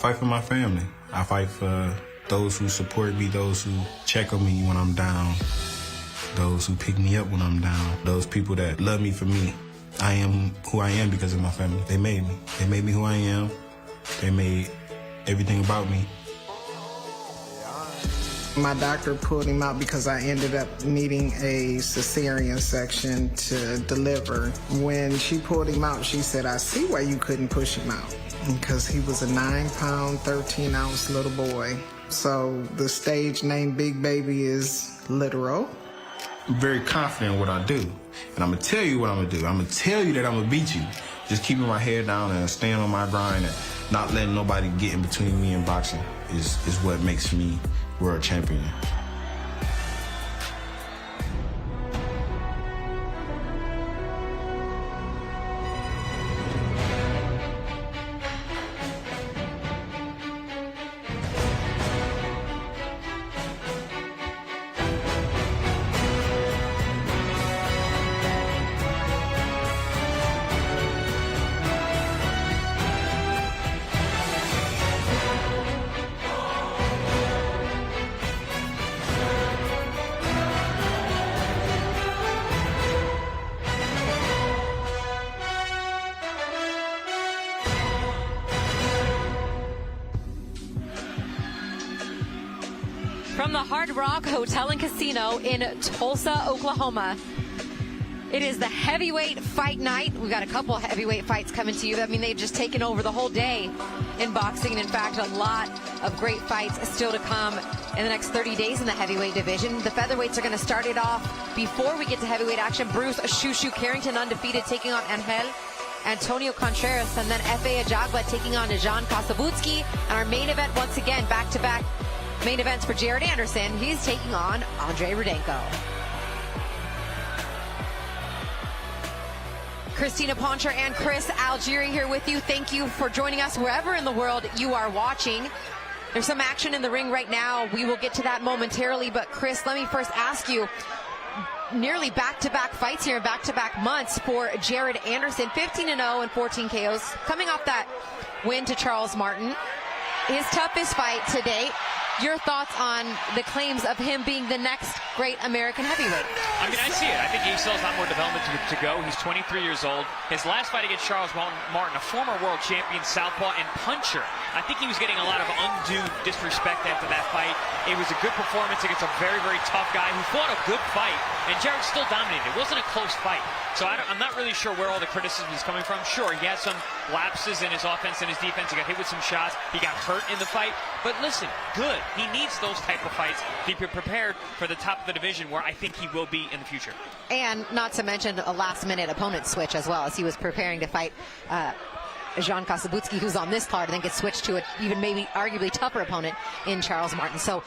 Fight for my family. I fight for those who support me, those who check on me when I'm down, those who pick me up when I'm down, those people that love me for me. I am who I am because of my family. They made me. They made me who I am. They made everything about me. My doctor pulled him out because I ended up needing a cesarean section to deliver. When she pulled him out, she said, I see why you couldn't push him out, because he was a 9-pound, 13-ounce little boy. So the stage name Big Baby is literal. I'm very confident in what I do. And I'm going to tell you what I'm going to do. I'm going to tell you that I'm going to beat you. Just keeping my head down and staying on my grind and not letting nobody get in between me and boxing is what makes me world champion. From the Hard Rock Hotel and Casino in Tulsa, Oklahoma. It is the heavyweight fight night. We've got a couple heavyweight fights coming to you. I mean, they've just taken over the whole day in boxing. And in fact, a lot of great fights still to come in the next 30 days in the heavyweight division. The featherweights are going to start it off before we get to heavyweight action. Bruce "Shushu" Carrington undefeated taking on Antonio Contreras, and then F.A. Ajagba taking on Kossobutskiy. And our main event, once again, back-to-back main events for Jared Anderson. He's taking on Andriy Rudenko. Christina Poncher and Chris Algieri here with you. Thank you for joining us wherever in the world you are watching. There's some action in the ring right now. We will get to that momentarily, but Chris, let me first ask you, nearly back-to-back fights here, back-to-back months for Jared Anderson, 15-0 and 14 KOs, coming off that win to Charles Martin. His toughest fight to date. Your thoughts on the claims of him being the next great American heavyweight? I mean, I see it. I think he still has a lot more development to go. He's 23 years old. His last fight against Charles Martin, a former world champion, southpaw, and puncher. I think he was getting a lot of undue disrespect after that fight. It was a good performance against a very, very tough guy who fought a good fight, and Jared still dominated. It wasn't a close fight. So I'm not really sure where all the criticism is coming from. Sure, he had some lapses in his offense and his defense. He got hit with some shots. He got hurt in the fight. But listen, good. He needs those type of fights to be prepared for the top of the division, where I think he will be in the future. And not to mention a last-minute opponent switch as well, as he was preparing to fight Kossobutskiy, who's on this card, and then gets switched to an even maybe arguably tougher opponent in Charles Martin. So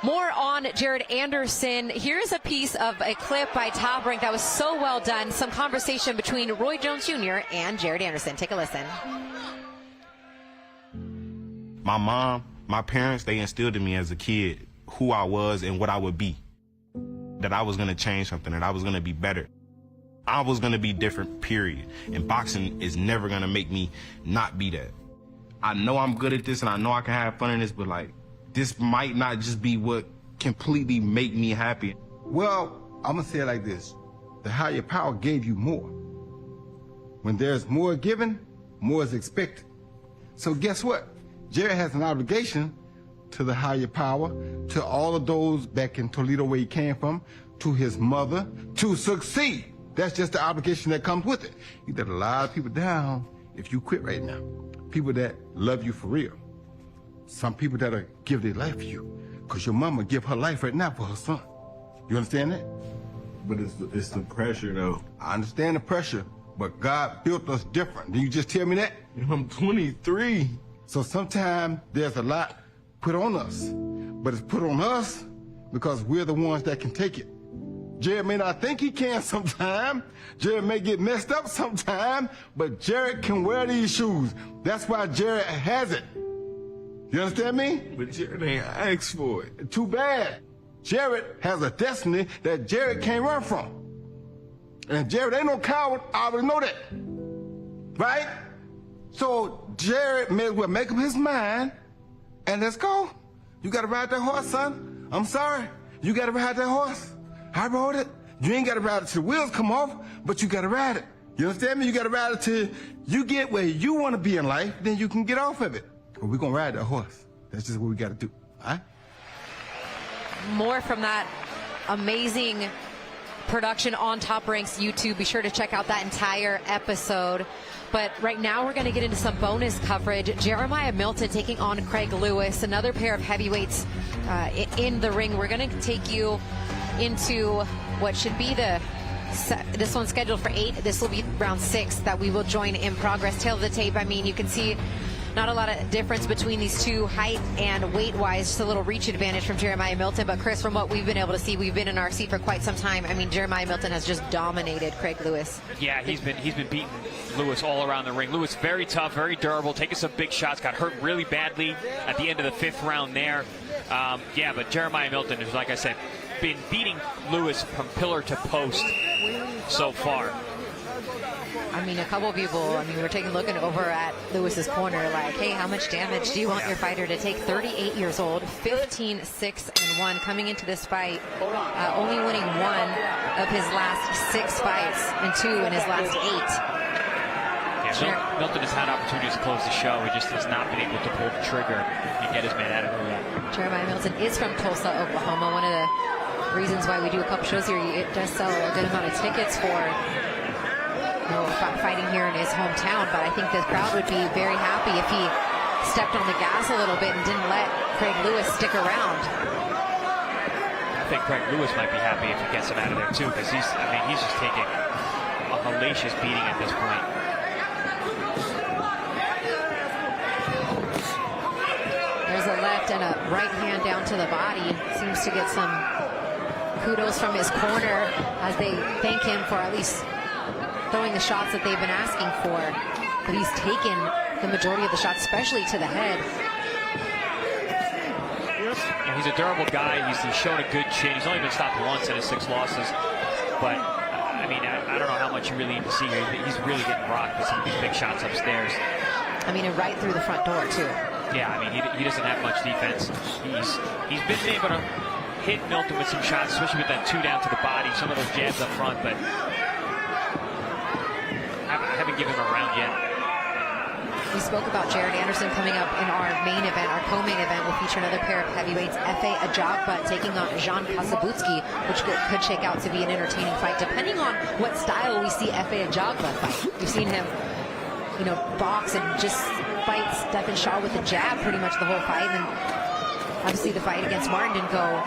more on Jared Anderson. Here's a piece of a clip by Top Rank that was so well done. Some conversation between Roy Jones Jr. and Jared Anderson. Take a listen. My mom, my parents, they instilled in me as a kid who I was and what I would be. That I was going to change something, that I was going to be better. I was going to be different, period. And boxing is never going to make me not be that. I know I'm good at this and I know I can have fun in this, but like, this might not just be what completely make me happy. Well, I'm going to say it like this. The higher power gave you more. When there's more given, more is expected. So guess what? Jared has an obligation to the higher power, to all of those back in Toledo where he came from, to his mother, to succeed. That's just the obligation that comes with it. You let a lot of people down if you quit right now. People that love you for real. Some people that'll give their life for you, because your mama give her life right now for her son. You understand that? But it's the pressure, though. I understand the pressure, but God built us different. Did you just tell me that? I'm 23. So sometimes there's a lot put on us, but it's put on us because we're the ones that can take it. Jared may not think he can sometime. Jared may get messed up sometime, but Jared can wear these shoes. That's why Jared has it. You understand me? But Jared ain't asked for it. Too bad. Jared has a destiny that Jared can't run from. And Jared ain't no coward. I already know that. Right? So Jared may as well make up his mind, and let's go. You gotta ride that horse, son. I'm sorry. You gotta ride that horse. I rode it. You ain't gotta ride it till the wheels come off, but you gotta ride it. You understand me? You gotta ride it till you get where you want to be in life, then you can get off of it. But we're gonna ride that horse. That's just what we gotta do, all right? More from that amazing production on Top Ranks YouTube. Be sure to check out that entire episode. But right now we're going to get into some bonus coverage. Jeremiah Milton taking on Craig Lewis, another pair of heavyweights in the ring. We're going to take you into what should be this one's scheduled for 8. This will be round 6 that we will join in progress. Tail of the tape, I mean, you can see not a lot of difference between these two height and weight-wise, just a little reach advantage from Jeremiah Milton. But Chris, from what we've been able to see, we've been in our seat for quite some time. I mean, Jeremiah Milton has just dominated Craig Lewis. Yeah, he's been beating Lewis all around the ring. Lewis very tough, very durable, taking some big shots, got hurt really badly at the end of the 5th round there. Yeah, but Jeremiah Milton is, like I said, been beating Lewis from pillar to post so far. I mean, a couple of people, we're taking a look over at Lewis's corner like, hey, how much damage do you want your fighter to take? 38 years old, 15-6-1 coming into this fight, only winning 1 of his last 6 fights and 2 in his last 8. Yeah, Milton has had opportunities to close the show. He just has not been able to pull the trigger and get his man out of it yet. Jeremiah Milton is from Tulsa, Oklahoma. One of the reasons why we do a couple shows here, it does sell a good amount of tickets for fighting here in his hometown, but I think the crowd would be very happy if he stepped on the gas a little bit and didn't let Craig Lewis stick around. I think Craig Lewis might be happy if he gets him out of there too, because he's just taking a hellacious beating at this point. There's a left and a right hand down to the body. Seems to get some kudos from his corner as they thank him for at least throwing the shots that they've been asking for, but he's taken the majority of the shots, especially to the head. Yeah, he's a durable guy. He's shown a good chin. He's only been stopped once in his 6 losses, but I mean, I don't know how much you really need to see here. He's really getting rocked with some of these big shots upstairs. I mean, and right through the front door too. Yeah, I mean, he doesn't have much defense. He's been able to hit Milton with some shots, especially with that 2 down to the body, some of those jabs up front, but I haven't given him a round yet. We spoke about Jared Anderson coming up in our main event. Our co-main event will feature another pair of heavyweights, F.A. Ajagba taking on Kossobutskiy, which could shake out to be an entertaining fight, depending on what style we see F.A. Ajagba fight. We've seen him, box and just fight Stephen Shaw with the jab pretty much the whole fight. And obviously the fight against Martin didn't go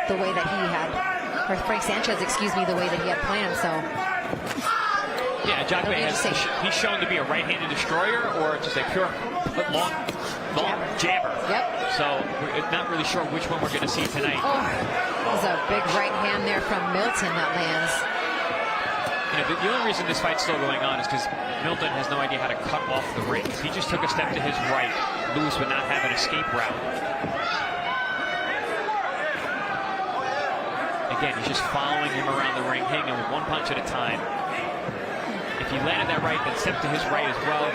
the way that he had, or Frank Sanchez, excuse me, the way that he had planned, so. Yeah, Ajagba he's shown to be a right-handed destroyer or just a pure long jabber. Yep. So we're not really sure which one we're going to see tonight. Oh, there's a big right hand there from Milton that lands. The only reason this fight's still going on is because Milton has no idea how to cut off the ring. If he just took a step to his right, Lewis would not have an escape route. Again, he's just following him around the ring, hitting him with 1 punch at a time. If he landed that right, then stepped to his right as well,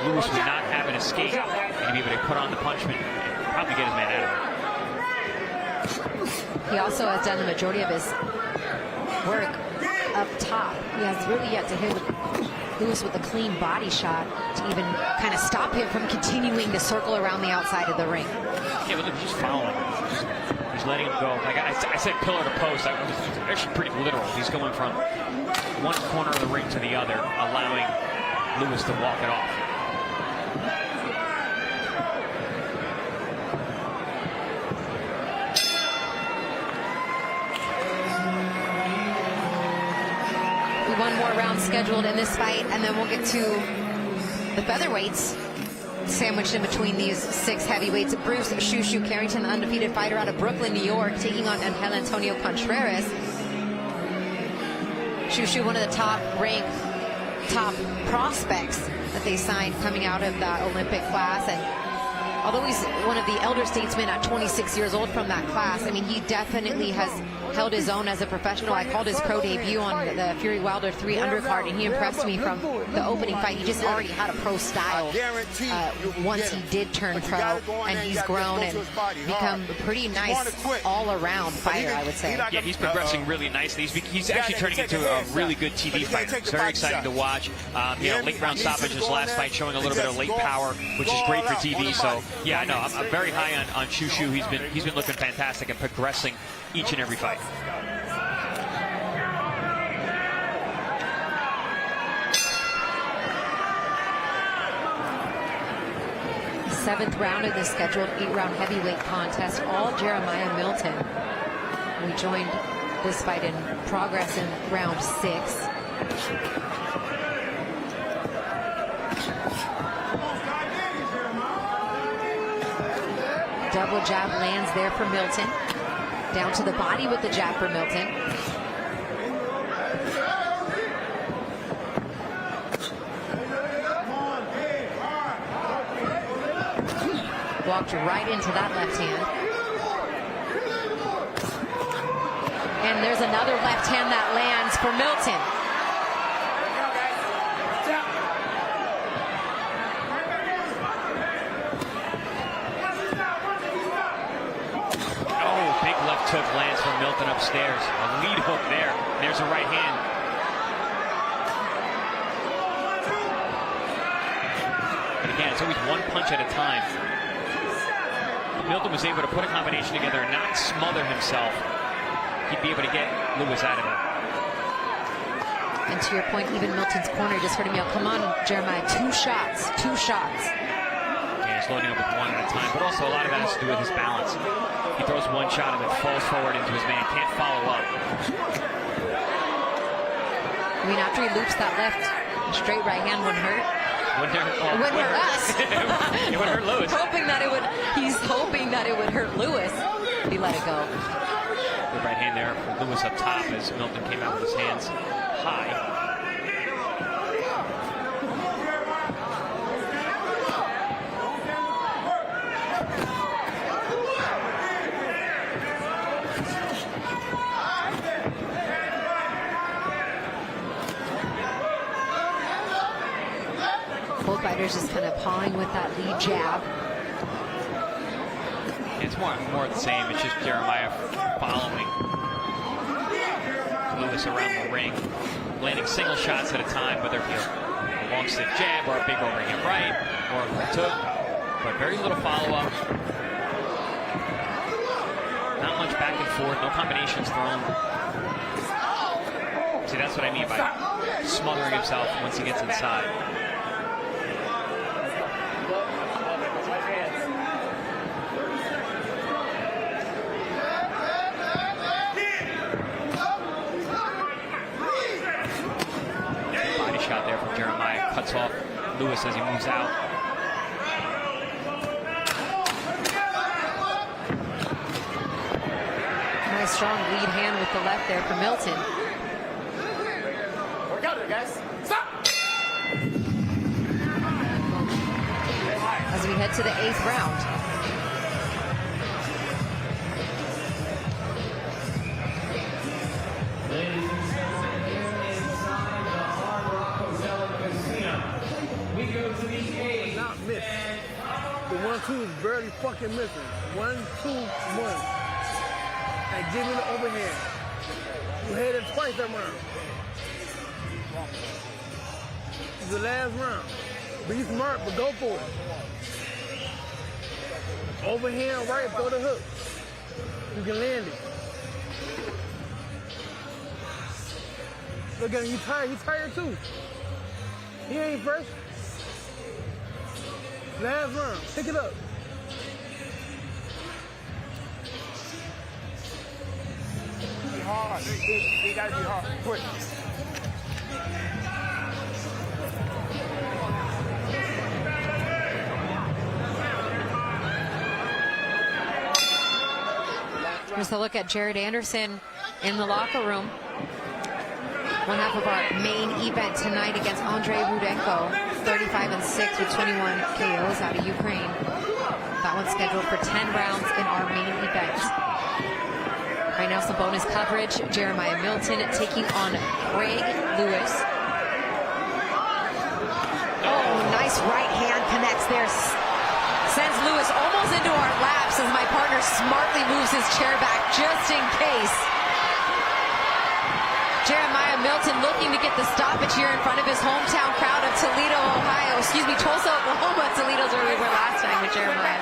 Lewis would not have an escape and be able to put on the punishment and probably get his man out of it. He also has done the majority of his work up top. He has really yet to hit Lewis with a clean body shot to even kind of stop him from continuing to circle around the outside of the ring. Yeah, but look, he's just following him. He's letting him go. Like I said, pillar to post. That was actually pretty literal. He's going from one corner of the ring to the other, allowing Lewis to walk it off. One more round scheduled in this fight, and then we'll get to the featherweights sandwiched in between these 6 heavyweights. Bruce Shushu Carrington, the undefeated fighter out of Brooklyn, New York, taking on Angel Antonio Contreras. Shushu, one of the top prospects that they signed coming out of that Olympic class, and although he's one of the elder statesmen at 26 years old from that class, I mean, he definitely has held his own as a professional. I called his pro debut on the Fury Wilder 3 undercard, and he impressed me from the opening fight. He just already had a pro style once he did turn pro, and he's grown and become a pretty nice all-around fighter, I would say. Yeah, he's progressing really nicely. He's actually turning into a really good TV fighter. It's very exciting to watch. You know, late round stoppage his last fight, showing a little bit of late power, which is great for TV. So yeah, no, I'm very high on Shushu. He's been looking fantastic and progressing each and every fight. Seventh round of this scheduled 8-round heavyweight contest, all Jeremiah Milton. We joined this fight in progress in round 6. Double jab lands there for Milton. Down to the body with the jab for Milton. Walked right into that left hand. And there's another left hand that lands for Milton. Took lands from Milton upstairs. A lead hook there. There's a right hand. But again, it's always one punch at a time. Milton was able to put a combination together and not smother himself. He'd be able to get Lewis out of it. And to your point, even Milton's corner just heard him yell, "Come on, Jeremiah, 2 shots, 2 shots." Yeah, he's loading up with 1 at a time, but also a lot of that has to do with his balance. He throws 1 shot and then falls forward into his man, can't follow up. I mean, after he loops that left, straight right hand wouldn't hurt. Wouldn't hurt us. It would hurt Lewis. He's hoping that it would hurt Lewis. He let it go. The right hand there from Lewis up top as Milton came out with his hands high. Both fighters just kind of pawing with that lead jab. It's more of the same. It's just Jeremiah following Lewis around the ring, landing single shots at a time, whether it be a long stiff jab or a big overhand right or a hook, but very little follow-up. Not much back and forth, no combinations thrown. See, that's what I mean by smothering himself once he gets inside. Shot there from Jeremiah, cuts off Lewis as he moves out. Nice strong lead hand with the left there for Milton. Work out there, guys. Stop! As we head to the 8th round. The 1-2 is barely fucking missing. 1-2-1. And give me the overhand. You had it twice that round. It's the last round. Be smart, but go for it. Overhand right, throw the hook. You can land it. Look at him, he's tired too. He ain't fresh. Last round, pick it up. Be hard. They gotta be hard. Quick. Here's a look at Jared Anderson in the locker room. One half of our main event tonight against Andriy Rudenko, 35-6 with 21 KOs out of Ukraine. That one's scheduled for 10 rounds in our main event. Right now, some bonus coverage. Jeremiah Milton taking on Craig Lewis. Oh, nice right hand connects there. Sends Lewis almost into our laps as my partner smartly moves his chair back just in case. Jeremiah Milton looking to get the stoppage here in front of his hometown crowd of Toledo, Ohio. Excuse me, Tulsa, Oklahoma. Toledo's where we were last time with Jeremiah.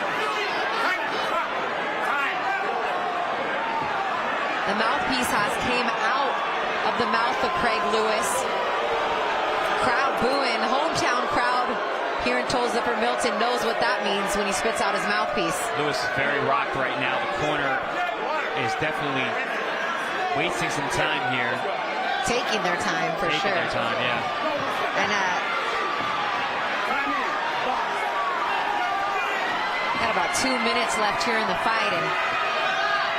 The mouthpiece has came out of the mouth of Craig Lewis. Crowd booing. Hometown crowd here in Tulsa for Milton knows what that means when he spits out his mouthpiece. Lewis is very rocked right now. The corner is definitely wasting some time here. Taking their time, for sure. Taking their time, yeah. And got about 2 minutes left here in the fight, and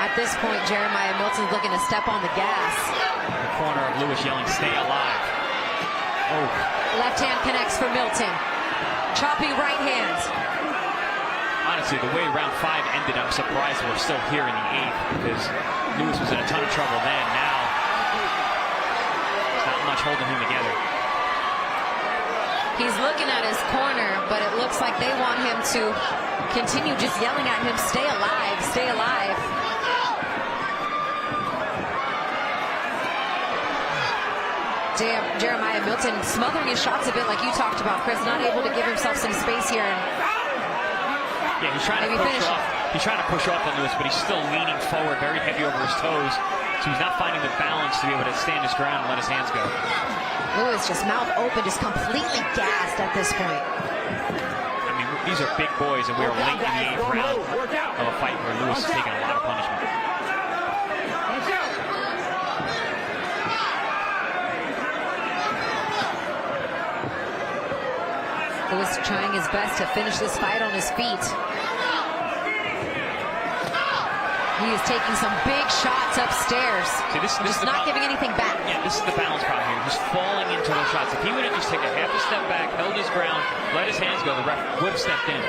at this point, Jeremiah Milton's looking to step on the gas. The corner of Lewis yelling, "Stay alive." Oh. Left hand connects for Milton. Choppy right hand. Honestly, the way round 5 ended, I'm surprised we're still here in the 8th, because Lewis was in a ton of trouble then. Now, it's not much holding him together. He's looking at his corner, but it looks like they want him to continue just yelling at him, "Stay alive, stay alive." Jeremiah Milton smothering his shots a bit like you talked about, Chris, not able to give himself some space here. Yeah, he's trying to push off. He's trying to push off on Lewis, but he's still leaning forward, very heavy over his toes. So he's not finding the balance to be able to stand his ground and let his hands go. Lewis just mouth open, just completely gassed at this point. I mean, these are big boys, and we are late in the 8th round of a fight where Lewis is taking a lot of punishment. Lewis trying his best to finish this fight on his feet. He is taking some big shots upstairs. See, this just is not giving anything back. Yeah, this is the balance problem here. He's falling into those shots. If he would have just taken half a step back, held his ground, let his hands go, the ref would have stepped in.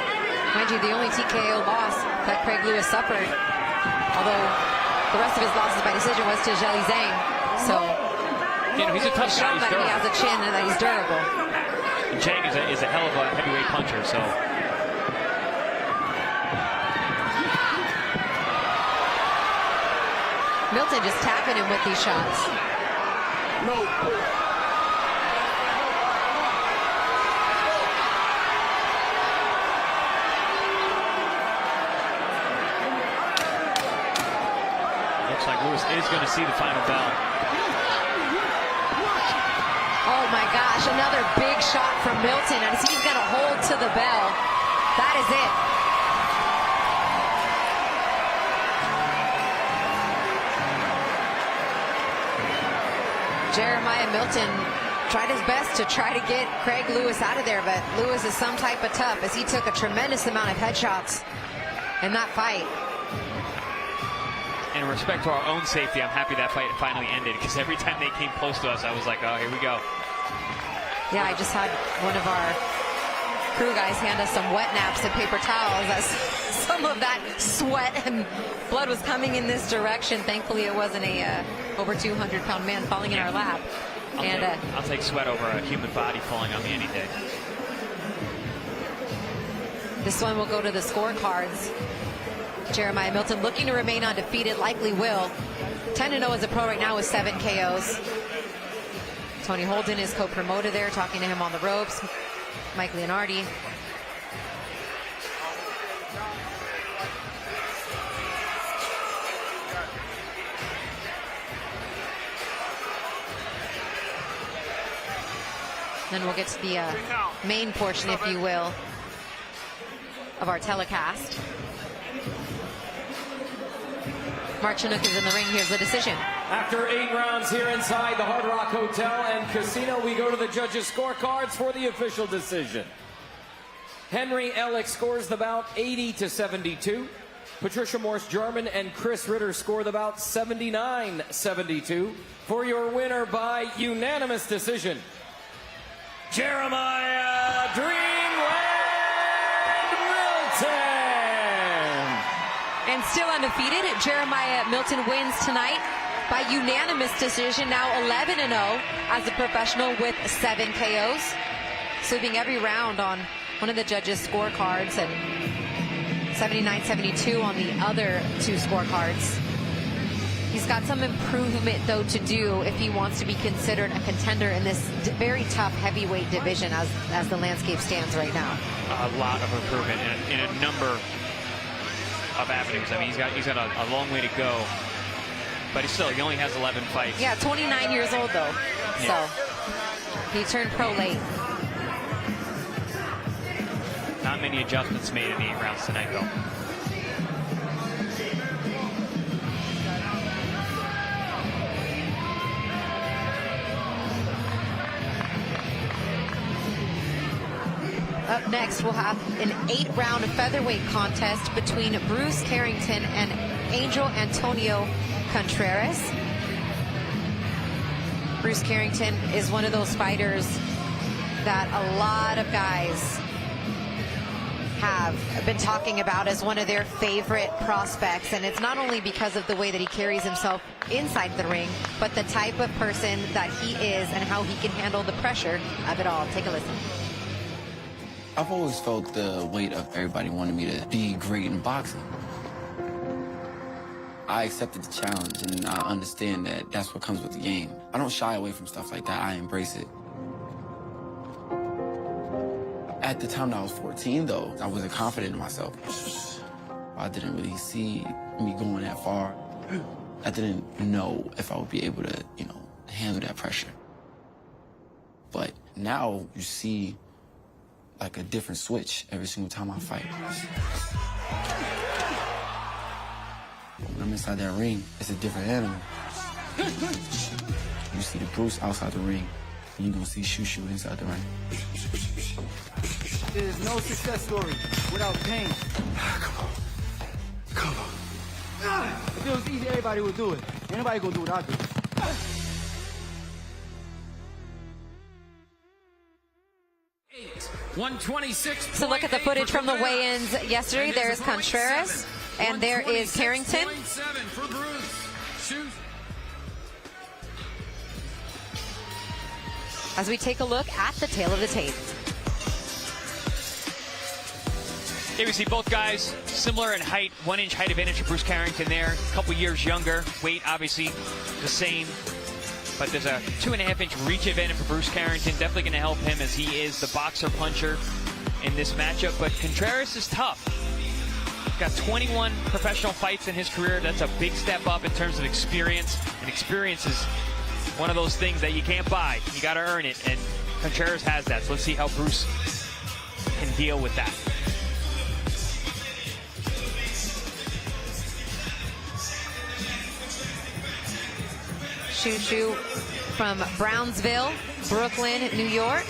Mind you, the only TKO loss that Craig Lewis suffered, although the rest of his losses by decision, was to Zheli Zhang. So, you know, he's a tough guy. He's that he has a chin and that he's durable. And Zhang is a hell of a heavyweight puncher, so. Milton just tapping him with these shots. No. Looks like Lewis is going to see the final bell. Oh my gosh, another big shot from Milton, and he's going to hold to the bell. That is it. Jeremiah Milton tried his best to try to get Craig Lewis out of there, but Lewis is some type of tough, as he took a tremendous amount of headshots in that fight. In respect to our own safety, I'm happy that fight finally ended, because every time they came close to us, I was like, oh, here we go. Yeah, I just had one of our crew guys hand us some wet naps and paper towels as some of that sweat and blood was coming in this direction. Thankfully, it wasn't a over 200-pound man falling in our lap. I'll take sweat over a human body falling on me any day. This one will go to the scorecards. Jeremiah Milton looking to remain undefeated, likely will. 10-0 as a pro right now with 7 KOs. Tony Holden is co-promoter there, talking to him on the ropes. Mike Leonardi. Then we'll get to the main portion, if you will, of our telecast. Mark Chinook is in the ring. Here's the decision. After 8 rounds here inside the Hard Rock Hotel and Casino, we go to the judges' scorecards for the official decision. Henry Ellick scores the bout 80-72. Patricia Morse-Jarman and Chris Ritter score the bout 79-72. For your winner by unanimous decision, Jeremiah Dreamland Milton. And and still undefeated. Jeremiah Milton wins tonight by unanimous decision, now 11-0 as a professional with 7 KOs, sweeping every round on one of the judges' scorecards and 79-72 on the other 2 scorecards. He's got some improvement, though, to do if he wants to be considered a contender in this very tough heavyweight division as the landscape stands right now. A lot of improvement in a number of avenues. I mean, he's got a long way to go, but he only has 11 fights. Yeah, 29 years old, though. Yeah. So he turned pro late. Not many adjustments made in the 8 rounds tonight, though. Up next, we'll have an 8-round featherweight contest between Bruce Carrington and Angel Antonio Contreras. Bruce Carrington is one of those fighters that a lot of guys have been talking about as one of their favorite prospects, and it's not only because of the way that he carries himself inside the ring, but the type of person that he is and how he can handle the pressure of it all. Take a listen. I've always felt the weight of everybody wanting me to be great in boxing. I accepted the challenge, and I understand that that's what comes with the game. I don't shy away from stuff like that. I embrace it. At the time that I was 14, though, I wasn't confident in myself. I didn't really see me going that far. I didn't know if I would be able to, handle that pressure. But now you see like a different switch every single time I fight. When I'm inside that ring, it's a different animal. You see the Bruce outside the ring, and you're gonna see Shoo inside the ring. There's no success story without pain. Come on. If it was easy, everybody would do it. Anybody gonna do what I do? 126. So look at the footage from the weigh-ins yesterday. There's Contreras, and there is Carrington. As we take a look at the tail of the tape. Here we see both guys similar in height, 1-inch height advantage for Bruce Carrington there, a couple years younger, weight obviously the same. But there's a 2.5-inch reach advantage for Bruce Carrington. Definitely going to help him as he is the boxer-puncher in this matchup. But Contreras is tough. Got 21 professional fights in his career. That's a big step up in terms of experience. And experience is one of those things that you can't buy. You got to earn it. And Contreras has that. So let's see how Bruce can deal with that. Shoo from Brownsville, Brooklyn, New York.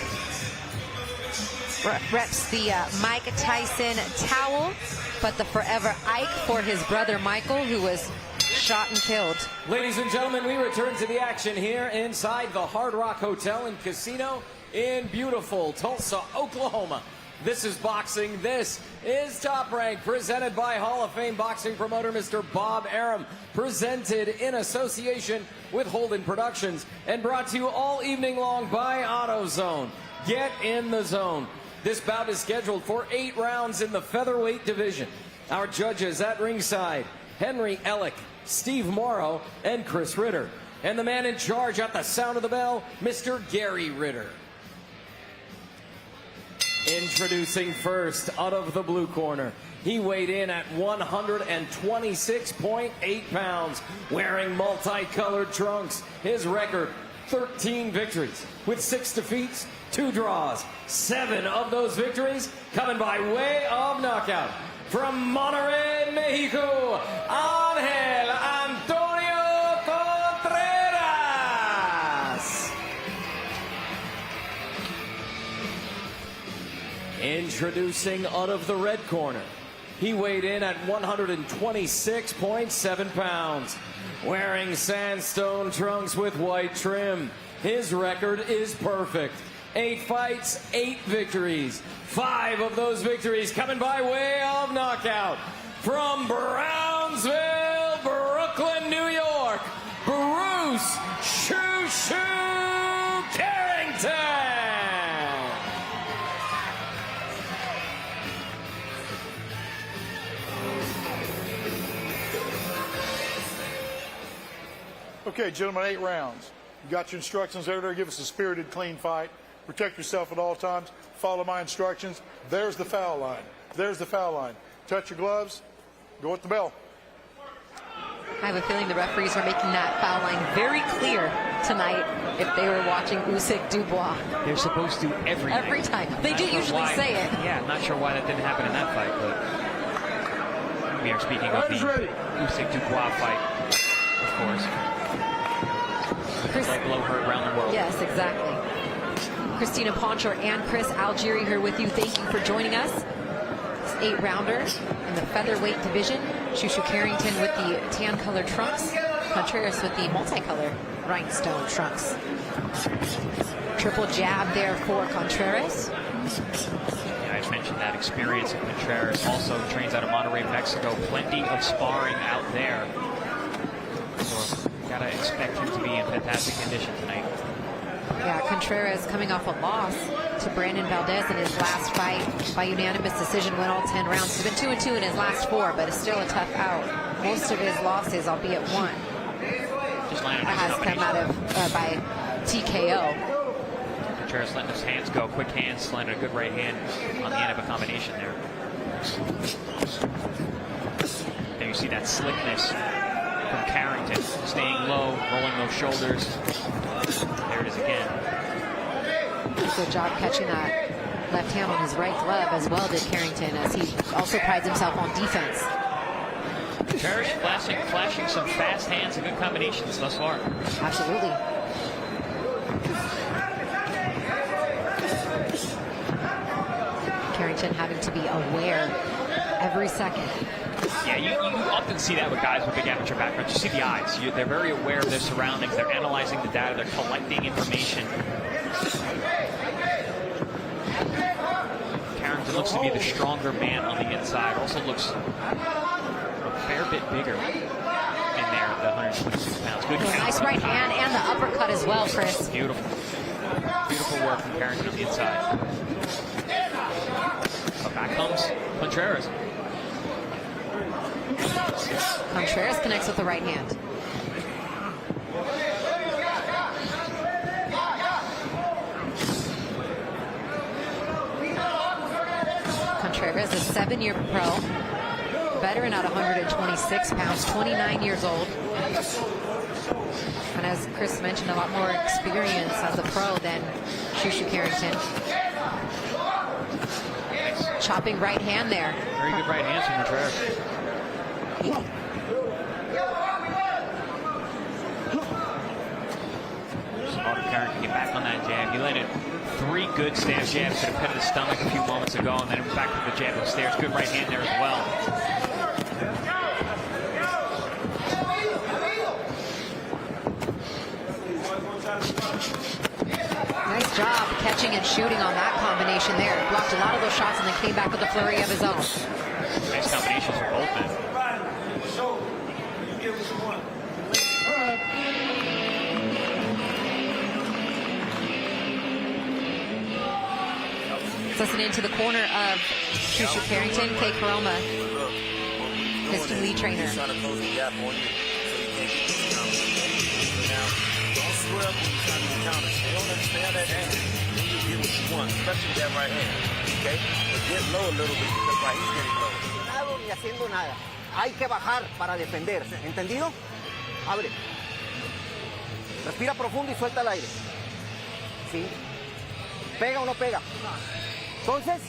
Reps the Mike Tyson towel, but the Forever Ike for his brother Michael, who was shot and killed. Ladies and gentlemen, we return to the action here inside the Hard Rock Hotel and Casino in beautiful Tulsa, Oklahoma. This is boxing. This is Top Rank, presented by Hall of Fame boxing promoter Mr. Bob Arum, presented in association with Holden Productions, and brought to you all evening long by AutoZone. Get in the zone. This bout is scheduled for 8 rounds in the featherweight division. Our judges at ringside, Henry Ellick, Steve Morrow, and Chris Ritter. And the man in charge at the sound of the bell, Mr. Gary Ritter. Introducing first, out of the blue corner, he weighed in at 126.8 pounds, wearing multicolored trunks. His record, 13 victories with 6 defeats, 2 draws. 7 of those victories coming by way of knockout. From Monterrey, Mexico, Angel Antonio Contreras. Introducing out of the red corner, he weighed in at 126.7 pounds, wearing sandstone trunks with white trim. His record is perfect. 8 fights, 8 victories. 5 of those victories coming by way of knockout. From Brown Brownsville, Brooklyn, New York, Bruce Shoo-Shoo Carrington. Okay, gentlemen, 8 rounds. You got your instructions there. Give us a spirited, clean fight. Protect yourself at all times. Follow my instructions. There's the foul line. There's the foul line. Touch your gloves. Go at the bell. I have a feeling the referees are making that foul line very clear tonight if they were watching Usyk Dubois. They're supposed to every time. They do usually say it. Yeah, I'm not sure why that didn't happen in that fight, but we are speaking of the Usyk Dubois fight, of course. Like blow heard around the world. Yes, exactly. Christina Poncher and Chris Algieri here with you. Thank you for joining us. It's 8-rounder in the featherweight division. Shoo-Shoo Carrington with the tan-colored trunks. Contreras with the multicolored rhinestone trunks. Triple jab there for Contreras. Yeah, I mentioned that experience of Contreras. Also trains out of Monterrey, Mexico. Plenty of sparring out there. So gotta expect him to be in fantastic condition tonight. Yeah, Contreras coming off a loss to Brandon Valdez in his last fight by unanimous decision, went all 10 rounds. He's been 2-2 in his last 4, but it's still a tough out. Most of his losses, albeit one, has come out of by TKO. Contreras letting his hands go, quick hands, landed a good right hand on the end of a combination there. There you see that slickness from Carrington, staying low, rolling those shoulders. There it is again. Good job catching that left hand on his right glove as well did Carrington, as he also prides himself on defense. Contreras flashing some fast hands and good combinations thus far. Absolutely. Carrington having to be aware every second. Yeah, you often see that with guys with big amateur backgrounds. You see the eyes. They're very aware of their surroundings. They're analyzing the data. They're collecting information. Carrington looks to be the stronger man on the inside. Also looks a fair bit bigger in there, the 126 pounds. Good nice right hand and the uppercut as well, Chris. Beautiful. Beautiful work from Carrington on the inside. But back comes Contreras. Contreras connects with the right hand. Contreras, a 7-year pro, veteran at 126 pounds, 29 years old. And as Chris mentioned, a lot more experience as a pro than Shoo-Shoo Carrington. Chopping right hand there. Very good right hand from Contreras. Carrington get back on that jab. He landed 3 good stand jabs to the pit of the stomach a few moments ago, and then back to the jab upstairs. Good right hand there as well. Nice job catching and shooting on that combination there. Blocked a lot of those shots and then came back with a flurry of his own. Nice combinations for both men. Listening into the corner of Shoo-Shoo Carrington, Kay Karoma, his team lead trainer. Trying to close the gap on you, so you can't get the counters. Now, don't swear up when you're trying to get counters. They don't understand that hand. Then you get what you want, especially that right hand. Okay? But get low a little bit because right, he's getting low. Ni haciendo nada. Hay que bajar para defender. ¿Entendido? Abre. Respira profundo y suelta el aire. ¿Sí? ¿Pega o no pega? Entonces,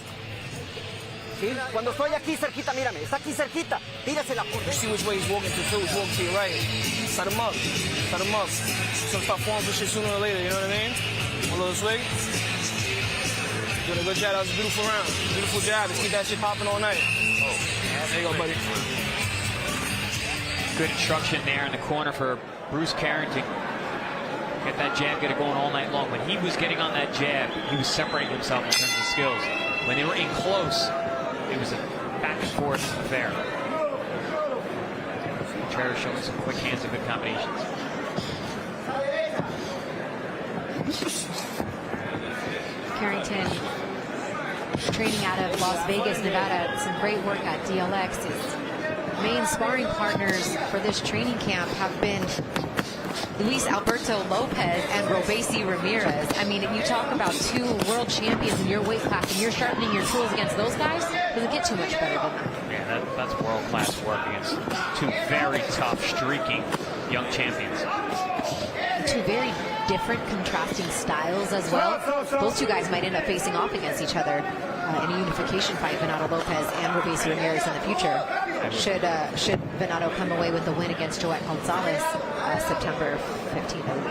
¿sí? Cuando estoy aquí cerquita, mírame, está aquí cerquita, tírase la puerta. You see which way he's walking to, too. He's walking to your right. Set him up. Set him up. So start falling for shit sooner or later, you know what I mean? A little swing. Doing a good job. That was a beautiful round. Beautiful job. Let's keep that shit popping all night. There you go, buddy. Good instruction there in the corner for Bruce Carrington. Get that jab, get it going all night long. When he was getting on that jab, he was separating himself in terms of skills. When they were in close, it was a back and forth affair. Contreras showing some quick hands and good combinations. Carrington training out of Las Vegas, Nevada. Some great work at DLX. His main sparring partners for this training camp have been Luis Alberto Lopez and Robesi Ramirez. I mean, if you talk about two world champions in your weight class and you're sharpening your tools against those guys, doesn't get too much better than that. Yeah, that's world-class work against two very tough, streaking young champions. Two very different, contrasting styles as well. Those two guys might end up facing off against each other in a unification fight, Venado Lopez and Robesi Ramirez in the future. Should Venado come away with the win against Joet Gonzalez September 15th, I believe.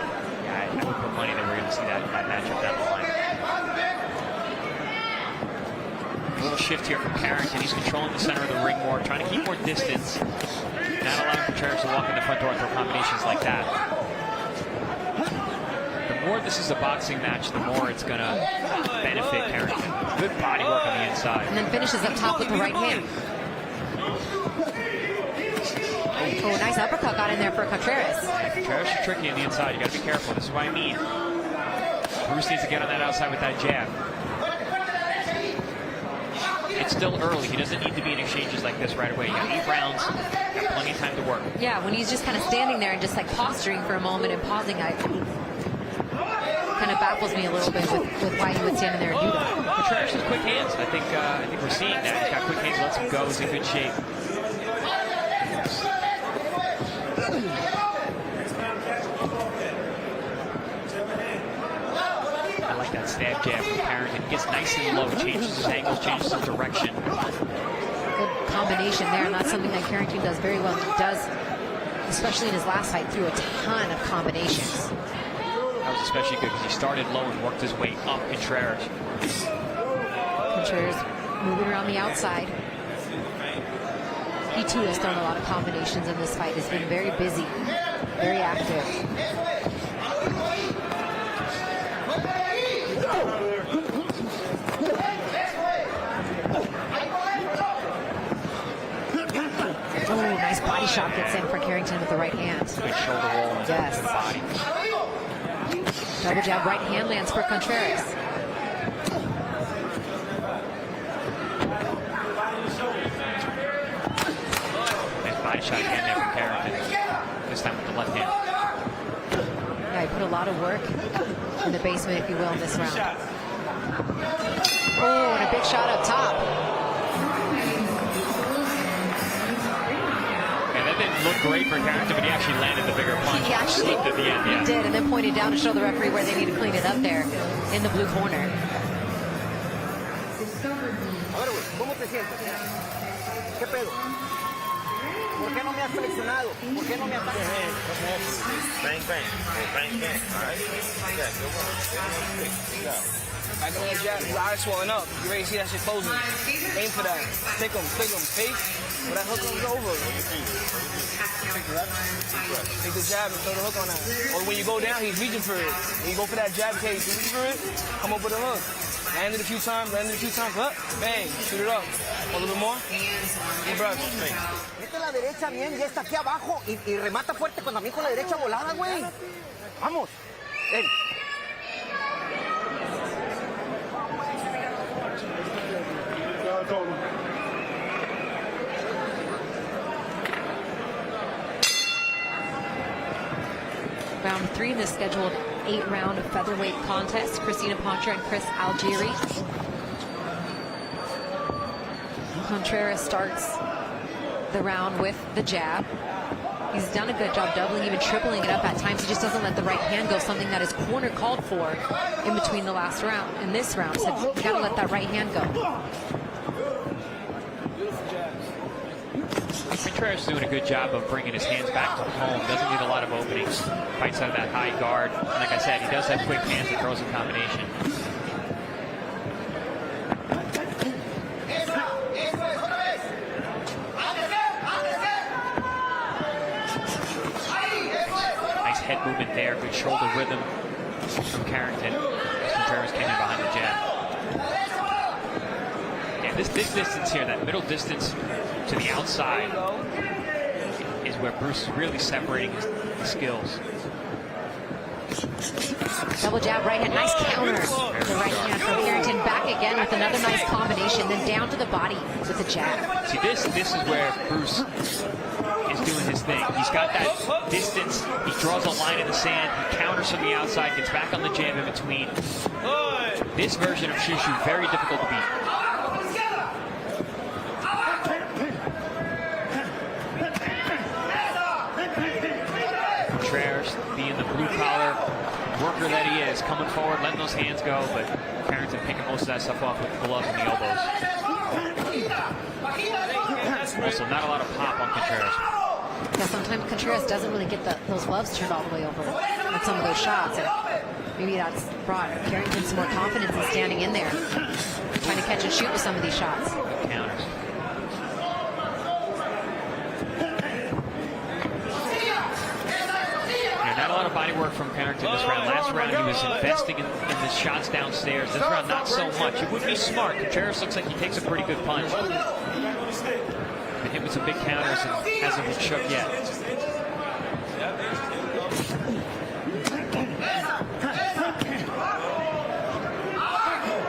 Yeah, I would put money that we're going to see that matchup down the line. A little shift here from Carrington. He's controlling the center of the ring more, trying to keep more distance, not allowing Contreras to walk in the front door and throw combinations like that. The more this is a boxing match, the more it's going to benefit Carrington. Good body work on the inside. And then finishes up top with the right hand. Oh, nice uppercut got in there for Contreras. Yeah, Contreras is tricky on the inside. You got to be careful. This is what I mean. Bruce needs to get on that outside with that jab. It's still early. He doesn't need to be in exchanges like this right away. You got 8 rounds. Got plenty of time to work. Yeah, when he's just kind of standing there and just like posturing for a moment and pausing, I kind of baffles me a little bit with why he would stand in there and do that. Contreras has quick hands. I think we're seeing that. He's got quick hands. Lets him go. He's in good shape. I like that stab jab from Carrington. He gets nice and low, changes his angles, changes his direction. Good combination there, and that's something that Carrington does very well. He does, especially in his last fight, through a ton of combinations. That was especially good because he started low and worked his way up Contreras. Contreras moving around the outside. He too has thrown a lot of combinations in this fight. He's been very busy, very active. Oh, nice body shot gets in for Carrington with the right hand. Good shoulder roll and yes. Body. Double jab right hand lands for Contreras. Nice body shot again there from Carrington. This time with the left hand. Yeah, he put a lot of work in the basement, if you will, in this round. Oh, and a big shot up top. Didn't look great for Carrington, but he actually landed the bigger punch. He actually at the end, yeah. did, and then pointed down to show the referee where they need to clean it up there in the blue corner. A ver, güey, ¿cómo te sientes? ¿Qué pedo? ¿Por qué no me has seleccionado? ¿Por qué no me atacas? Bang, bang. Bang, bang. All right? Yeah, good one. Good job. Back on that jab, his eyes swelling up. You ready to see that shit closing? Aim for that. Stick him, fake. When that hook comes over, take the jab and throw the hook on that. Or when you go down, he's reaching for it. When you go for that jab case, you reach for it, come up with a hook. Land it a few times, up, bang, shoot it up. A little bit more. Deep breath. Mete la derecha bien, ya está aquí abajo y remata fuerte con también con la derecha volada, güey. Vamos. Ven. Round 3 in this scheduled 8-round featherweight contest. Christina Pontra and Chris Algieri. Contreras starts the round with the jab. He's done a good job doubling, even tripling it up at times. He just doesn't let the right hand go, something that his corner called for in between the last round and this round. So you gotta let that right hand go. Contreras is doing a good job of bringing his hands back to home. Doesn't need a lot of openings. Fights out of that high guard. And like I said, he does have quick hands that throws a combination. Nice head movement there. Good shoulder rhythm from Carrington. Contreras came in behind the jab. Yeah, this distance here, that middle distance to the outside, is where Bruce is really separating his skills. Double jab, right hand, nice counter. The right hand from Carrington, back again with another nice combination, then down to the body with the jab. See, this is where Bruce is doing his thing. He's got that distance. He draws a line in the sand. He counters from the outside, gets back on the jab in between. This version of Shushu, very difficult to beat. Contreras, being the blue-collar worker that he is, coming forward, letting those hands go, but Carrington picking most of that stuff off with the gloves and the elbows. Also, not a lot of pop on Contreras. Yeah, sometimes Contreras doesn't really get those gloves turned all the way over with some of those shots. And maybe that's brought Carrington some more confidence in standing in there, trying to catch and shoot with some of these shots. Counters. Not a lot of body work from Carrington this round. Last round he was investing in the shots downstairs. This round not so much. It would be smart. Contreras looks like he takes a pretty good punch. Been hit with some big counters and hasn't been shook yet.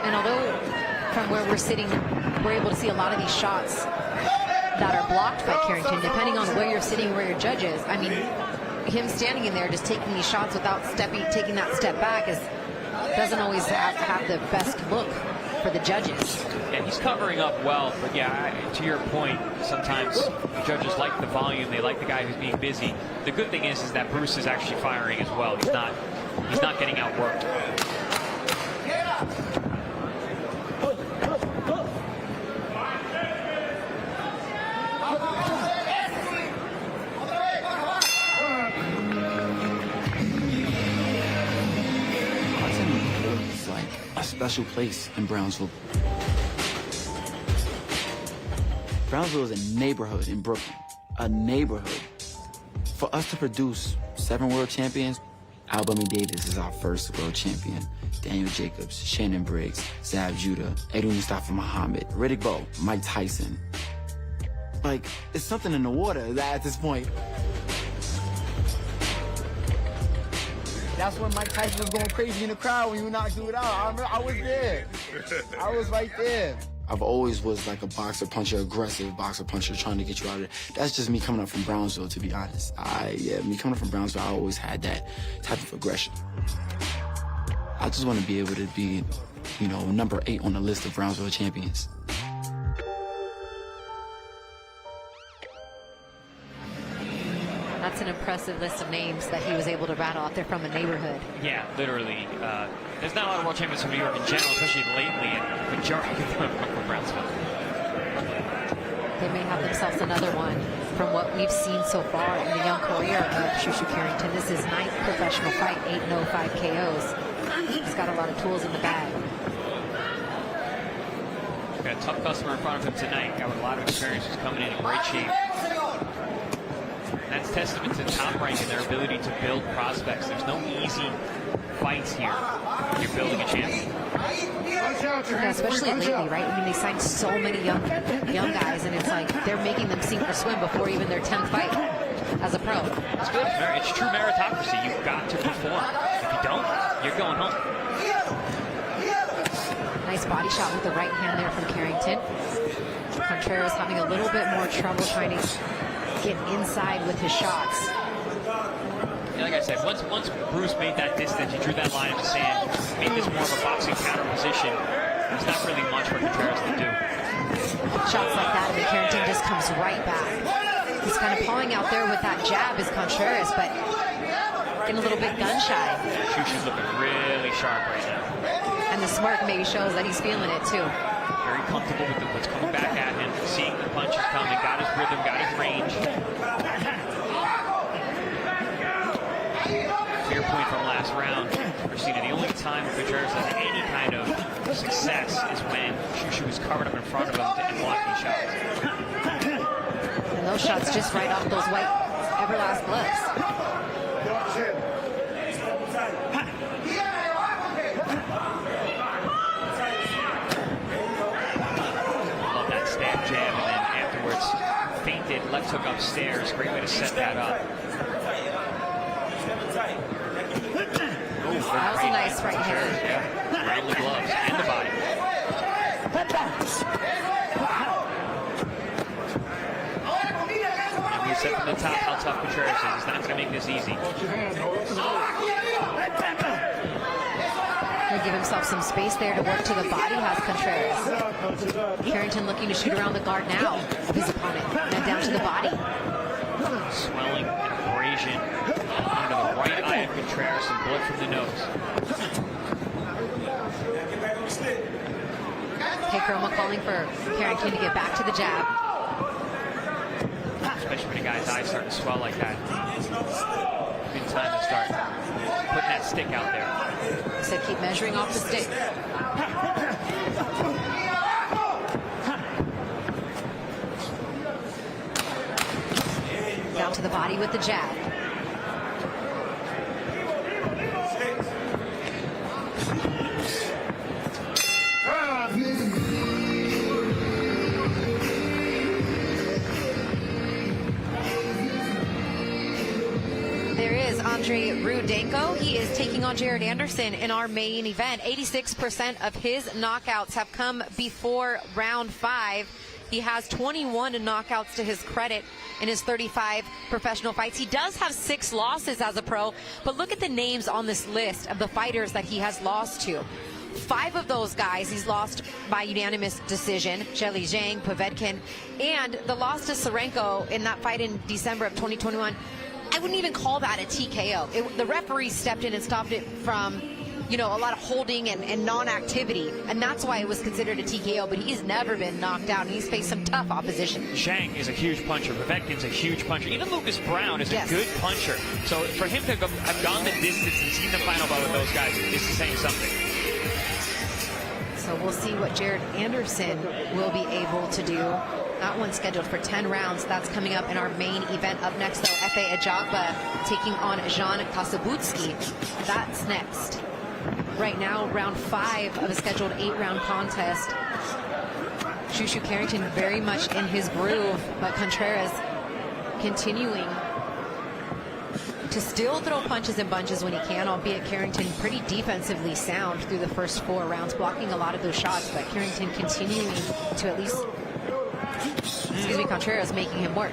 And although from where we're sitting, we're able to see a lot of these shots that are blocked by Carrington, depending on where you're sitting, where your judge is. I mean, him standing in there just taking these shots without taking that step back doesn't always have the best look for the judges. And he's covering up well, but yeah, to your point, sometimes the judges like the volume, they like the guy who's being busy. The good thing is that Bruce is actually firing as well. He's not getting outworked. Special place in Brownsville. Brownsville is a neighborhood in Brooklyn, a neighborhood. For us to produce 7 world champions, Albany Davis is our first world champion. Daniel Jacobs, Shannon Briggs, Zab Judah, Eddie Mustafa Muhammad, Riddick Bowe, Mike Tyson. Like, it's something in the water at this point. That's when Mike Tyson was going crazy in the crowd when you knocked it out. I remember, I was there. I was right there. I've always was like a boxer puncher, aggressive boxer puncher, trying to get you out of there. That's just me coming up from Brownsville, to be honest. Me coming up from Brownsville, I always had that type of aggression. I just want to be able to be, you know, number 8 on the list of Brownsville champions. That's an impressive list of names that he was able to rattle out there from a neighborhood. Yeah, literally. There's not a lot of world champions from New York in general, especially lately, and the majority of them come from Brownsville. They may have themselves another one from what we've seen so far in the young career of Shushu Carrington. This is his 9th professional fight, 8-0, 5 KOs. He's got a lot of tools in the bag. We've got a tough customer in front of him tonight. Got with a lot of experience, who's coming in great shape. That's testament to Top Rank and their ability to build prospects. There's no easy fights here. You're building a champion. Yeah, especially lately, right? I mean, they signed so many young guys, and it's like they're making them sink or swim before even their 10th fight as a pro. It's good. It's true meritocracy. You've got to perform. If you don't, you're going home. Nice body shot with the right hand there from Carrington. Contreras having a little bit more trouble trying to get inside with his shots. Yeah, like I said, once Bruce made that distance, he drew that line in the sand, made this more of a boxing counter position. There's not really much for Contreras to do. Shots like that, and Carrington just comes right back. He's kind of pawing out there with that jab is Contreras, but getting a little bit gun shy. Shushu's looking really sharp right now. And the smirk maybe shows that he's feeling it too. Very comfortable with what's coming back at him, seeing the punches coming, got his rhythm, got his range. Clear point from last round. Christina, the only time Contreras has any kind of success is when Shushu is covered up in front of him and blocking shots. And those shots just right off those white Everlast gloves. Love that stab jab, and then afterwards feinted right left hook upstairs. Great way to set that up. That was a nice right hand. Yeah, around the gloves and the body. And we said from the top how tough Contreras is. He's not going to make this easy. He'll give himself some space there to work to the body, has Contreras. Carrington looking to shoot around the guard now of his opponent. And down to the body. Swelling and abrasion under the right eye of Contreras and blood from the nose. Okay, Chroma calling for Carrington to get back to the jab. Especially when a guy's eyes start to swell like that. Good time to start putting that stick out there. He said keep measuring off the stick. Down to the body with the jab. There is Andriy Rudenko. He is taking on Jared Anderson in our main event. 86% of his knockouts have come before round 5. He has 21 knockouts to his credit in his 35 professional fights. He does have 6 losses as a pro, but look at the names on this list of the fighters that he has lost to. 5 of those guys he's lost by unanimous decision, Zheli Zhang, Povetkin, and the loss to Serenko in that fight in December of 2021. I wouldn't even call that a TKO. The referee stepped in and stopped it from, you know, a lot of holding and non-activity, and that's why it was considered a TKO, but he's never been knocked out, and he's faced some tough opposition. Zhang is a huge puncher. Povetkin's a huge puncher. Even Lucas Brown is a good puncher. So for him to have gone the distance and seen the final bout with those guys is saying something. So we'll see what Jared Anderson will be able to do. That one's scheduled for 10 rounds. That's coming up in our main event. Up next, though, F.A. Ajagba taking on Kossobutskiy. That's next. Right now, round 5 of a scheduled 8-round contest. Shushu Carrington very much in his groove, but Contreras continuing to still throw punches and bunches when he can, albeit Carrington pretty defensively sound through the first 4 rounds, blocking a lot of those shots, but Carrington continuing to at least, Contreras making him work.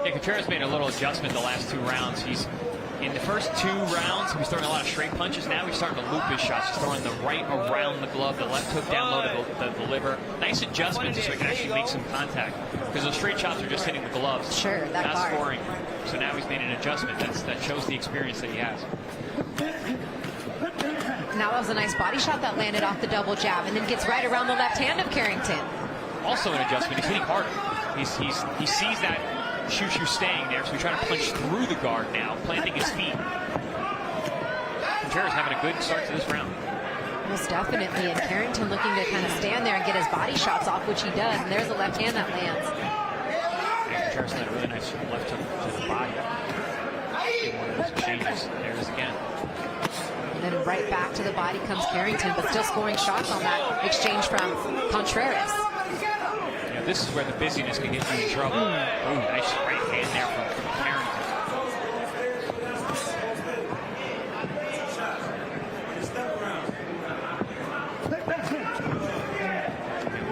Yeah, Contreras made a little adjustment the last 2 rounds. He's in the first 2 rounds, he was throwing a lot of straight punches. Now he's starting to loop his shots. He's throwing the right around the glove, the left hook down low to the liver. Nice adjustments so he can actually make some contact. Because those straight shots are just hitting the gloves. Sure, that not guard. scoring. So now he's made an adjustment. That shows the experience that he has. Now that was a nice body shot that landed off the double jab and then gets right around the left hand of Carrington. Also an adjustment. He's hitting harder. He sees that Shushu staying there, so he's trying to punch through the guard now, planting his feet. Contreras having a good start to this round. Most definitely, and Carrington looking to kind of stand there and get his body shots off, which he does, and there's a left hand that lands. And Contreras had a really nice left hook to the body. In one of those exchanges. There it is again. And then right back to the body comes Carrington, but still scoring shots on that exchange from Contreras. Yeah, this is where the busyness can get you in trouble. Ooh, nice right hand there from Carrington.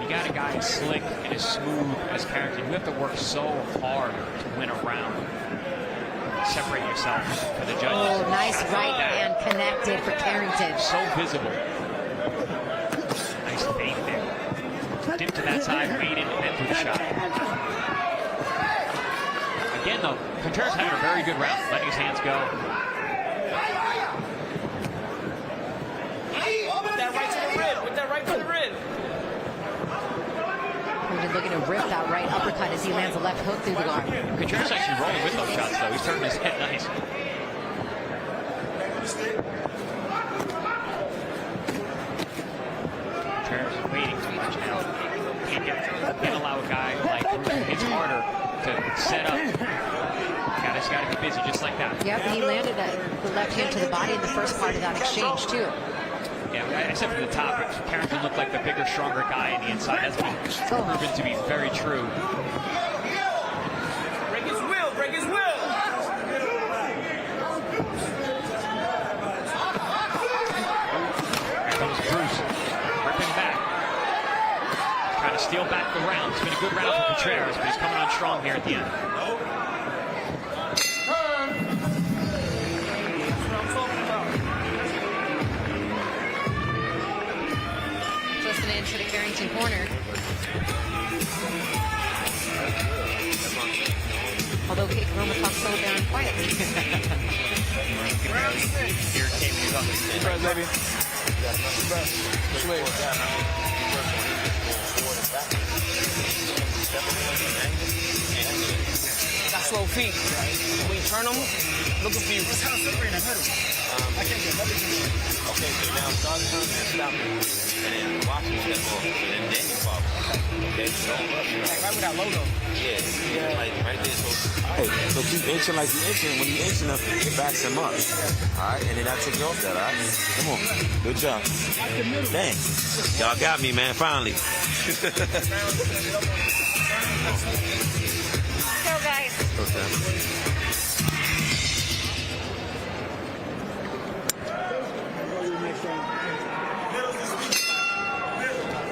You got a guy as slick and as smooth as Carrington. You have to work so hard to win a round. Separate yourself for the judges. Oh, nice right hand connected for Carrington. So visible. Nice fake there. Dip to that side, made it, and then through the shot. Again, though, Contreras having a very good round, letting his hands go. With that right to the rib. With that right to the rib. Carrington looking to rip that right uppercut as he lands a left hook through the guard. Contreras actually rolling with those shots, though. He's turning his head nice. Contreras is waiting too much now. Can't allow a guy like Rudenko. It's harder to set up. Just got to be busy just like that. Yep, he landed the left hand to the body in the first part of that exchange, too. Yeah, I said from the top, Carrington looked like the bigger, stronger guy on the inside. That's been proven to be very true. steal back the round. It's been a good round for Contreras, but he's coming on strong here at the end. Twisting it into the Carrington corner. Although Kate Roma talks so down quietly. Here came he's on the Surprise, baby. Swing. Got slow feet. When you turn them, looking for you. Okay, so now start turning and stop it. And then watch me step off. And then you follow. Okay, so Like right with that logo. yeah, like right there. So keep inching like you inching. When you inching up, it backs him up. Alright, and then I take you off that, alright? Come on. Good job. Dang. Y'all got me, man, finally. Go, guys. Okay.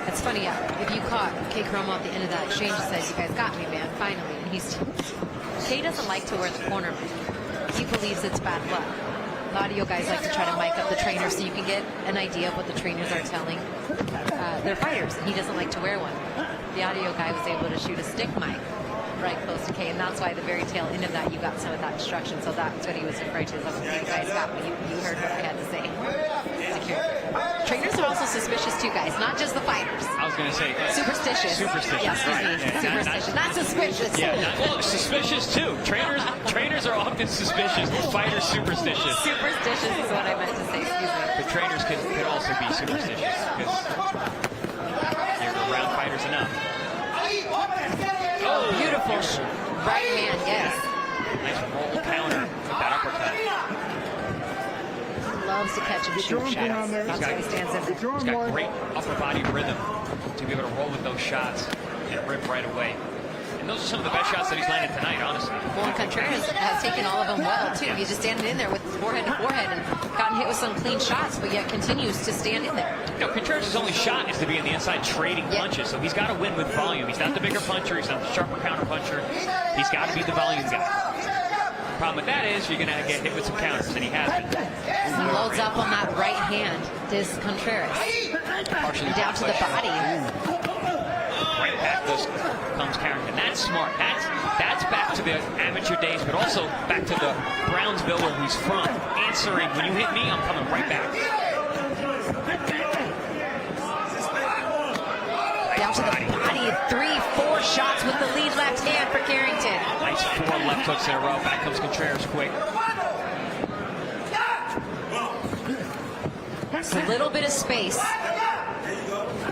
It's funny, if you caught Kay Chroma at the end of that exchange, he says, "You guys got me, man, finally." And Kay doesn't like to wear the corner mic. He believes it's bad luck. The audio guys like to try to mic up the trainers so you can get an idea of what the trainers are telling their fighters. He doesn't like to wear one. The audio guy was able to shoot a stick mic right close to Kay, and that's why the very tail end of that, you got some of that instruction. So that's what he was referring to. You guys got me. You heard what I had to say. Trainers are also suspicious too, guys, not just the fighters. I was going to say superstitious. Superstitious, yeah, excuse right. me. Superstitious, not suspicious. Well, suspicious too. Trainers are often suspicious. Fighters superstitious. Superstitious is what I meant to say. Excuse me. But trainers could also be superstitious because they're around fighters enough. Oh, beautiful right hand, yes. Nice roll counter with that uppercut. Loves to catch and shoot shots. That's why he stands in there. He's got great upper body rhythm to be able to roll with those shots and rip right away. And those are some of the best shots that he's landed tonight, honestly. Well, and Contreras has taken all of them well, too. He's just standing in there with forehead to forehead and gotten hit with some clean shots, but yet continues to stand in there. You know, Contreras' only shot is to be on the inside trading punches, so he's got to win with volume. He's not the bigger puncher. He's not the sharper counter puncher. He's got to be the volume guy. The problem with that is you're going to get hit with some counters, and he has been. He loads up on that right hand, this Contreras. Partially down to the body. Right back comes Carrington. That's smart. That's back to the amateur days, but also back to the Brownsville where he's from. Answering, when you hit me, I'm coming right back. Down to the body, 3-4 shots with the lead left hand for Carrington. Nice 4 left hooks in a row. Back comes Contreras quick. It's a little bit of space.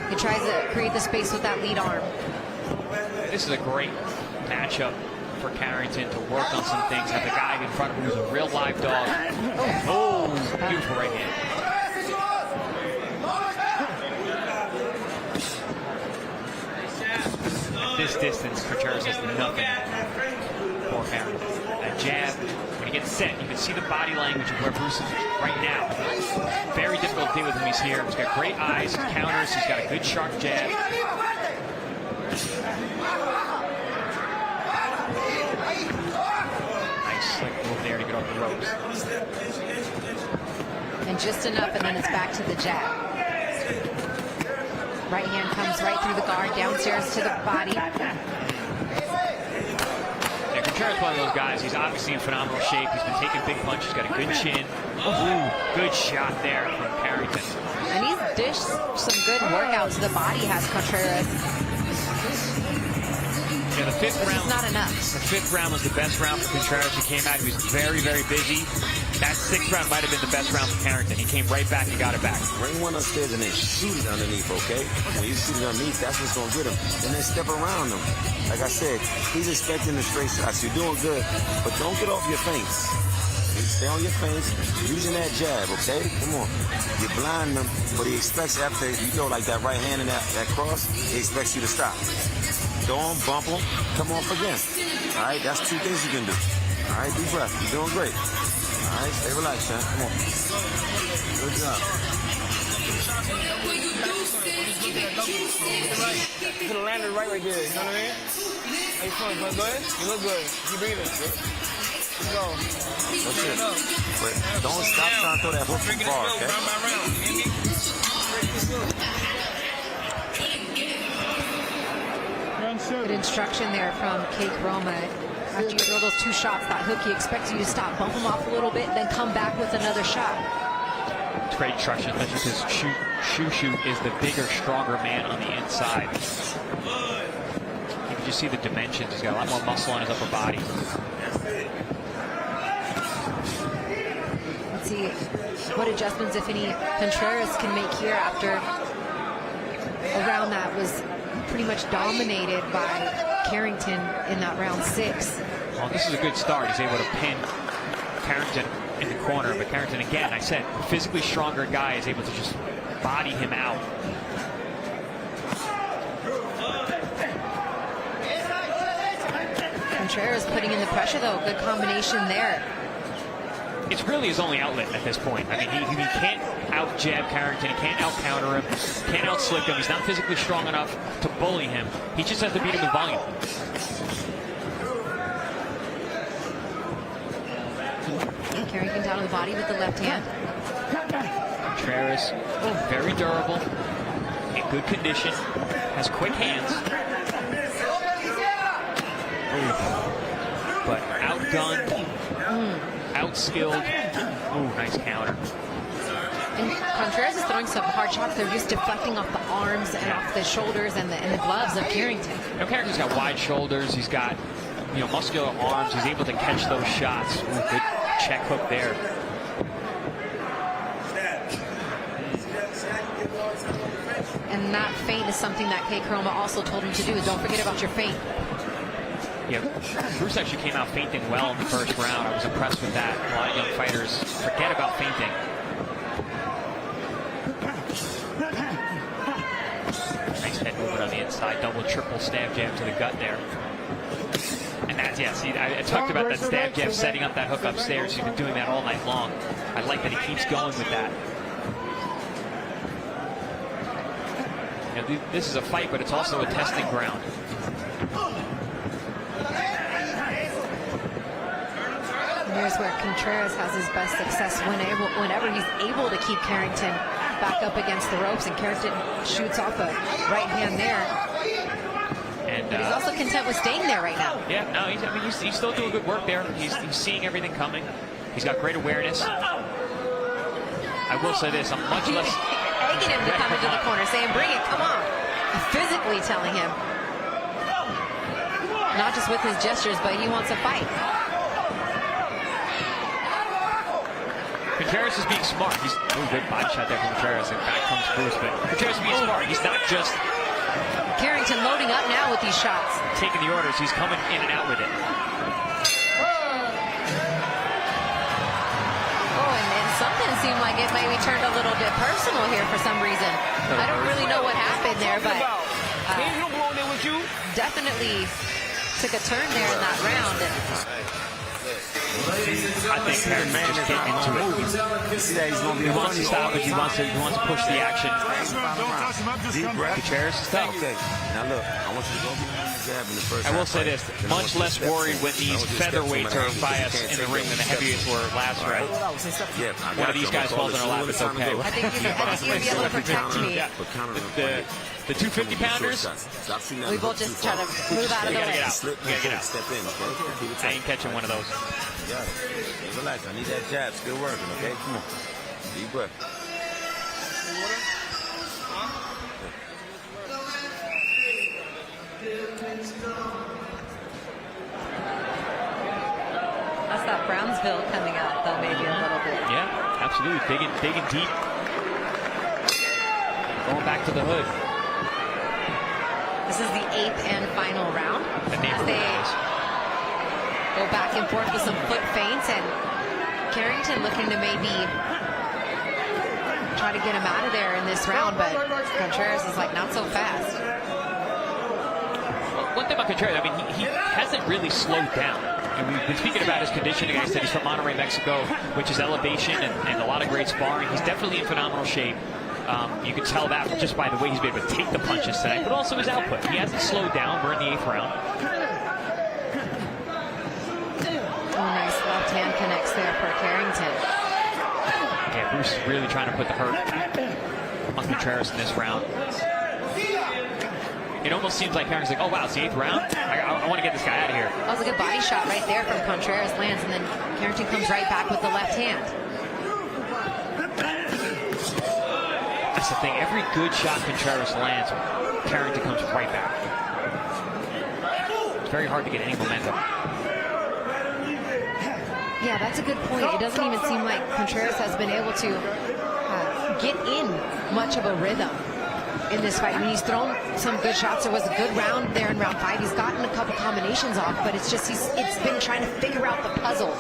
He tries to create the space with that lead arm. This is a great matchup for Carrington to work on some things. Have the guy in front of him who's a real live dog. Oh, beautiful right hand. At this distance, Contreras has nothing for Carrington. That jab, when he gets set, you can see the body language of where Bruce is right now. Very difficult to deal with him. He's here. He's got great eyes, counters. He's got a good sharp jab. Nice slick move there to get off the ropes. And just enough, and then it's back to the jab. Right hand comes right through the guard, downstairs to the body. Yeah, Contreras is one of those guys. He's obviously in phenomenal shape. He's been taking big punches. He's got a good chin. Ooh, good shot there from Carrington. And he's dished some good workouts. The body has Contreras. Yeah, the fifth round. Not enough. The fifth round was the best round for Contreras. He came out. He was very, very busy. That sixth round might have been the best round for Carrington. He came right back and got it back. Bring one upstairs and then shoot it underneath, okay? When you shoot it underneath, that's what's going to get him. And then step around him. Like I said, he's expecting the straight shots. You're doing good, but don't get off your feints. Stay on your feints, using that jab, okay? Come on. You blind him, but he expects after you go like that right hand and that cross, he expects you to stop. Don't bump him, come off again. All right, that's 2 things you can do. All right, deep breath. You're doing great. All right, stay relaxed, man. Come on. Good job. You could have landed right there. You know what I mean? How you feeling? Feeling good? You look good. Keep breathing. Let's go. That's it. But don't stop trying to throw that hook too far, okay? Round by round. Good instruction there from Kate Roma. After you throw those 2 shots, that hook, he expects you to stop, bump him off a little bit, then come back with another shot. It's great instruction, especially because Shushu is the bigger, stronger man on the inside. You can just see the dimensions. He's got a lot more muscle on his upper body. Let's see what adjustments, if any, Contreras can make here after a round that was pretty much dominated by Carrington in that round 6. Well, this is a good start. He's able to pin Carrington in the corner, but Carrington, again, I said, physically stronger guy is able to just body him out. Contreras putting in the pressure, though. Good combination there. It's really his only outlet at this point. I mean, he can't out-jab Carrington. He can't out-counter him. Can't out-slick him. He's not physically strong enough to bully him. He just has to beat him in volume. Carrington down on the body with the left hand. Contreras, very durable, in good condition, has quick hands. But outgunned, outskilled. Ooh, nice counter. And Contreras is throwing some hard shots. They're just deflecting off the arms and off the shoulders and the gloves of Carrington. You know, Carrington's got wide shoulders. He's got, muscular arms. He's able to catch those shots. Ooh, good check hook there. And that feint is something that Kate Roma also told him to do. Don't forget about your feint. Yeah, Bruce actually came out feinting well in the first round. I was impressed with that. A lot of young fighters forget about feinting. Nice head movement on the inside. Double, triple stab jab to the gut there. And that's, yeah, see, I talked about that stab jab setting up that hook upstairs. He's been doing that all night long. I like that he keeps going with that. This is a fight, but it's also a testing ground. Here's where Contreras has his best success whenever he's able to keep Carrington back up against the ropes, and Carrington shoots off a right hand there. But he's also content with staying there right now. Yeah, no, he's still doing good work there. He's seeing everything coming. He's got great awareness. I will say this, I'm much less... Egging him to come into the corner, saying, bring it, come on. Physically telling him. Not just with his gestures, but he wants a fight. Contreras is being smart. He's good body shot there from Contreras, and back comes Bruce. But Contreras is being smart. He's not just Carrington loading up now with these shots. Taking the orders. He's coming in and out with it. Oh, and something seemed like it maybe turned a little bit personal here for some reason. I don't really know what happened there, but definitely took a turn there in that round. I think Carrington's just getting into it. He wants to stop it. He wants to push the action. Contreras is tough. Okay. Now look, I want you to go behind the jab in the first. I will say this: much less worried when these featherweights are by us in the ring than the heavyweights were last round. One of these guys falls in our lap, it's okay. I think you'll be able to protect me. Yeah. The 250 pounders, we both just try to move out of the way. We gotta get out. I ain't catching one of those. Yeah, relax. I need that jab still working, okay? Come on. Deep breath. That's that Brownsville coming out, though, maybe a little bit. Yeah, absolutely. Digging deep. Going back to the hood. This is the 8th and final round. The neighborhood go back and forth with some foot feints, and Carrington looking to maybe try to get him out of there in this round, but Contreras is like, not so fast. One thing about Contreras, I mean, he hasn't really slowed down. And we've been speaking about his conditioning. I said he's from Monterrey, Mexico, which is elevation and a lot of great sparring. He's definitely in phenomenal shape. You can tell that just by the way he's been able to take the punches tonight, but also his output. He hasn't slowed down. We're in the 8th round. Oh, nice left hand connects there for Carrington. Yeah, Bruce is really trying to put the hurt on Contreras in this round. It almost seems like Carrington's like, oh wow, it's the 8th round? I want to get this guy out of here. That was a good body shot right there from Contreras, lands, and then Carrington comes right back with the left hand. That's the thing. Every good shot Contreras lands, Carrington comes right back. It's very hard to get any momentum. Yeah, that's a good point. It doesn't even seem like Contreras has been able to get in much of a rhythm in this fight. I mean, he's thrown some good shots. There was a good round there in round 5. He's gotten a couple combinations off, but it's just it's been trying to figure out the puzzle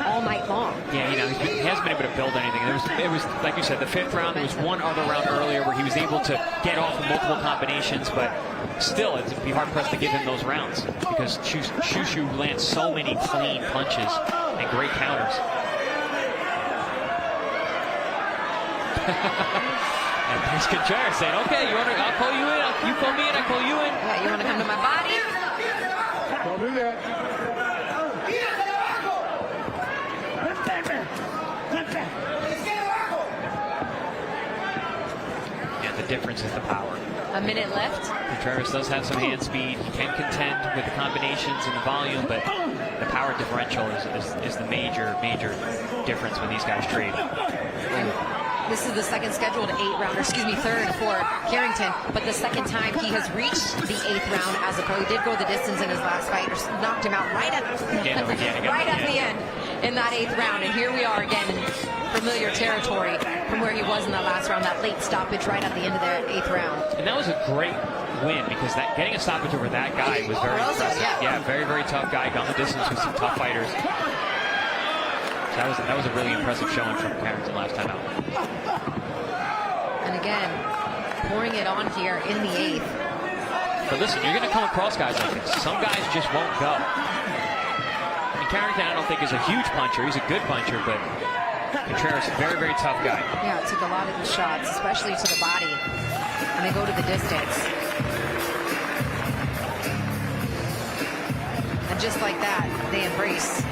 all night long. Yeah, you know, he hasn't been able to build anything. It was like you said, the 5th round. There was one other round earlier where he was able to get off of multiple combinations, but still, it'd be hard pressed to give him those rounds because Shushu lands so many clean punches and great counters. And there's Contreras saying, okay, I'll call you in. You call me in, I call you in. Yeah, you want to come to my body? Don't do that. Yeah, the difference is the power. A minute left. Contreras does have some hand speed. He can contend with the combinations and the volume, but the power differential is the major difference when these guys trade. This is the second scheduled 3rd for Carrington, but the second time he has reached the 8th round as a pro. He did go the distance in his last fight, or knocked him out right at the end in that 8th round. And here we are again in familiar territory from where he was in that last round, that late stoppage right at the end of the 8th round. And that was a great win because getting a stoppage over that guy was very impressive. Yeah, very, very tough guy. Gone the distance with some tough fighters. That was a really impressive showing from Carrington last time out. And again, pouring it on here in the 8th. But listen, you're going to come across guys like this. Some guys just won't go. And Carrington, I don't think, is a huge puncher. He's a good puncher, but Contreras, very, very tough guy. Yeah, it took a lot of the shots, especially to the body, and they go to the distance. And just like that, they embrace.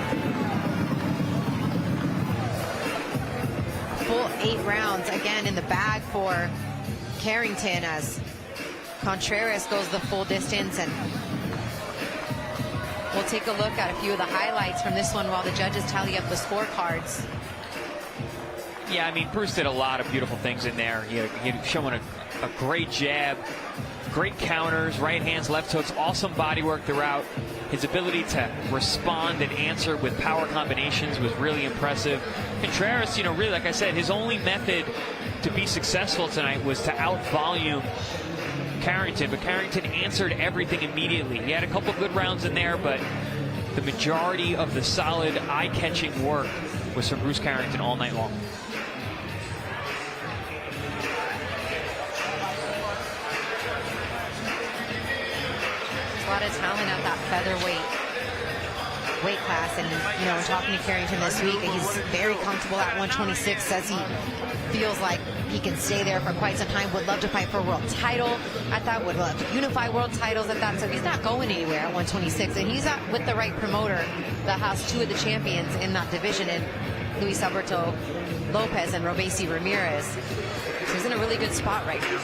Full 8 rounds again in the bag for Carrington as Contreras goes the full distance. And we'll take a look at a few of the highlights from this one while the judges tally up the scorecards. Yeah, I mean, Bruce did a lot of beautiful things in there. He had shown a great jab, great counters, right hands, left hooks, awesome body work throughout. His ability to respond and answer with power combinations was really impressive. Contreras, you know, really, like I said, his only method to be successful tonight was to out-volume Carrington, but Carrington answered everything immediately. He had a couple good rounds in there, but the majority of the solid, eye-catching work was from Bruce Carrington all night long. A lot of talent at that featherweight weight class, and you know, talking to Carrington this week, he's very comfortable at 126. Says he feels like he can stay there for quite some time. Would love to fight for a world title at that. Would love to unify world titles at that. So he's not going anywhere at 126, and he's with the right promoter that has 2 of the champions in that division, in Luis Alberto Lopez and Robesi Ramirez. So he's in a really good spot right now.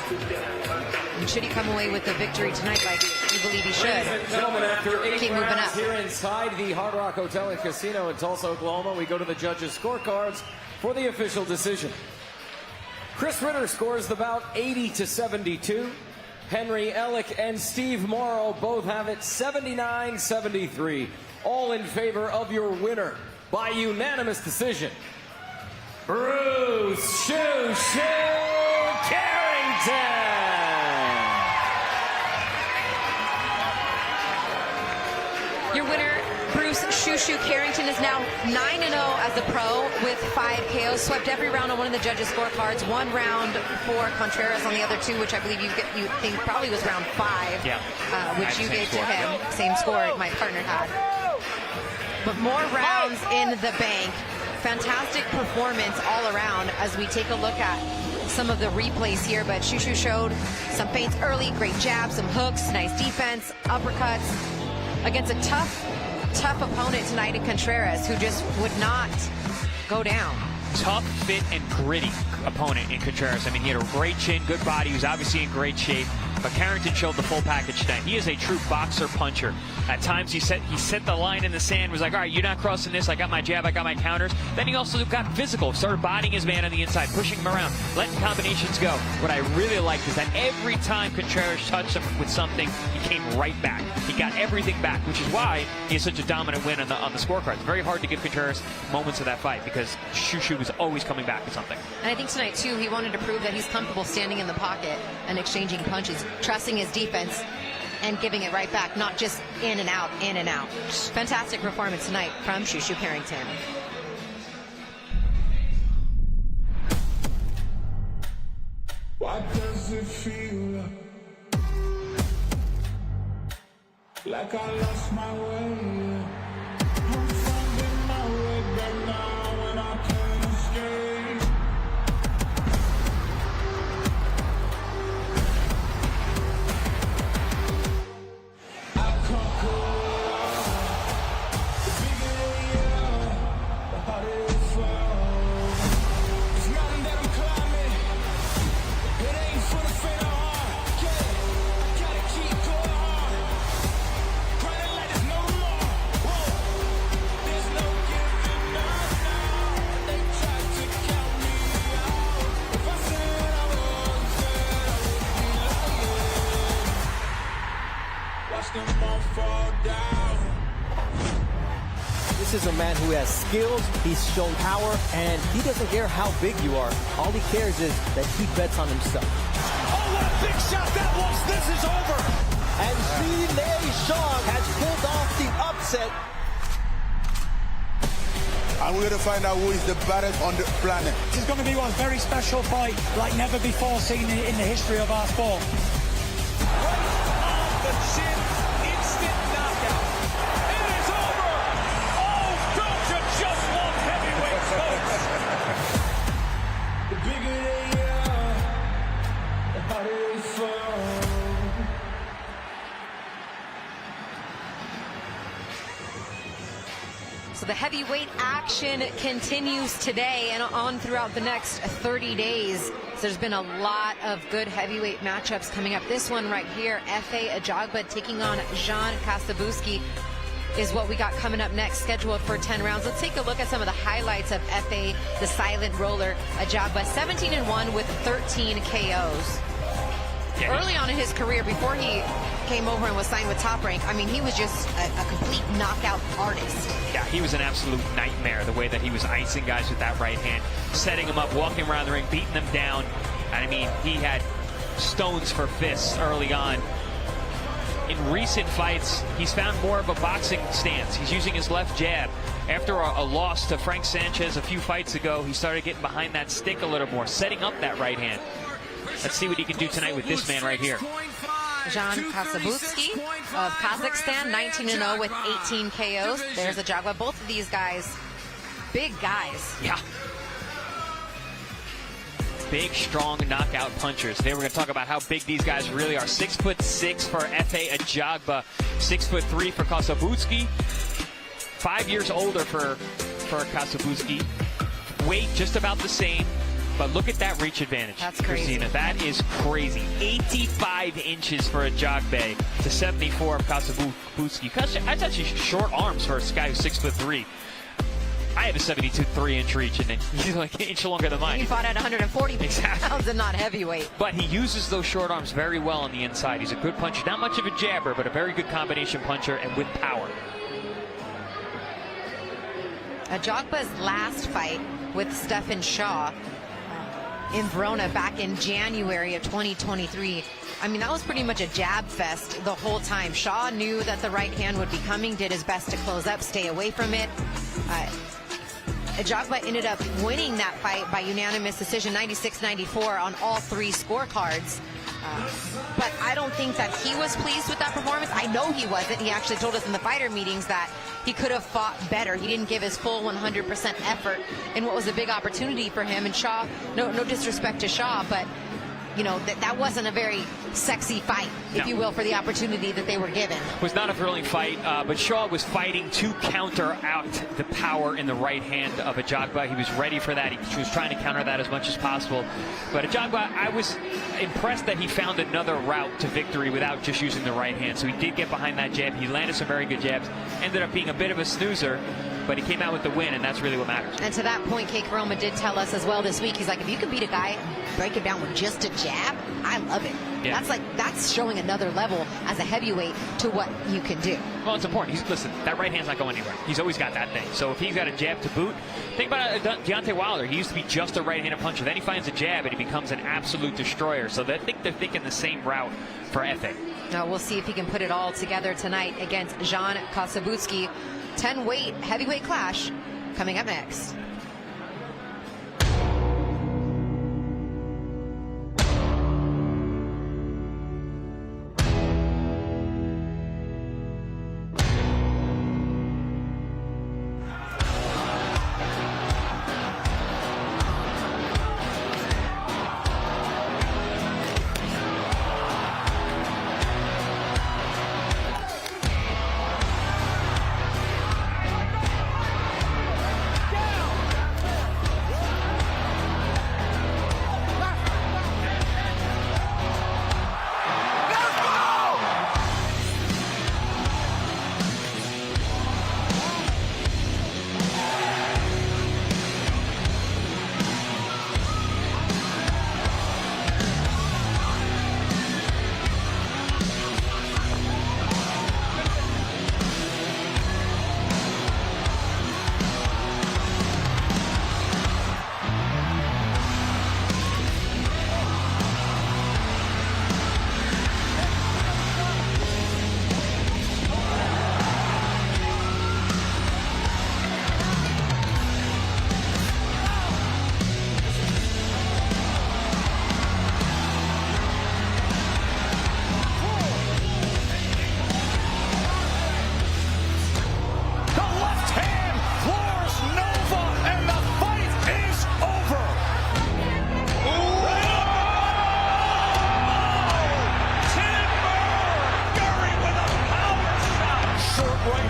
And should he come away with the victory tonight, like we believe he should, Ladies and gentlemen, after 8 keep moving rounds up. here inside the Hard Rock Hotel and Casino in Tulsa, Oklahoma, we go to the judges' scorecards for the official decision. Chris Ritter scores the bout 80-72. Henry Ellick and Steve Morrow both have it 79-73. All in favor of your winner by unanimous decision, Bruce "Shoo Shoo" Carrington. Your winner, Bruce "Shoo Shoo" Carrington, is now 9-0 as a pro with 5 KOs. Swept every round on one of the judges' scorecards. 1 round for Contreras on the other 2, which I believe you think probably was round 5. Yeah. Which you gave to him. Same score my partner had. But more rounds in the bank. Fantastic performance all around as we take a look at some of the replays here, but Shushu showed some feints early, great jabs, some hooks, nice defense, uppercuts against a tough opponent tonight in Contreras, who just would not go down. Tough, fit, and gritty opponent in Contreras. I mean, he had a great chin, good body. He was obviously in great shape. But Carrington showed the full package tonight. He is a true boxer puncher. At times he set the line in the sand, was like, all right, you're not crossing this. I got my jab, I got my counters. Then he also got physical, started bodying his man on the inside, pushing him around, letting combinations go. What I really liked is that every time Contreras touched him with something, he came right back. He got everything back, which is why he has such a dominant win on the scorecard. It's very hard to give Contreras moments of that fight because Shushu was always coming back with something. And I think tonight, too, he wanted to prove that he's comfortable standing in the pocket and exchanging punches, trusting his defense and giving it right back, not just in and out, in and out. Fantastic performance tonight from Shushu Carrington. Why does it feel like I lost my way? I'm finding my way back now and I can't escape. I conquer the bigger they are, the harder it falls. It's mountain that I'm climbing. It ain't for the faint of heart. Gotta keep going hard. Running like there's no more. Whoa. There's no giving up now. They tried to count me out. If I said I was dead, I would be lying. Watch them all fall down. This is a man who has skills, he's shown power, and he doesn't care how big you are. All he cares is that he bets on himself. Oh, what a big shot that was! This is over! And Zhilei Zhang has pulled off the upset. And we're going to find out who is the baddest on the planet. This is going to be one very special fight, like never before seen in the history of our sport. Right on the chin, instant knockout. It is over! Oh, don't you just love heavyweights, folks? The bigger they are, the harder they fall. So the heavyweight action continues today and on throughout the next 30 days. So there's been a lot of good heavyweight matchups coming up. This one right here, F.A. Ajagba taking on Jean Kossobutskiy, is what we got coming up next, scheduled for 10 rounds. Let's take a look at some of the highlights of F.A., the silent roller. Ajagba 17-1 with 13 KOs. Early on in his career, before he came over and was signed with Top Rank, I mean, he was just a complete knockout artist. Yeah, he was an absolute nightmare, the way that he was icing guys with that right hand, setting them up, walking around the ring, beating them down. And I mean, he had stones for fists early on. In recent fights, he's found more of a boxing stance. He's using his left jab. After a loss to Frank Sanchez a few fights ago, he started getting behind that stick a little more, setting up that right hand. Let's see what he can do tonight with this man right here. Jean Kossobutskiy of Kazakhstan, 19-0 with 18 KOs. There's Ajagba. Both of these guys, big guys. Yeah. Big, strong knockout punchers. Today we're going to talk about how big these guys really are. 6'6" for F.A. Ajagba, 6'3" for Kossobutskiy. 5 years older for Kossobutskiy. Weight just about the same. But look at that reach advantage. That's crazy. Christina, that is crazy. 85 inches for Ajagba to 74 of Kossobutskiy. That's actually short arms for a guy who's 6'3". I have a 72 3-inch reach, and he's like an inch longer than mine. He fought at 140 pounds and not heavyweight. But he uses those short arms very well on the inside. He's a good puncher. Not much of a jabber, but a very good combination puncher and with power. Ajagba's last fight with Stephen Shaw in Verona back in January of 2023. I mean, that was pretty much a jab fest the whole time. Shaw knew that the right hand would be coming, did his best to close up, stay away from it. Ajagba ended up winning that fight by unanimous decision, 96-94 on all three scorecards. But I don't think that he was pleased with that performance. I know he wasn't. He actually told us in the fighter meetings that he could have fought better. He didn't give his full 100% effort in what was a big opportunity for him. And Shaw, no disrespect to Shaw, but you know, that wasn't a very sexy fight, if you will, for the opportunity that they were given. It was not a thrilling fight, but Shaw was fighting to counter out the power in the right hand of Ajagba. He was ready for that. He was trying to counter that as much as possible. But Ajagba, I was impressed that he found another route to victory without just using the right hand. So he did get behind that jab. He landed some very good jabs. Ended up being a bit of a snoozer, but he came out with the win, and that's really what matters. And to that point, Kate Roma did tell us as well this week, he's like, if you can beat a guy, break it down with just a jab, I love it. Yeah. That's showing another level as a heavyweight to what you can do. Well, it's important. Listen, that right hand's not going anywhere. He's always got that thing. So if he's got a jab to boot, think about Deontay Wilder. He used to be just a right-handed puncher. Then he finds a jab, and he becomes an absolute destroyer. So I think they're thinking the same route for Efe. Now we'll see if he can put it all together tonight against Jan Kossobutskiy. 10-weight heavyweight clash coming up next.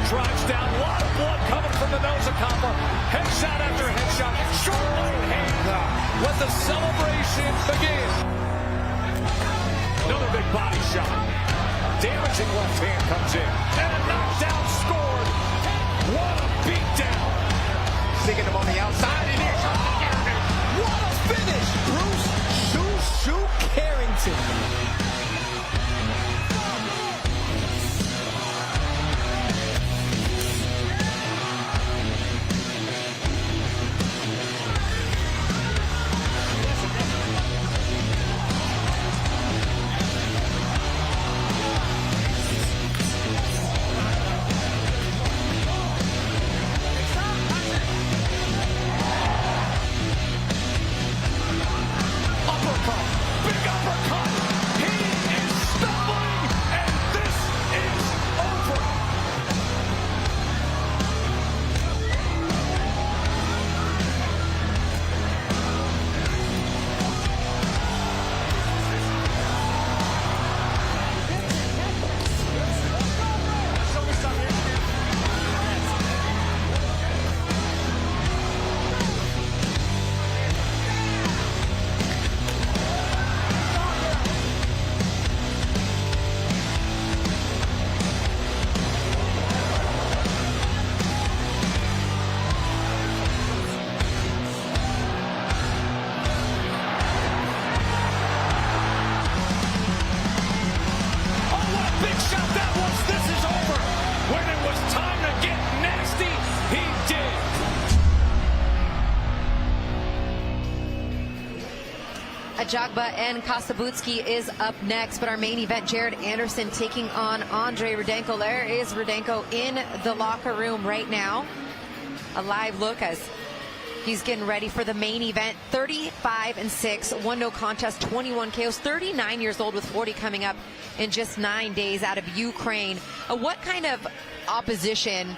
Drives down, a lot of blood coming from the nose of Kampa. Headshot after headshot, short right hand. Let the celebration begin. Another big body shot. Damaging left hand comes in. And a knockdown scored. What a beatdown. Sticking him on the outside. It is. What a finish. Bruce Shoo Carrington. Ajagba and Kossobutskiy is up next, but our main event, Jared Anderson taking on Andriy Rudenko. There is Rudenko in the locker room right now. A live look as He's getting ready for the main event. 35-6, one no contest, 21 KOs, 39 years old with 40 coming up in just 9 days out of Ukraine. What kind of opposition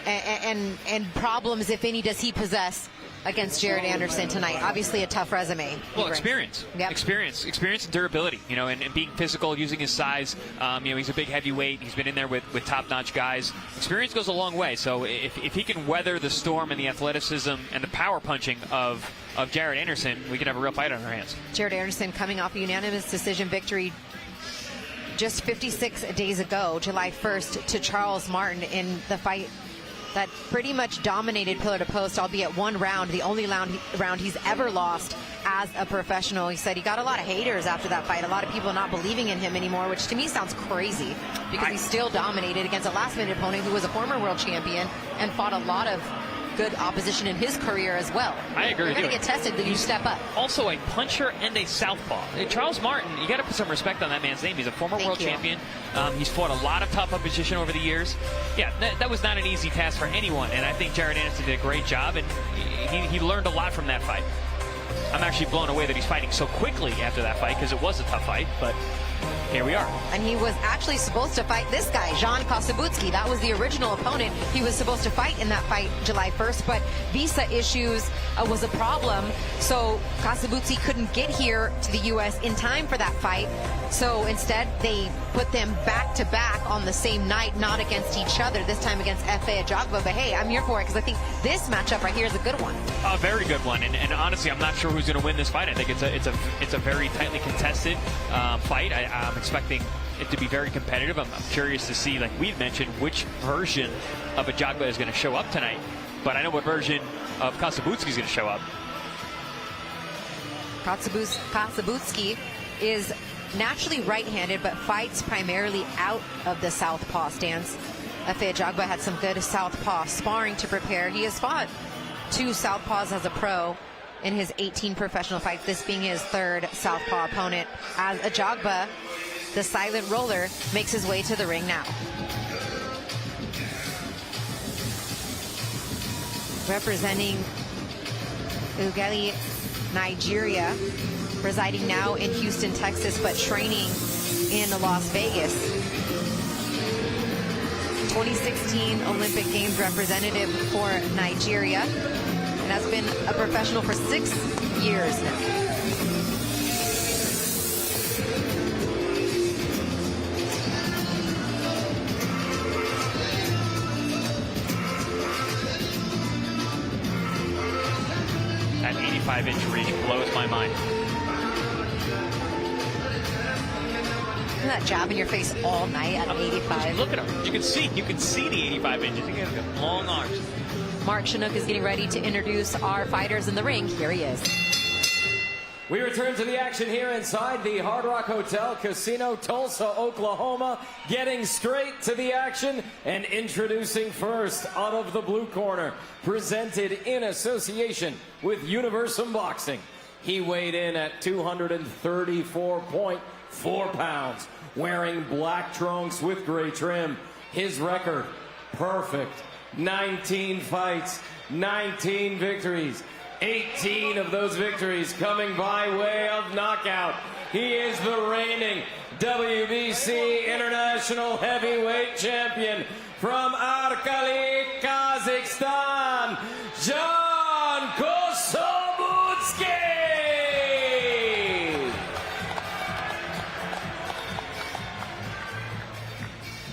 and problems, if any, does he possess against Jared Anderson tonight? Obviously a tough resume. Well, experience. Yep. Experience and durability, you know, and being physical, using his size. You know, he's a big heavyweight. He's been in there with top-notch guys. Experience goes a long way. So if he can weather the storm and the athleticism and the power punching of Jared Anderson, we could have a real fight on our hands. Jared Anderson coming off a unanimous decision victory just 56 days ago, July 1st, to Charles Martin in the fight that pretty much dominated pillar to post, albeit one round, the only round he's ever lost as a professional. He said he got a lot of haters after that fight, a lot of people not believing in him anymore, which to me sounds crazy because he still dominated against a last-minute opponent who was a former world champion and fought a lot of good opposition in his career as well. I agree with you. You're going to get tested, then you step up. Also a puncher and a southpaw. Charles Martin, you got to put some respect on that man's name. He's a former world champion. He's fought a lot of tough opposition over the years. Yeah, that was not an easy task for anyone, and I think Jared Anderson did a great job, and he learned a lot from that fight. I'm actually blown away that he's fighting so quickly after that fight because it was a tough fight, but here we are. And he was actually supposed to fight this guy, Kossobutskiy. That was the original opponent he was supposed to fight in that fight July 1st, but visa issues was a problem, so Kossobutskiy couldn't get here to the U.S. in time for that fight. So instead, they put them back-to-back on the same night, not against each other, this time against F.A. Ajagba. But hey, I'm here for it because I think this matchup right here is a good one. A very good one, and honestly, I'm not sure who's going to win this fight. I think it's a very tightly contested fight. I'm expecting it to be very competitive. I'm curious to see, like we've mentioned, which version of Ajagba is going to show up tonight. But I know what version of Kossobutskiy is going to show up. Kossobutskiy is naturally right-handed, but fights primarily out of the southpaw stance. F.A. Ajagba had some good southpaw sparring to prepare. He has fought 2 southpaws as a pro in his 18 professional fights, this being his 3rd southpaw opponent, as Ajagba, the silent roller, makes his way to the ring now. Representing Ughelli, Nigeria, residing now in Houston, Texas, but training in Las Vegas. 2016 Olympic Games representative for Nigeria, and has been a professional for 6 years now. That 85-inch reach blows my mind. That jab in your face all night at 85. Look at him. You can see the 85 inches. He has long arms. Mark Chinook is getting ready to introduce our fighters in the ring. Here he is. We return to the action here inside the Hard Rock Hotel Casino, Tulsa, Oklahoma. Getting straight to the action and introducing first out of the blue corner, presented in association with Universum Boxing. He weighed in at 234.4 pounds, wearing black trunks with gray trim. His record, perfect. 19 fights, 19 victories. 18 of those victories coming by way of knockout. He is the reigning WBC International Heavyweight Champion from Arkali, Kazakhstan, John Kossobutskiy.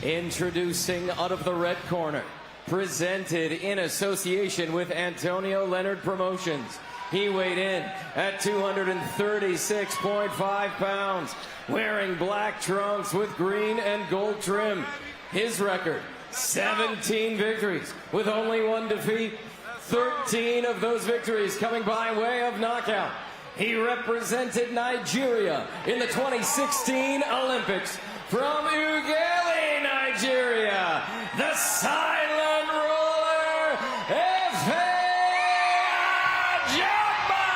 Introducing out of the red corner, presented in association with Antonio Leonard Promotions. He weighed in at 236.5 pounds, wearing black trunks with green and gold trim. His record, 17 victories with only 1 defeat. 13 of those victories coming by way of knockout. He represented Nigeria in the 2016 Olympics. From Ughelli, Nigeria, the silent roller, F.A. Ajagba!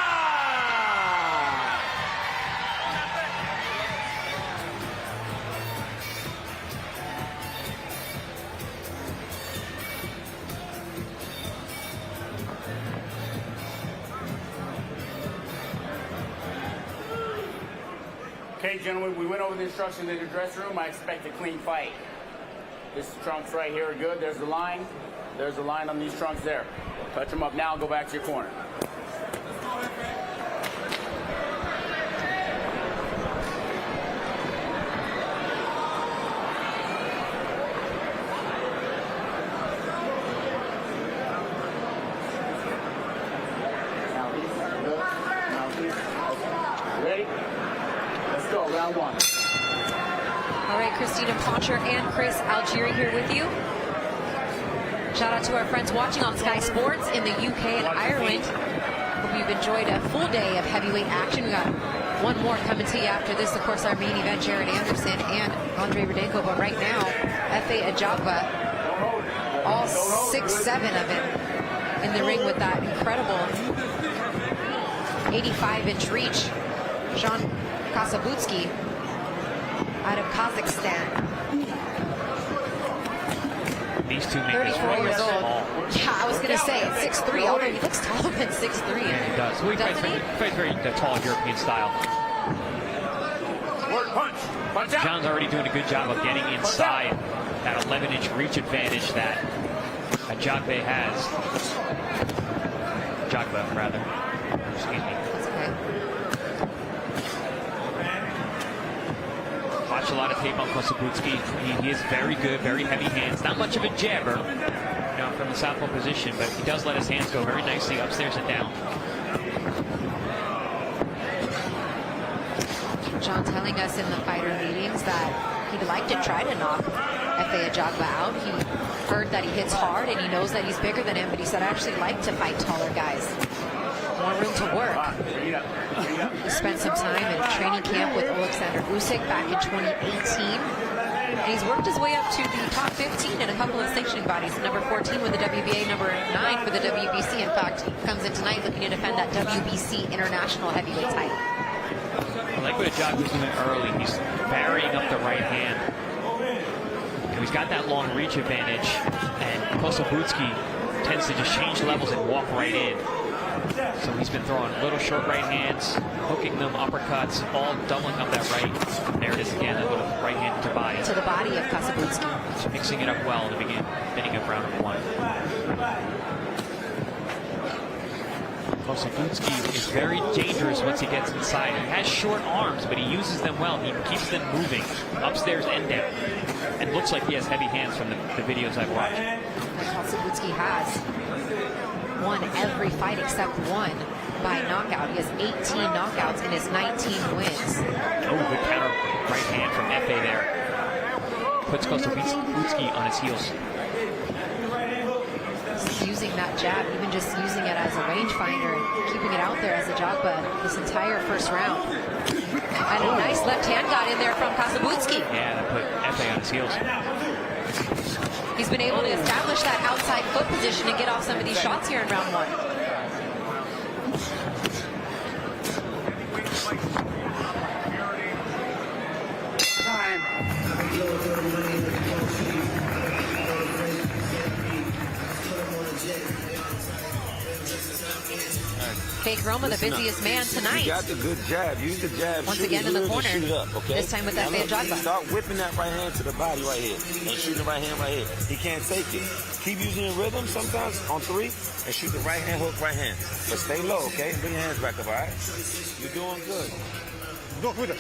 Okay, gentlemen, we went over the instructions in the dressing room. I expect a clean fight. This trunks right here are good. There's the line. There's the line on these trunks there. Touch them up now and go back to your corner. Ready? Let's go, round one. All right, Christina Poncher and Chris Algieri here with you. Shout out to our friends watching on Sky Sports in the UK and Ireland. Hope you've enjoyed a full day of heavyweight action. We got one more coming to you after this. Of course, our main event, Jared Anderson and Andriy Rudenko. But right now, F.A. Ajagba, all 6'7" of him in the ring with that incredible 85-inch reach. Jean Kossobutskiy out of Kazakhstan. These two make 34 years old. Yeah, I was going to say 6'3", although he looks taller than 6'3". Yeah, he does. Well, he fights very tall European style. John's already doing a good job of getting inside that 11-inch reach advantage that Ajagba has. Ajagba, rather. Excuse me. That's okay. Watch a lot of tape on Kossobutskiy. He is very good, very heavy hands. Not much of a jabber, you know, from the southpaw position, but he does let his hands go very nicely upstairs and down. John telling us in the fighter meetings that he'd like to try to knock F.A. Ajagba out. He heard that he hits hard and he knows that he's bigger than him, but he said, I actually like to fight taller guys. More room to work. He spent some time in training camp with Alexander Usyk back in 2018. And he's worked his way up to the top 15 in a couple of sanctioning bodies. Number 14 with the WBA, number 9 for the WBC. In fact, he comes in tonight looking to defend that WBC international heavyweight title. I like what Ajagba's doing early. He's varying up the right hand. And he's got that long reach advantage. And Kossobutskiy tends to just change levels and walk right in. So he's been throwing little short right hands, hooking them, uppercuts, all doubling up that right. There it is again, that little right hand to body. To the body of Kossobutskiy. So mixing it up well in the beginning of round number one. Kossobutskiy is very dangerous once he gets inside. He has short arms, but he uses them well. He keeps them moving upstairs and down. And looks like he has heavy hands from the videos I've watched. Kossobutskiy has won every fight except one by knockout. He has 18 knockouts in his 19 wins. Oh, good counter right hand from F.A. there. Puts Kossobutskiy on his heels. Using that jab, even just using it as a rangefinder and keeping it out there as Ajagba this entire first round. And a nice left hand got in there from Kossobutskiy. Yeah, that put F.A. on his heels. He's been able to establish that outside foot position and get off some of these shots here in round one. Fake Roma, the busiest man tonight. You got the good jab. Use the jab. Once again in the corner. Shoot it up, okay? This time with that Ajagba. Start whipping that right hand to the body right here. And shooting the right hand right here. He can't take it. Keep using your rhythm sometimes on 3 and shoot the right hand, hook right hand. But stay low, okay? Bring your hands back up, all right? You're doing good. Вдох, выдох.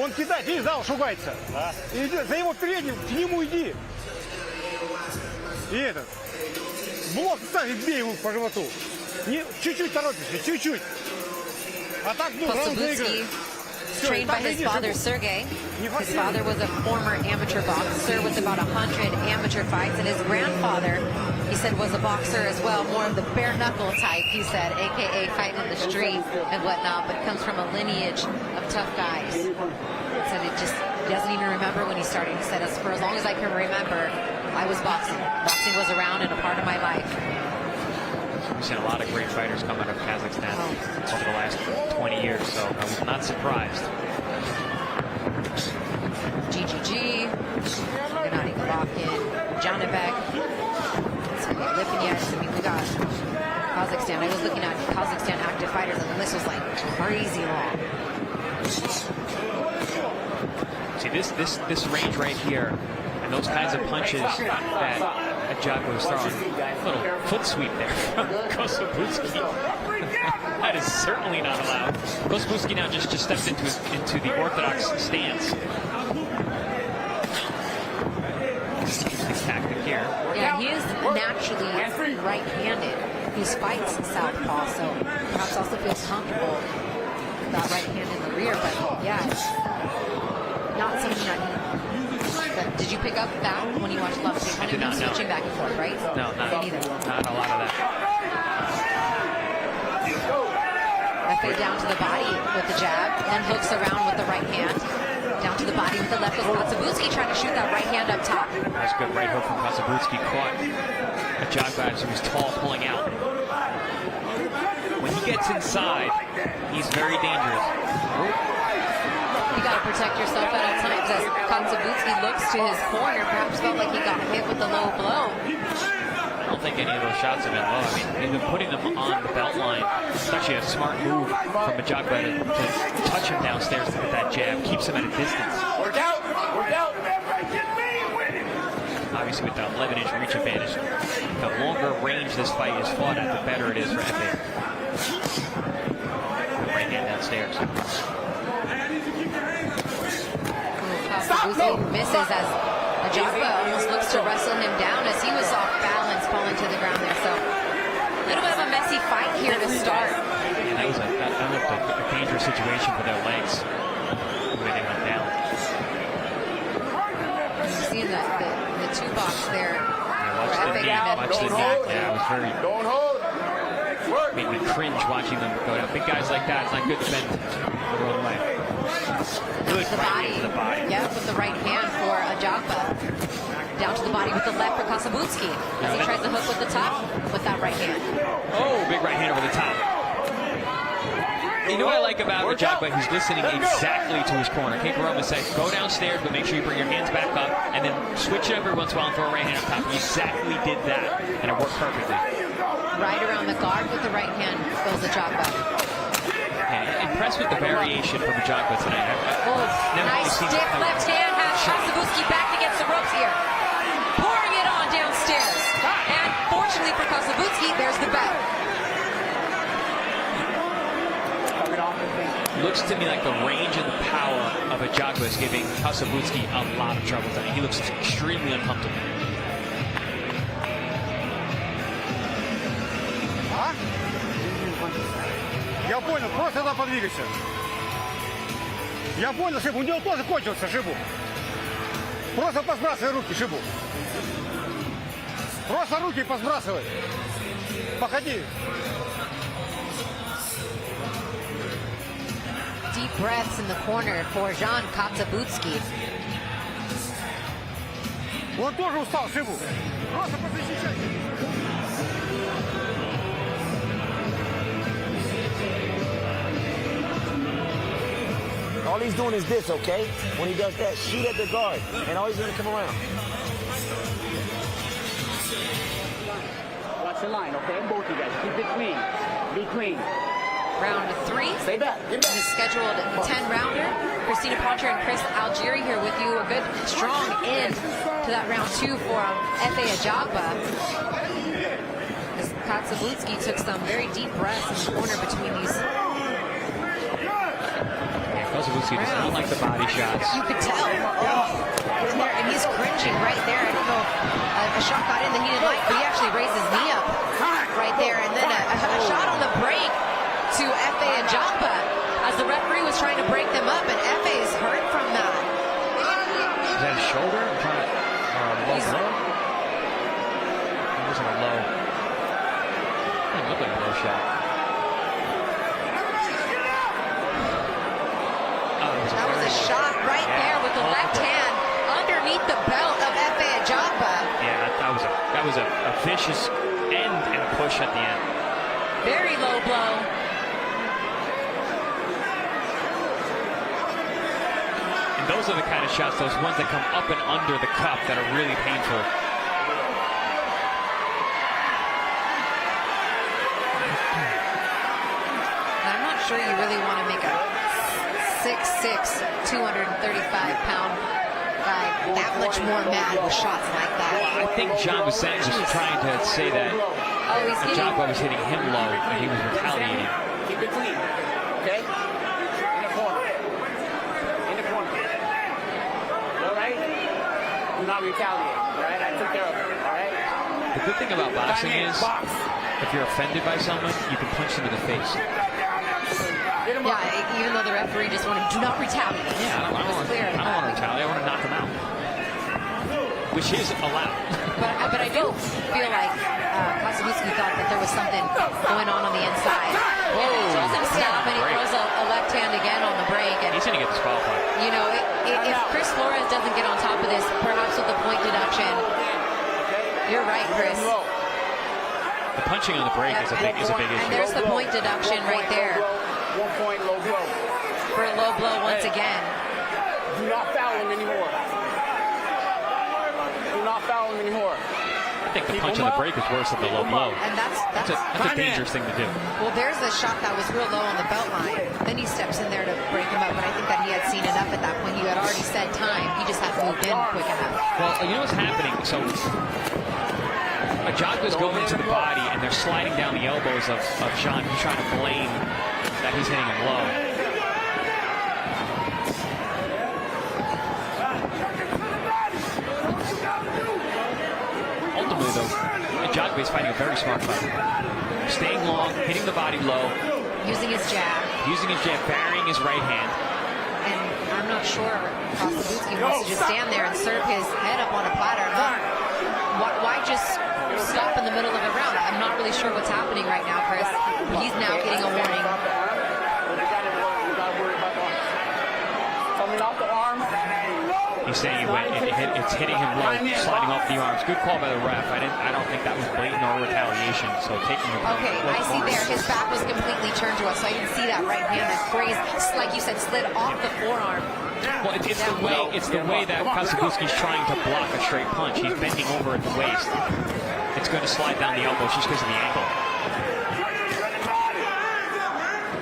Он кидает, видишь, да, он шугается. Иди, за его передним, к нему иди. И этот. Блок ставь, бей его по животу. Чуть-чуть торопишься, чуть-чуть. А так, ну, раунд выигрывай. Trained by his father, Sergey. His father was a former amateur boxer with about 100 amateur fights, and his grandfather, he said, was a boxer as well, more of the bare knuckle type, he said, aka fighting in the street and whatnot, but it comes from a lineage of tough guys. He said he doesn't even remember when he started. He said, for as long as I can remember, I was boxing. Boxing was around and a part of my life. We've seen a lot of great fighters come out of Kazakhstan over the last 20 years, so I was not surprised. GGG, Gennady Golovkin, Janibek, Lipinets. I mean, we got Kazakhstan. I was looking at Kazakhstan active fighters, and the list was like crazy long. See, this range right here, and those kinds of punches that Ajagba was throwing. A little foot sweep there from Kossobutskiy. That is certainly not allowed. Kossobutskiy now just steps into the orthodox stance. His tactic here. Yeah, he is naturally right-handed. He fights southpaw, so perhaps also feels comfortable with that right hand in the rear. But yeah, it's not something that he. But did you pick up that when you watched Love? Kind of been switching back and forth, right? No, not a lot of that. FA down to the body with the jab, then hooks around with the right hand. Down to the body with the left is Kossobutskiy trying to shoot that right hand up top. That's a good right hook from Kossobutskiy. Caught Ajagba as he was tall, pulling out. When he gets inside, he's very dangerous. You got to protect yourself at all times. As Kossobutskiy looks to his corner, perhaps felt like he got hit with a low blow. I don't think any of those shots have been low. I mean, he's been putting them on the belt line. It's actually a smart move from Ajagba to touch him downstairs to get that jab. Keeps him at a distance. Work out! Work out! Obviously, with the 11-inch reach advantage, the longer range this fight is fought at, the better it is for FA. Right hand downstairs. Kossobutskiy misses as Ajagba almost looks to wrestle him down as he was off balance, falling to the ground there. So a little bit of a messy fight here to start. And that looked a dangerous situation for their legs, the way they went down. You see the two box there. Watch the neck. Yeah, it was very. Don't hold. Made me cringe watching them go down. Big guys like that, it's not good to bend the wrong way. Good right hand to the body. Yeah, with the right hand for Ajagba. Down to the body with the left for Kossobutskiy. As he tries to hook with the top with that right hand. Oh, big right hand over the top. You know what I like about Ajagba? He's listening exactly to his corner. Contreras said, go downstairs, but make sure you bring your hands back up, and then switch it every once in a while and throw a right hand up top. He exactly did that, and it worked perfectly. Right around the guard with the right hand goes Ajagba. Yeah, impressed with the variation from Ajagba tonight. Nice stiff left hand has Kossobutskiy back against the ropes here. Pouring it on downstairs. And fortunately for Kossobutskiy, there's the bell. Looks to me like the range and the power of Ajagba is giving Kossobutskiy a lot of trouble tonight. He looks extremely uncomfortable. Я понял, просто туда подвигайся. Я понял, Шибу, у него тоже кончился, Шибу. Просто посбрасывай руки, Шибу. Просто руки посбрасывай. Походи. Deep breaths in the corner for Jean Kossobutskiy. Он тоже устал, Шибу. Просто позащищай. All he's doing is this, okay? When he does that, shoot at the guard, and always gonna come around. Watch the line, okay? Both you guys. Keep it clean. Be clean. Round 3. Stay back. Get back. His scheduled 10-rounder. Christina Poncher and Chris Algieri here with you. A good, strong end to that round 2 for F.A. Ajagba. As Kossobutskiy took some very deep breaths in the corner between these. Kossobutskiy does not like the body shots. You could tell. And he's cringing right there. I don't know if a shot got in that he didn't like, but he actually raised his knee up right there. And then a shot on the break to F.A. Ajagba as the referee was trying to break them up, and F.A. is hurt from that. Is that a shoulder? I'm trying to, low blow? It wasn't a low. It didn't look like a low shot. That was a shot right there with the left hand underneath the belt of F.A. Ajagba. Yeah, that was a vicious end and a push at the end. Very low blow. And those are the kind of shots, those ones that come up and under the cup, that are really painful. I'm not sure you really want to make a 6 6'6", 235-pound guy that much more mad with shots like that. Well, I think John was saying, just trying to say that Ajagba was hitting him low and he was retaliating. Keep it clean, okay? In the corner. In the corner. All right? Do not retaliate, all right? I took care of it, all right? The good thing about boxing is, if you're offended by someone, you can punch them in the face. Yeah, even though the referee just wanted, do not retaliate. Yeah, I don't want to retaliate. I want to knock him out, which is allowed. But I do feel like Kossobutskiy thought that there was something going on the inside. Whoa. And he throws him stop, and he throws a left hand again on the break. And he's going to get disqualified. You know, if Chris Flores doesn't get on top of this, perhaps with the point deduction, you're right, Chris. The punching on the break is a big issue. And there's the point deduction right there. 1 point, low blow. For a low blow once again. Do not foul him anymore. Do not foul him anymore. I think the punch on the break is worse than the low blow. And that's a dangerous thing to do. Well, there's a shot that was real low on the belt line. Then he steps in there to break him up, but I think that he had seen enough at that point. He had already said time. He just hadn't moved in quick enough. Well, you know what's happening? So Ajagba's going to the body, and they're sliding down the elbows of Sean. He's trying to blame that he's hitting him low. Ultimately, though, Ajagba is fighting a very smart fight. Staying long, hitting the body low. Using his jab. Burying his right hand. And I'm not sure Kossobutskiy wants to just stand there and serve his head up on a platter. Why just stop in the middle of a round? I'm not really sure what's happening right now, Chris. He's now getting a warning. Coming off the arm. He's saying it's hitting him low, sliding off the arms. Good call by the ref. I don't think that was blatant or retaliation. So taking the Okay, I see there. His back was completely turned to us, so I didn't see that right hand that grazed, like you said, slid off the forearm. Well, it's the way that Kossobutskiy's trying to block a straight punch. He's bending over at the waist. It's going to slide down the elbow just because of the angle.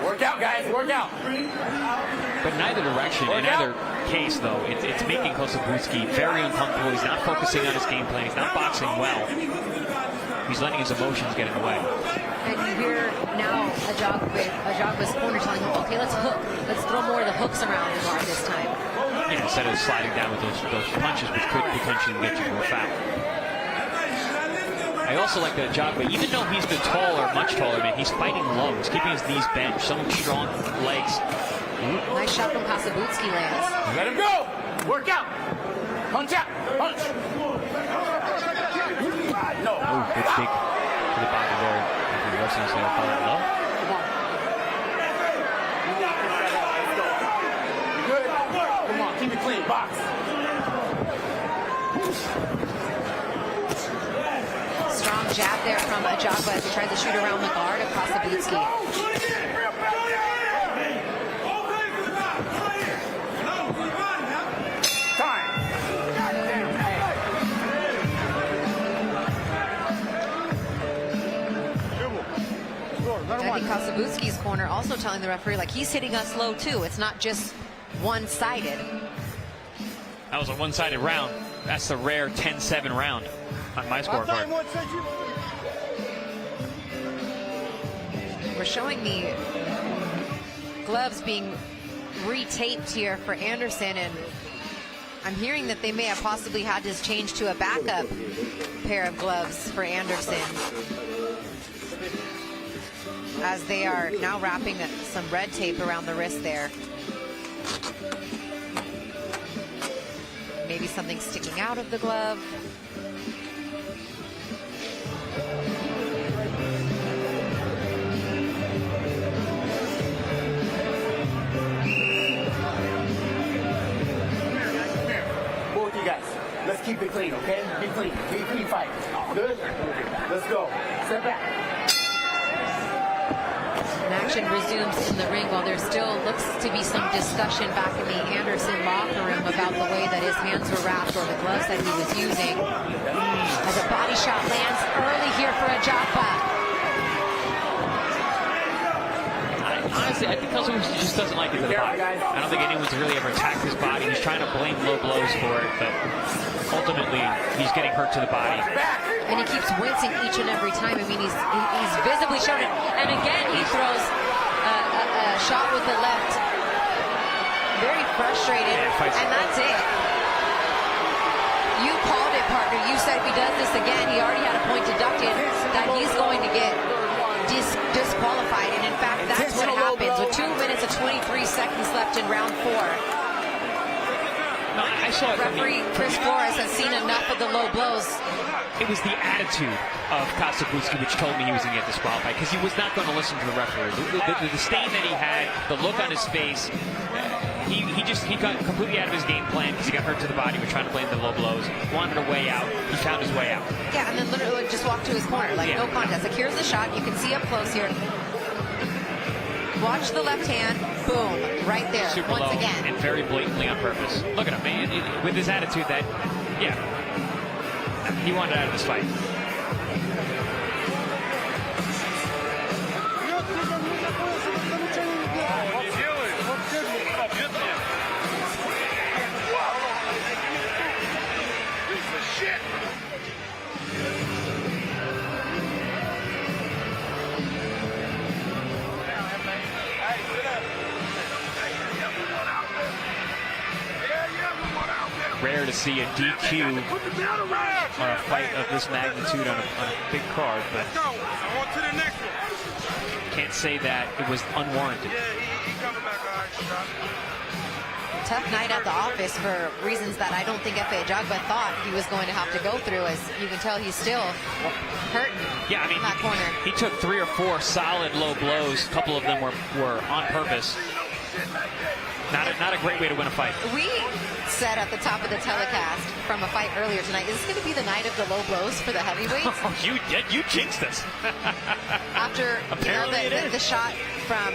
Work out, guys. Work out. But in either direction, in either case, though, it's making Kossobutskiy very uncomfortable. He's not focusing on his game plan. He's not boxing well. He's letting his emotions get in the way. And you hear now Ajagba's corner telling him, okay, let's hook. Let's throw more of the hooks around the guard this time. Yeah, instead of sliding down with those punches, which could potentially get you to a foul. I also like that Ajagba, even though he's the much taller man, he's fighting low. He's keeping his knees bent, showing strong legs. Nice shot from Kossobutskiy, Lance. Let him go. Work out. Punch out. Punch. No. Oh, good kick to the body there. The wrestlers there falling low. Come on. Good. Come on. Keep it clean. Box. Strong jab there from Ajagba as he tries to shoot around the guard of Kossobutskiy. I think Kossobutskiy's corner also telling the referee, like, he's hitting us low too. It's not just one-sided. That was a one-sided round. That's the rare 10-7 round on my scorecard. We're showing the gloves being retaped here for Anderson, and I'm hearing that they may have possibly had to change to a backup pair of gloves for Anderson, as they are now wrapping some red tape around the wrist there. Maybe something sticking out of the glove. Both you guys, let's keep it clean, okay? Be clean. Be clean fight. Good? Let's go. Step back. And action resumes in the ring while there still looks to be some discussion back in the Anderson locker room about the way that his hands were wrapped or the gloves that he was using. As a body shot lands early here for Ajagba. Honestly, I think Kossobutskiy just doesn't like it to the body. I don't think anyone's really ever attacked his body. He's trying to blame low blows for it, but ultimately he's getting hurt to the body. And he keeps wincing each and every time. I mean, he's visibly showing it. And again, he throws a shot with the left. Very frustrated. And that's it. You called it, partner. You said if he does this again, he already had a point deducted, that he's going to get disqualified. And in fact, that's what happens with 2 minutes and 23 seconds left in round 4. No, I saw it. Referee Chris Flores has seen enough of the low blows. It was the attitude of Kossobutskiy which told me he was going to get disqualified, because he was not going to listen to the referee. The disdain that he had, the look on his face, he got completely out of his game plan because he got hurt to the body. He was trying to blame the low blows. Wanted a way out. He found his way out. Yeah, and then literally just walked to his corner. Like, no contest. Like, here's the shot. You can see up close here. Watch the left hand. Boom. Right there. Super once low again. and very blatantly on purpose. Look at him, man. With his attitude that, yeah, he wanted out of this fight. Rare to see a DQ on a fight of this magnitude on a big card, but can't say that it was unwarranted. Tough night at the office for reasons that I don't think Ajagba thought he was going to have to go through. As you can tell, he's still hurting. Yeah, I mean, in that corner. He took 3 or 4 solid low blows. A couple of them were on purpose. Not a great way to win a fight. We said at the top of the telecast from a fight earlier tonight, is this going to be the night of the low blows for the heavyweights? Oh, you jinxed us. After the shot from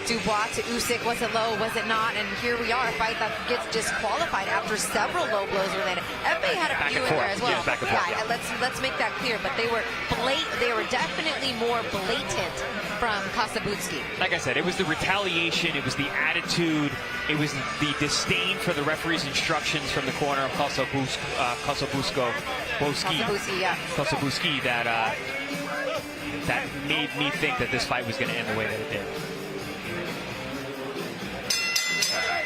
Dubois to Usyk, was it low, was it not? And here we are, a fight that gets disqualified after several low blows related. FA had a few in there as well. Yeah, back and forth, yeah. Let's make that clear. But they were definitely more blatant from Kossobutskiy. Like I said, it was the retaliation, it was the attitude, it was the disdain for the referee's instructions from the corner of Kossobutskiy that made me think that this fight was going to end the way that it did.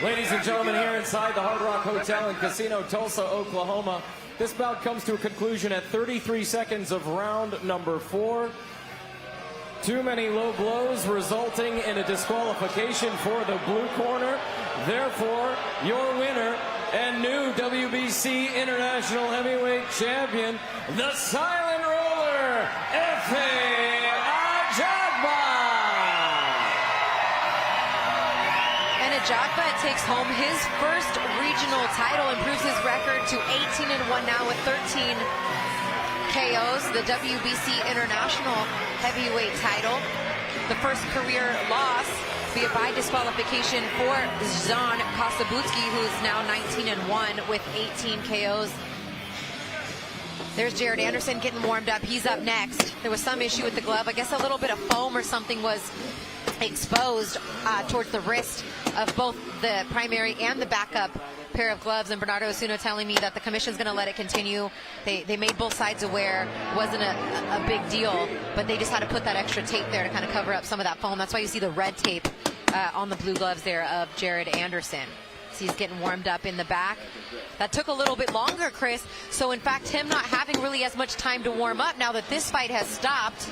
Ladies and gentlemen, here inside the Hard Rock Hotel and Casino, Tulsa, Oklahoma, this bout comes to a conclusion at 33 seconds of round number 4. Too many low blows resulting in a disqualification for the blue corner. Therefore, your winner and new WBC International Heavyweight Champion, the Silent Roller, Ajagba. And Ajagba takes home his first regional title, improves his record to 18-1 now with 13 KOs, the WBC International Heavyweight title. The first career loss be by disqualification for Zhan Kossobutskiy, who is now 19-1 with 18 KOs. There's Jared Anderson getting warmed up. He's up next. There was some issue with the glove. I guess a little bit of foam or something was exposed towards the wrist of both the primary and the backup pair of gloves, and Bernardo Osuna telling me that the commission's going to let it continue. They made both sides aware. It wasn't a big deal, but they just had to put that extra tape there to kind of cover up some of that foam. That's why you see the red tape on the blue gloves there of Jared Anderson. So he's getting warmed up in the back. That took a little bit longer, Chris. So in fact, him not having really as much time to warm up now that this fight has stopped.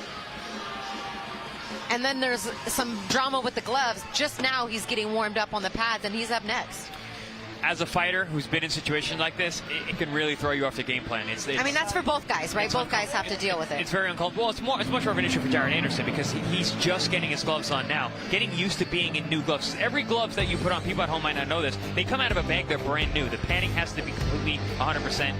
And then there's some drama with the gloves. Just now he's getting warmed up on the pads, and he's up next. As a fighter who's been in situations like this, it can really throw you off the game plan. I mean, that's for both guys, right? Both guys have to deal with it. It's very uncomfortable. Well, it's much more of an issue for Jared Anderson because he's just getting his gloves on now, getting used to being in new gloves. Every gloves that you put on, people at home might not know this, they come out of a bag, they're brand new. The padding has to be completely 100%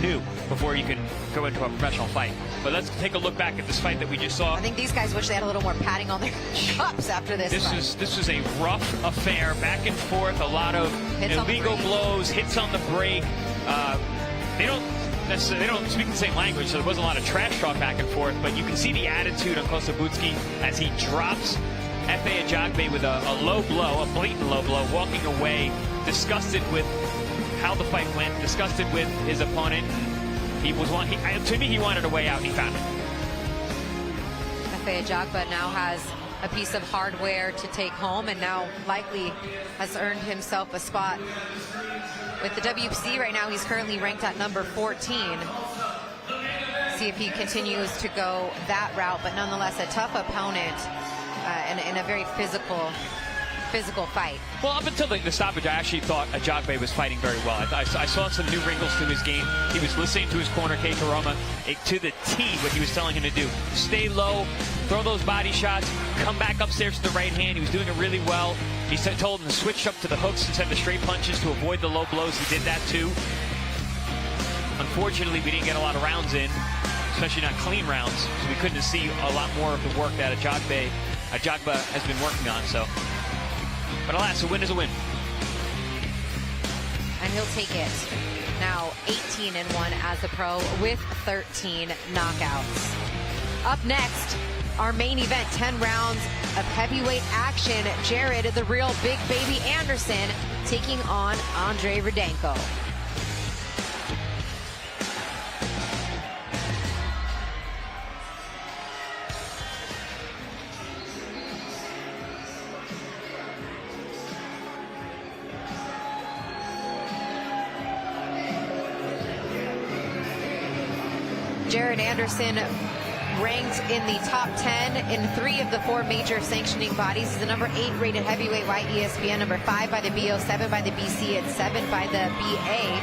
new before you can go into a professional fight. But let's take a look back at this fight that we just saw. I think these guys wish they had a little more padding on their cups after this fight. This was a rough affair, back and forth, a lot of illegal blows, hits on the break. They don't speak the same language, so there wasn't a lot of trash talk back and forth, but you can see the attitude of Kossobutskiy as he drops F.A. Ajagba with a low blow, a blatant low blow, walking away, disgusted with how the fight went, disgusted with his opponent. To me, he wanted a way out, and he found it. F.A. Ajagba now has a piece of hardware to take home, and now likely has earned himself a spot with the WBC. Right now, he's currently ranked at number 14. See if he continues to go that route, but nonetheless a tough opponent and a very physical fight. Well, up until the stoppage, I actually thought Ajagba was fighting very well. I saw some new wrinkles to his game. He was listening to his corner, Kossobutskiy, to the T, what he was telling him to do. Stay low, throw those body shots, come back upstairs to the right hand. He was doing it really well. He told him to switch up to the hooks instead of the straight punches to avoid the low blows. He did that too. Unfortunately, we didn't get a lot of rounds in, especially not clean rounds, so we couldn't see a lot more of the work that Ajagba has been working on. But alas, a win is a win. And he'll take it. Now 18-1 as a pro with 13 knockouts. Up next, our main event, 10 rounds of heavyweight action. Jared, the real big baby Anderson, taking on Andriy Rudenko. Jared Anderson ranked in the top 10 in 3 of the 4 major sanctioning bodies. He's the number 8 rated heavyweight by ESPN, number 5 by the BO, 7 by the BC, and 7 by the BA.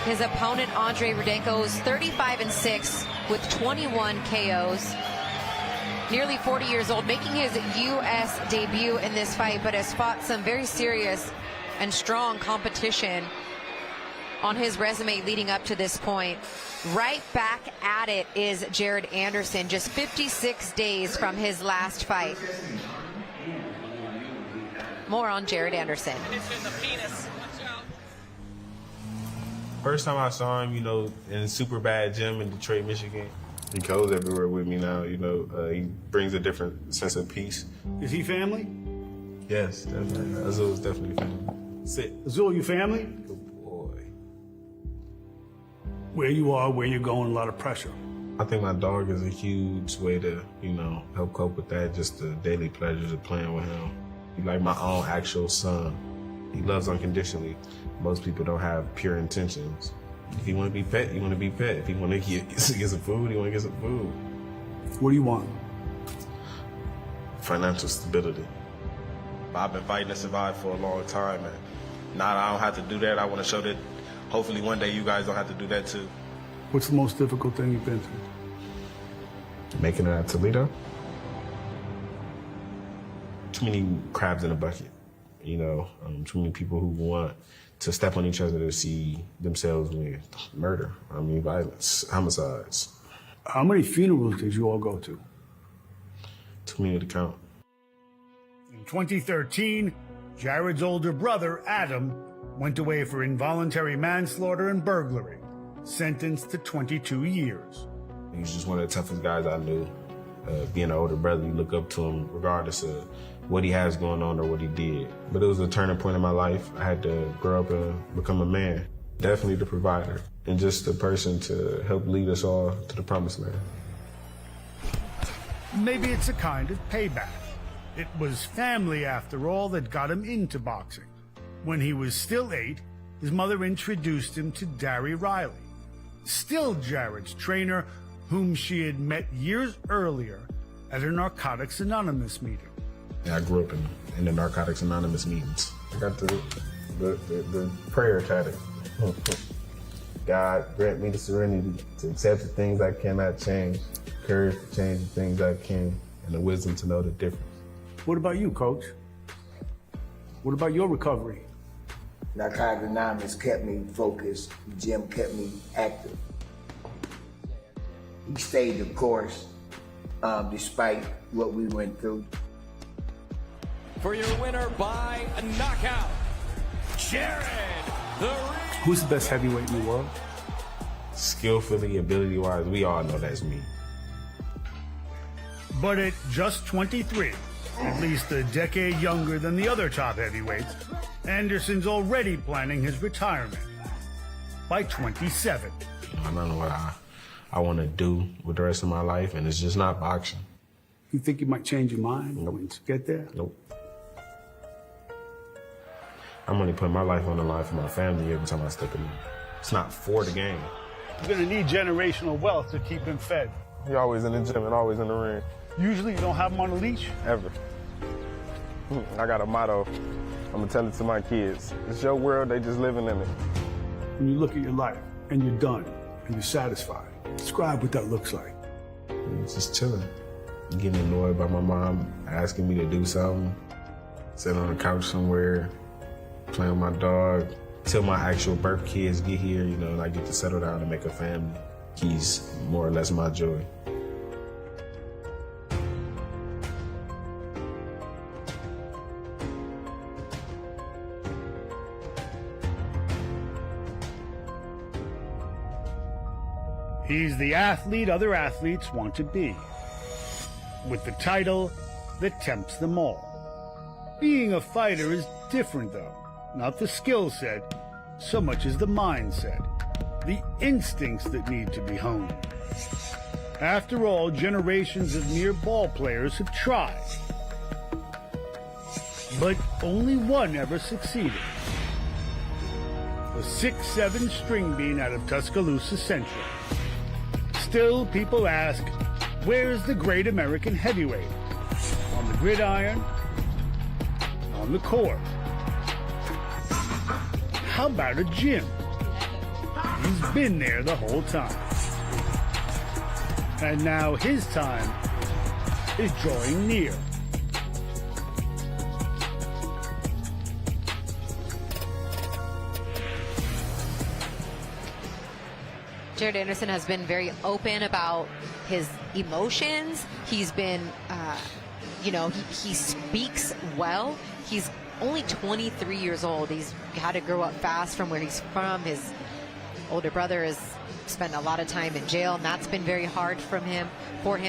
His opponent, Andriy Rudenko, is 35-6 with 21 KOs. Nearly 40 years old, making his U.S. debut in this fight, but has fought some very serious and strong competition on his resume leading up to this point. Right back at it is Jared Anderson, just 56 days from his last fight. More on Jared Anderson. First time I saw him, in a super bad gym in Detroit, Michigan. He goes everywhere with me now, he brings a different sense of peace. Is he family? Yes, definitely. Azul's definitely family. Sit. Azul, you family? Where you are, where you're going, a lot of pressure. I think my dog is a huge way to, help cope with that, just the daily pleasures of playing with him. He's like my own actual son. He loves unconditionally. Most people don't have pure intentions. If you want to be pet, you want to be pet. If you want to get some food, you want to get some food. What do you want? Financial stability. I've been fighting to survive for a long time, and now I don't have to do that. I want to show that hopefully one day you guys don't have to do that too. What's the most difficult thing you've been through? Making it at Toledo. Too many crabs in a bucket, too many people who want to step on each other to see themselves with murder, violence, homicides. How many funerals did you all go to? Too many to count. In 2013, Jared's older brother, Adam, went away for involuntary manslaughter and burglary, sentenced to 22 years. He's just one of the toughest guys I knew. Being an older brother, you look up to him regardless of what he has going on or what he did. But it was a turning point in my life. I had to grow up and become a man. Definitely the provider and just the person to help lead us all to the promised land. Maybe it's a kind of payback. It was family, after all, that got him into boxing. When he was still 8, his mother introduced him to Darry Riley, still Jared's trainer, whom she had met years earlier at a Narcotics Anonymous meeting. I grew up in the Narcotics Anonymous meetings. I got the prayer tatted. God grant me the serenity to accept the things I cannot change, courage to change the things I can, and the wisdom to know the difference. What about you, Coach? What about your recovery? Narcotics Anonymous kept me focused. The gym kept me active. He stayed the course despite what we went through. For your winner by a knockout, Jared the Who's the best heavyweight in the world? Skillfully, ability-wise, we all know that's me. But at just 23, at least a decade younger than the other top heavyweights, Anderson's already planning his retirement. By 27. I don't know what I want to do with the rest of my life, and it's just not boxing. You think you might change your mind once you get there? Nope. I'm only putting my life on the line for my family every time I step in. It's not for the game. You're going to need generational wealth to keep him fed. You're always in the gym and always in the ring. Usually you don't have him on a leash? Ever. I got a motto. I'm going to tell it to my kids. It's your world, they just living in it. When you look at your life and you're done and you're satisfied, describe what that looks like. It's just chilling. Getting annoyed by my mom asking me to do something. Sitting on the couch somewhere, playing with my dog. Till my actual birth kids get here, you know, and I get to settle down and make a family. He's more or less my joy. He's the athlete other athletes want to be, with the title that tempts them all. Being a fighter is different, though. Not the skill set, so much as the mindset, the instincts that need to be honed. After all, generations of mere ball players have tried, but only one ever succeeded. A 6'7" string bean out of Tuscaloosa Central. Still, people ask, where's the great American heavyweight? On the gridiron? On the court? How about a gym? He's been there the whole time. And now his time is drawing near. Jared Anderson has been very open about his emotions. He's been, he speaks well. He's only 23 years old. He's had to grow up fast from where he's from. His older brother has spent a lot of time in jail, and that's been very hard for him.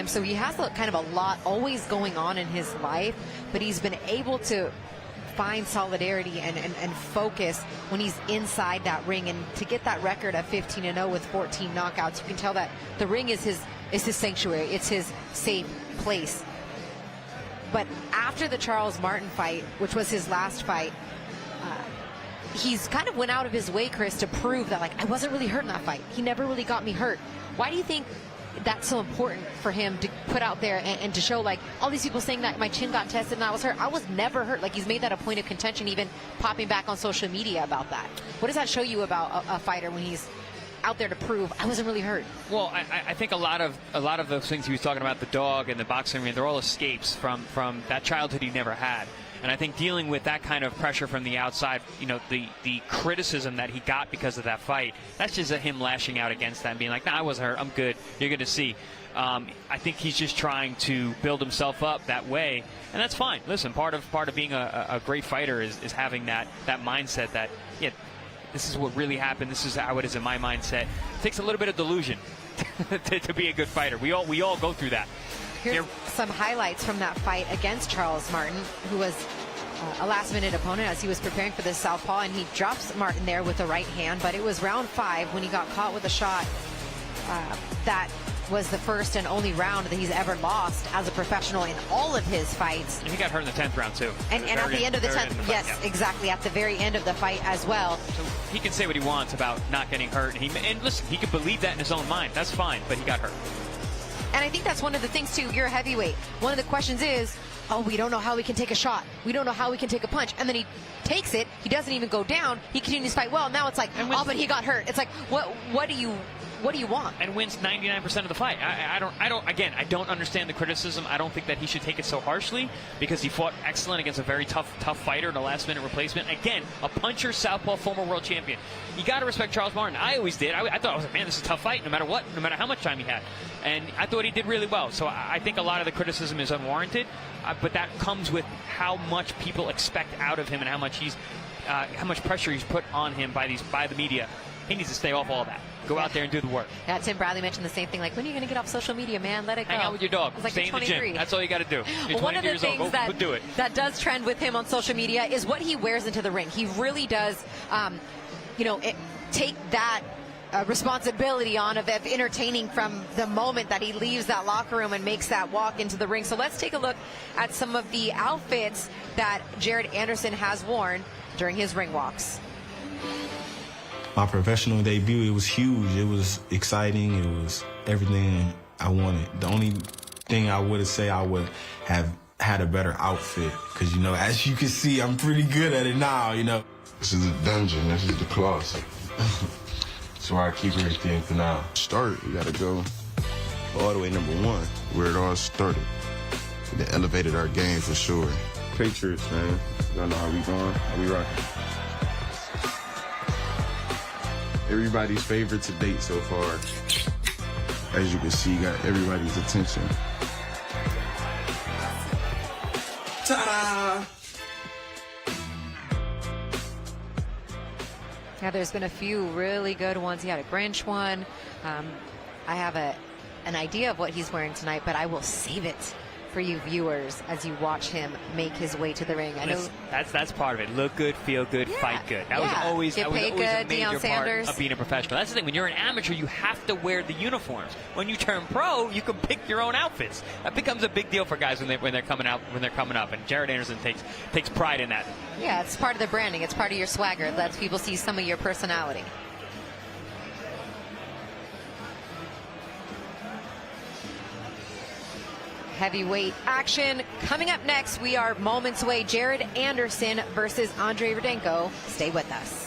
So he has kind of a lot always going on in his life, but he's been able to find solidarity and focus when he's inside that ring, and to get that record of 15-0 with 14 knockouts, you can tell that the ring is his sanctuary. It's his safe place. But after the Charles Martin fight, which was his last fight, he's kind of went out of his way, Chris, to prove that, I wasn't really hurt in that fight. He never really got me hurt. Why do you think that's so important for him to put out there and to show, all these people saying that my chin got tested and I was hurt? I was never hurt. He's made that a point of contention, even popping back on social media about that. What does that show you about a fighter when he's out there to prove I wasn't really hurt? Well, I think a lot of those things he was talking about, the dog and the boxing ring, they're all escapes from that childhood he never had. And I think dealing with that kind of pressure from the outside, the criticism that he got because of that fight, that's just him lashing out against that and being like, nah, I wasn't hurt, I'm good, you're going to see. I think he's just trying to build himself up that way, and that's fine. Listen, part of being a great fighter is having that mindset that, yeah, this is what really happened, this is how it is in my mindset. It takes a little bit of delusion to be a good fighter. We all go through that. Here's some highlights from that fight against Charles Martin, who was a last-minute opponent as he was preparing for this southpaw, and he drops Martin there with the right hand. But it was round 5 when he got caught with a shot that was the first and only round that he's ever lost as a professional in all of his fights. And he got hurt in the 10th round, too. And at the end of the 10th, yes, yeah. Exactly, at the very end of the fight as well. So he can say what he wants about not getting hurt. And listen, he can believe that in his own mind. That's fine, but he got hurt. And I think that's one of the things, too. You're a heavyweight. One of the questions is, we don't know how we can take a shot. We don't know how we can take a punch. And then he takes it. He doesn't even go down. He continues to fight well. Now it's like, but he got hurt. It's like, what do you want? And wins 99% of the fight. I don't understand the criticism. I don't think that he should take it so harshly, because he fought excellent against a very tough fighter in a last-minute replacement. Again, a puncher, southpaw, former world champion. You got to respect Charles Martin. I always did. I thought, I was like, man, this is a tough fight, no matter what, no matter how much time he had. And I thought he did really well. So I think a lot of the criticism is unwarranted, but that comes with how much people expect out of him and how much pressure he's put on him by the media. He needs to stay off all that. Go out there and do the work. Yeah, Tim Bradley mentioned the same thing. Like, when are you going to get off social media, man? Let it go. Hang out with your dog. It's like, Stay in the gym. That's all you got to do. You're one of the 22 years old. things Go do it. that does trend with him on social media is what he wears into the ring. He really does, take that responsibility on of entertaining from the moment that he leaves that locker room and makes that walk into the ring. So let's take a look at some of the outfits that Jared Anderson has worn during his ring walks. My professional debut, it was huge. It was exciting. It was everything I wanted. The only thing I would say I would have had a better outfit because, as you can see, I'm pretty good at it now, This is a dungeon. This is the closet. That's where I keep everything for now. We gotta go all the way number one, where it all started. They elevated our game for sure. Patriots, man. Y'all know how we going, how we rocking. Everybody's favorite to date so far. As you can see, got everybody's attention. Ta-da! Yeah, there's been a few really good ones. He had a Grinch one. I have an idea of what he's wearing tonight, but I will save it for you viewers as you watch him make his way to the ring. I know that's part of it. Look good, feel good, fight good. That was always Get paid a good, major Deion part Sanders. of being a professional. That's the thing. When you're an amateur, you have to wear the uniforms. When you turn pro, you can pick your own outfits. That becomes a big deal for guys when they're coming up. And Jared Anderson takes pride in that. Yeah, it's part of the branding. It's part of your swagger. It lets people see some of your personality. Heavyweight action coming up next. We are moments away. Jared Anderson versus Andriy Rudenko. Stay with us.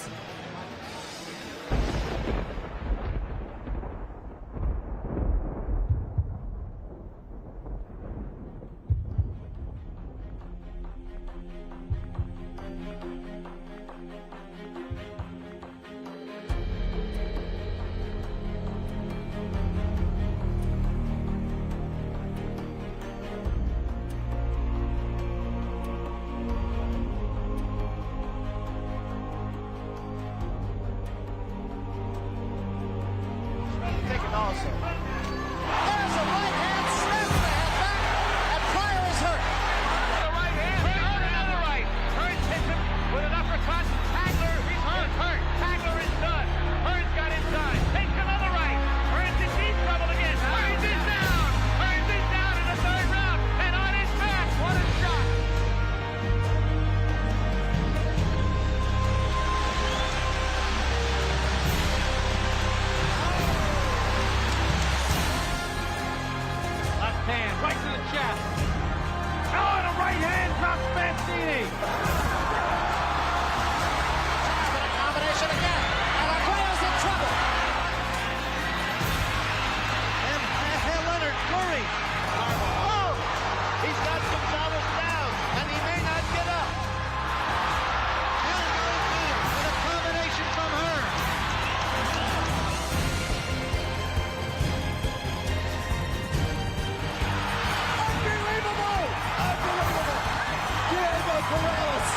Contreras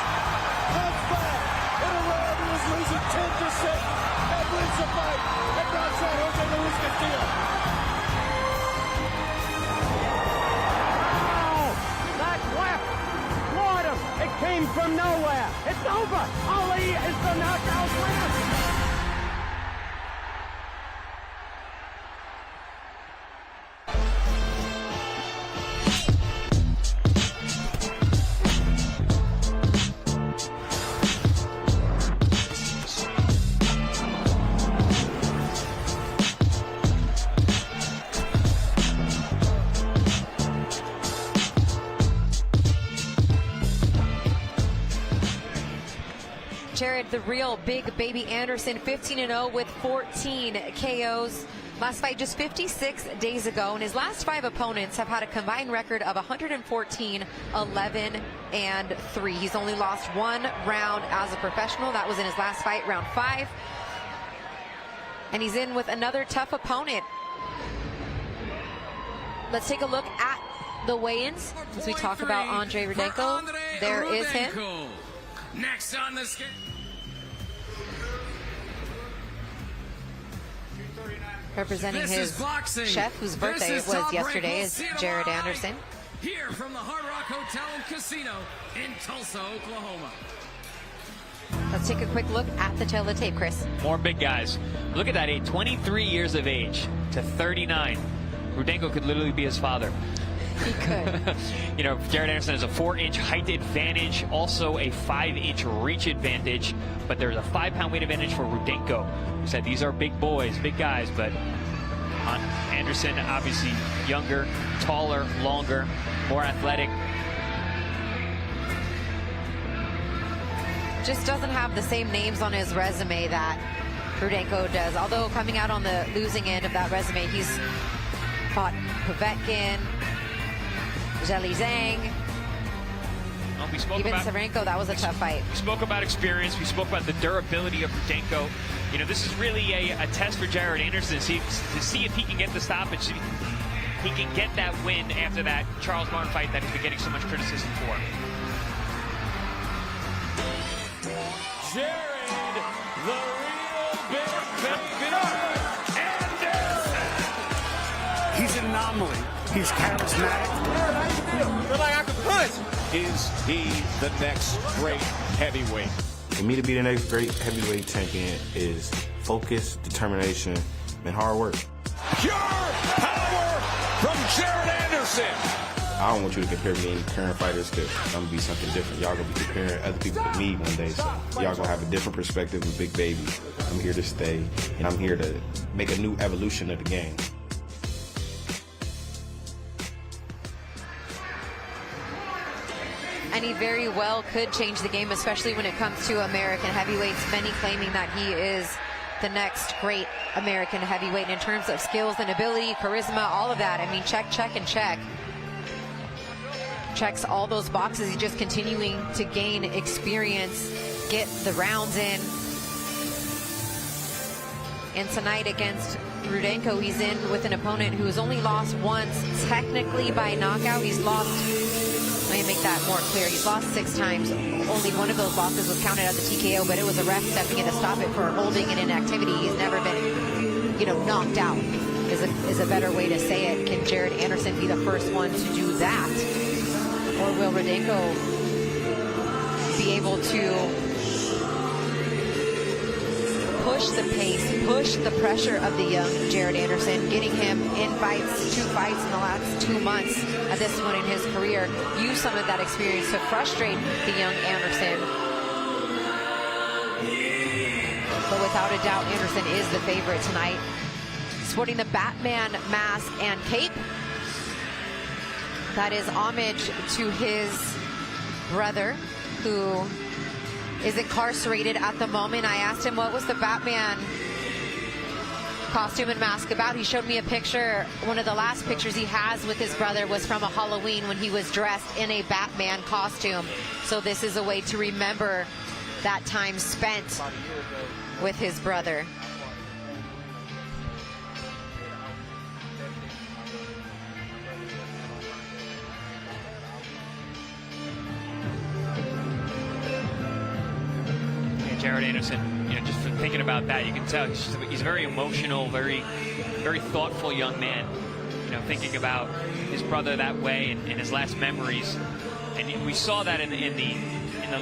comes back in a round he was losing 10% and wins the fight and knocks out Jose Luis Castillo. Oh, that left floored him. It came from nowhere. It's over. Ali is the knockout winner. Jared, the real big baby Anderson, 15-0 with 14 KOs. Last fight just 56 days ago, and his last 5 opponents have had a combined record of 114, 11, and 3. He's only lost 1 round as a professional. That was in his last fight, round 5. And he's in with another tough opponent. Let's take a look at the weigh-ins as we talk about Andriy Rudenko. There is him. Next on the scale. Representing This his is boxing. chef, whose birthday This is was top yesterday, rank. We'll is see you Jared tomorrow Anderson. Here from the Hard Rock Hotel and Casino in Tulsa, Oklahoma. Let's take a quick look at the tail of the tape, Chris. More big guys. Look at that age, 23 years of age to 39. Rudenko could literally be his father. He could. You know, Jared Anderson has a 4-inch height advantage, also a 5-inch reach advantage, but there's a 5-pound weight advantage for Rudenko. We said these are big boys, big guys, but Anderson obviously younger, taller, longer, more athletic. Just doesn't have the same names on his resume that Rudenko does. Although coming out on the losing end of that resume, he's fought Povetkin, Zheli Zhang, even Serenko. That was a tough fight. We spoke about experience. We spoke about the durability of Rudenko. You know, this is really a test for Jared Anderson to see if he can get the stoppage. See if he can get that win after that Charles Martin fight that he's been getting so much criticism for. Jared, the real big baby Anderson. He's an anomaly. He's charismatic. Feel like I could punch. Is he the next great heavyweight? For me to be the next great heavyweight champion is focus, determination, and hard work. Pure power from Jared Anderson. I don't want you to compare me to any current fighters because I'm going to be something different. Y'all going to be comparing other people to me one day, so y'all going to have a different perspective of Big Baby. I'm here to stay, and I'm here to make a new evolution of the game. And he very well could change the game, especially when it comes to American heavyweights. Many claiming that he is the next great American heavyweight in terms of skills and ability, charisma, all of that. I mean, check, and check. Checks all those boxes. He's just continuing to gain experience, get the rounds in. And tonight against Rudenko, he's in with an opponent who has only lost once, technically by knockout. He's lost, let me make that more clear, he's lost 6 times. Only one of those losses was counted as a TKO, but it was a ref stepping in to stop it for holding an inactivity. He's never been, you know, knocked out, is a better way to say it. Can Jared Anderson be the first one to do that? Or will Rudenko be able to push the pace, push the pressure of the young Jared Anderson, getting him in fights, 2 fights in the last 2 months at this point in his career, use some of that experience to frustrate the young Anderson. But without a doubt, Anderson is the favorite tonight. Sporting the Batman mask and cape. That is homage to his brother, who is incarcerated at the moment. I asked him what was the Batman costume and mask about. He showed me a picture. One of the last pictures he has with his brother was from a Halloween when he was dressed in a Batman costume. So this is a way to remember that time spent with his brother. Jared Anderson, you know, just from thinking about that, you can tell he's a very emotional, very thoughtful young man. You know, thinking about his brother that way and his last memories, and we saw that in the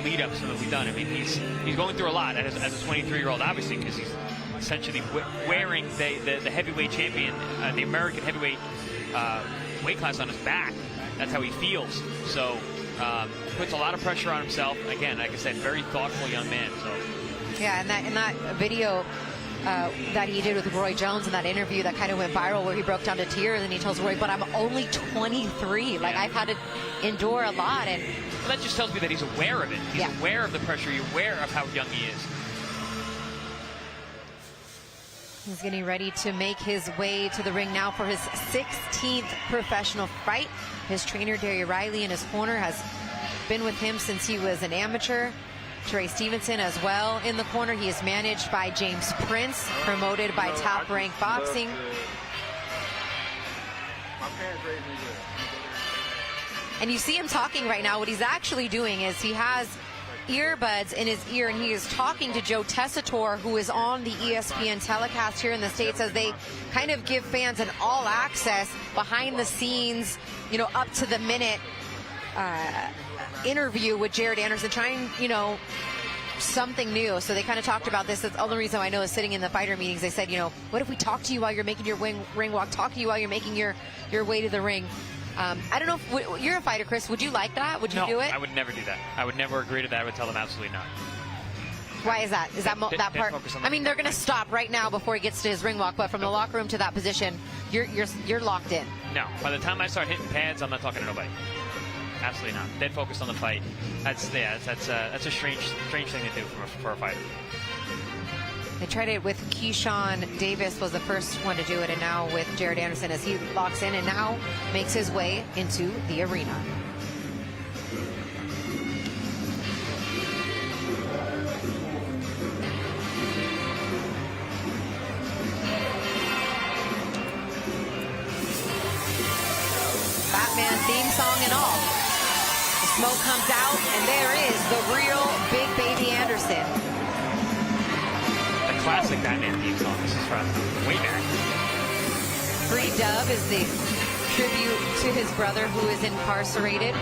lead-ups that we've done. I mean, he's going through a lot as a 23-year-old, obviously, because he's essentially wearing the heavyweight champion, the American heavyweight weight class on his back. That's how he feels. So. Puts a lot of pressure on himself. Again, like I said, very thoughtful young man. So. Yeah, and that video that he did with Roy Jones in that interview that kind of went viral, where he broke down to tears and he tells Roy, "But I'm only 23. Like, I've had to endure a lot." And well, that just tells me that he's aware of it. He's aware of the pressure. He's aware of how young he is. He's getting ready to make his way to the ring now for his 16th professional fight. His trainer, Andriy Rudenko, in his corner, has been with him since he was an amateur. Trey Stevenson as well in the corner. He is managed by James Prince, promoted by Top Rank Boxing. And you see him talking right now. What he's actually doing is he has earbuds in his ear, and he is talking to Joe Tessitore, who is on the ESPN telecast here in the States, as they kind of give fans an all-access, behind-the-scenes, you know, up-to-the-minute interview with Jared Anderson, trying, you know, something new. So they kind of talked about this. That's the only reason I know is sitting in the fighter meetings. They said, you know, what if we talk to you while you're making your ring walk, talk to you while you're making your way to the ring. I don't know if you're a fighter, Chris. Would you like that? Would you do it? I would never do that. I would never agree to that. I would tell them absolutely not. Why is that? Is that that part? I mean, they're going to stop right now before he gets to his ring walk, but from the locker room to that position, you're locked in. No. By the time I start hitting pads, I'm not talking to nobody. Absolutely not. Dead focus on the fight. That's a strange thing to do for a fighter. They tried it with Keyshawn Davis, was the first one to do it, and now with Jared Anderson as he locks in and now makes his way into the arena. Batman theme song and all. The smoke comes out, and there is the real Big Baby Anderson. The classic Batman theme song. This is from way back. Free Dub is the tribute to his brother who is incarcerated.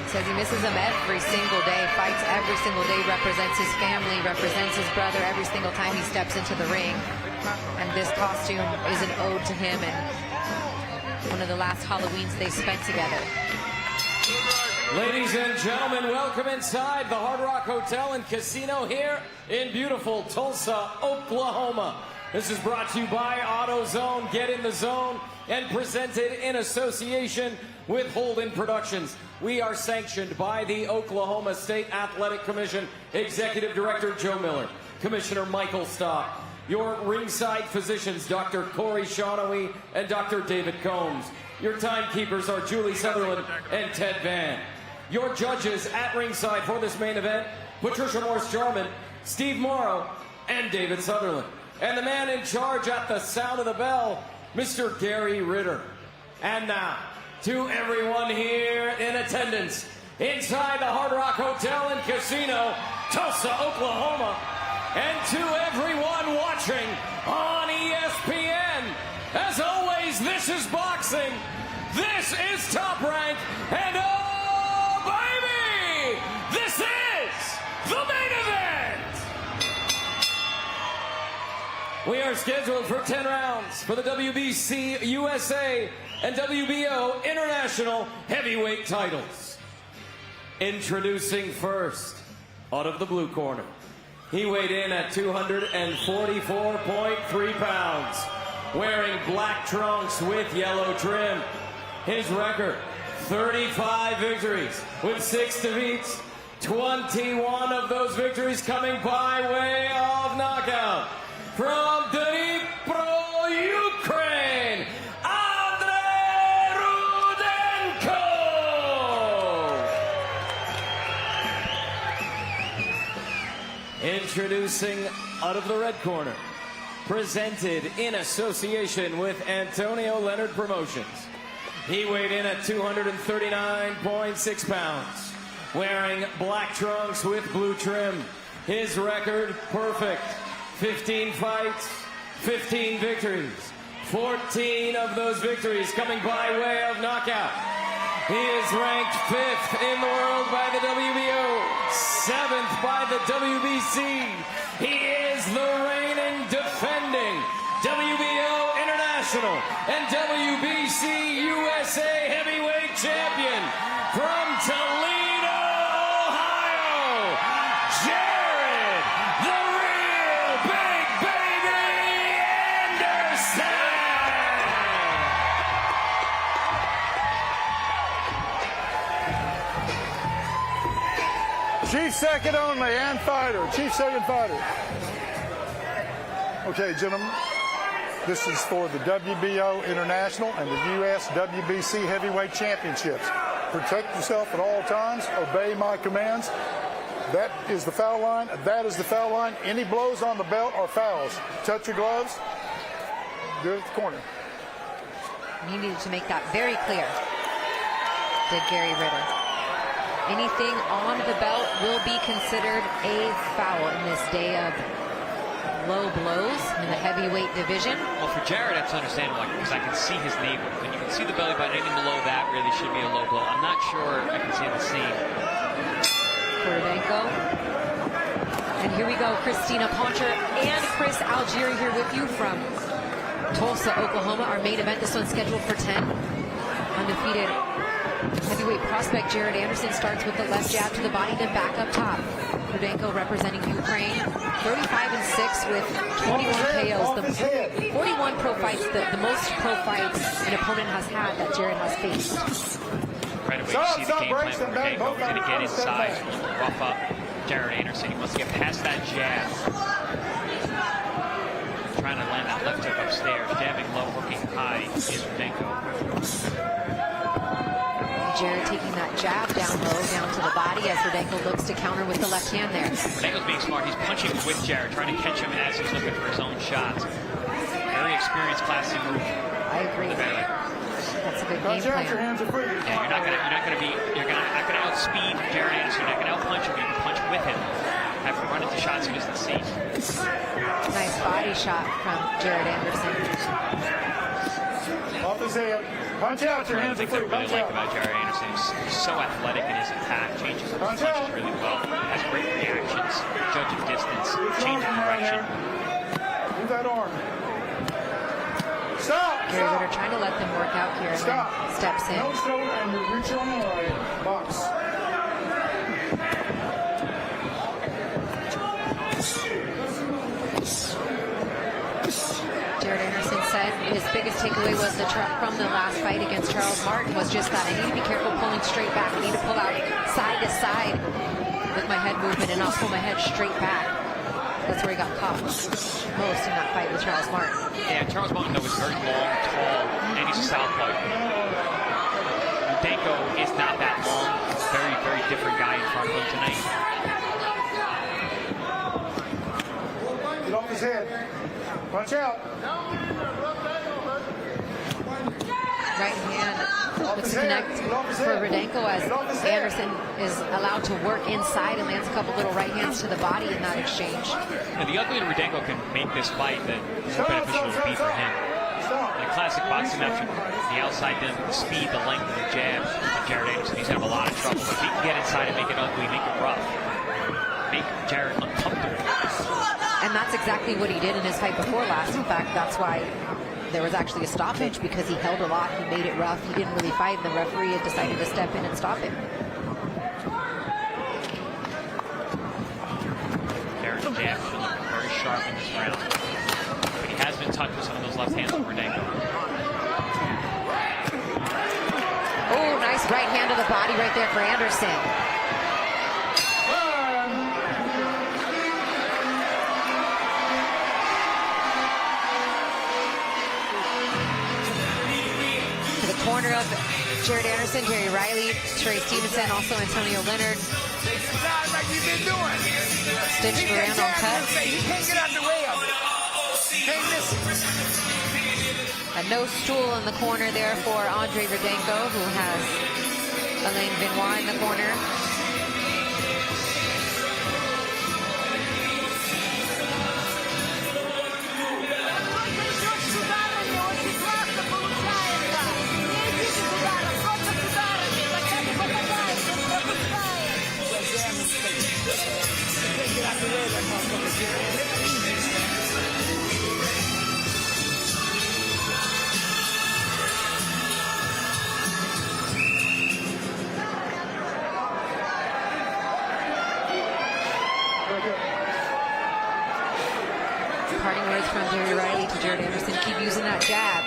Says he misses him every single day, fights every single day, represents his family, represents his brother every single time he steps into the ring. And this costume is an ode to him and one of the last Halloweens they spent together. Ladies and gentlemen, welcome inside the Hard Rock Hotel and Casino here in beautiful Tulsa, Oklahoma. This is brought to you by AutoZone, Get in the Zone, and presented in association with Holden Productions. We are sanctioned by the Oklahoma State Athletic Commission, Executive Director Joe Miller, Commissioner Michael Stock, your ringside physicians, Dr. Corey Shawnee and Dr. David Combs. Your timekeepers are Julie Sutherland and Ted Van. Your judges at ringside for this main event, Patricia Morse-Jarman, Steve Morrow, and David Sutherland. And the man in charge at the sound of the bell, Mr. Gary Ritter. And now, to everyone here in attendance, inside the Hard Rock Hotel and Casino, Tulsa, Oklahoma, and to everyone watching on ESPN, as always, this is boxing, this is Top Rank, and oh, baby, this is the main event! We are scheduled for 10 rounds for the WBC USA and WBO International Heavyweight titles. Introducing first, out of the blue corner, he weighed in at 244.3 pounds, wearing black trunks with yellow trim. His record, 35 victories with 6 defeats, 21 of those victories coming by way of knockout. From Dnipro, Ukraine, Andriy Rudenko! Introducing out of the red corner, presented in association with Antonio Leonard Promotions. He weighed in at 239.6 pounds, wearing black trunks with blue trim. His record, perfect. 15 fights, 15 victories. 14 of those victories coming by way of knockout. He is ranked 5th in the world by the WBO, 7th by the WBC. He is the reigning, defending WBO International and WBC USA Heavyweight Champion from Toledo, Ohio, Jared, the real Big Baby Anderson! Chief second only and fighter. Chief second fighter. Okay, gentlemen. This is for the WBO International and the US WBC Heavyweight Championships. Protect yourself at all times. Obey my commands. That is the foul line. That is the foul line. Any blows on the belt are fouls. Touch your gloves. Do it at the corner. You needed to make that very clear, did Gary Ritter. Anything on the belt will be considered a foul in this day of low blows in the heavyweight division. Well, for Jared, that's understandable because I can see his navel. And you can see the belly button. Anything below that really should be a low blow. I'm not sure I can see the same. For Rudenko. And here we go, Christina Poncher and Chris Algieri here with you from Tulsa, Oklahoma. Our main event, this one's scheduled for 10. Undefeated heavyweight prospect Jared Anderson starts with the left jab to the body, then back up top. Rudenko representing Ukraine, 35-6 with 21 KOs. The 41 pro fights, the most pro fights an opponent has had that Jared has faced. Right away, you see the game plan for Rudenko. He's going to get inside, rough up Jared Anderson. He wants to get past that jab. Trying to land that left hook upstairs. Jabbing low, hooking high is Rudenko. Jared taking that jab down low, down to the body as Rudenko looks to counter with the left hand there. Rudenko's being smart. He's punching with Jared, trying to catch him as he's looking for his own shots. Very experienced, classy move. I agree. That's a good game plan. Yeah, you're not gonna outspeed Jared Anderson. You're not gonna outpunch him. You can punch with him. Have him run into shots he doesn't see. Nice body shot from Jared Anderson. Off his head. Punch out, your hands are free. One of the things I really like about Jared Anderson is he's so athletic in his attack, changes his punches really well, has great reactions, judging distance, changing direction. Move that arm. Stop! Gary Ritter trying to let them work out here and then steps in. No shoulder and you reach on the right. Box. Jared Anderson said his biggest takeaway was from the last fight against Charles Martin was just that I need to be careful pulling straight back. I need to pull out side to side with my head movement and not pull my head straight back. That's where he got caught most in that fight with Charles Martin. Yeah, Charles Martin, though, is very long, tall, and he's a southpaw. Rudenko is not that long. Very, very different guy in front of him tonight. Get off his head. Punch out. Right hand looks to connect for Rudenko as Anderson is allowed to work inside and lands a couple little right hands to the body in that exchange. And the uglier Rudenko can make this fight, the more beneficial it will be for him. In a classic boxing match, the outside, the speed, the length of the jab of Jared Anderson, he's going to have a lot of trouble. If he can get inside and make it ugly, make it rough, make Jared uncomfortable. And that's exactly what he did in his fight before last. In fact, that's why there was actually a stoppage, because he held a lot, he made it rough, he didn't really fight, and the referee had decided to step in and stop him. Jared's jab is looking very sharp in this round. But he has been touched with some of those left hands from Rudenko. Oh, nice right hand to the body right there for Anderson. Corner of Jared Anderson, Jerry Riley, Trey Stevenson, also Antonio Leonard. Stitched around on cut. A no stool in the corner there for Andriy Rudenko, who has Alain Benoit in the corner. Parting words from Jerry Riley to Jared Anderson. Keep using that jab.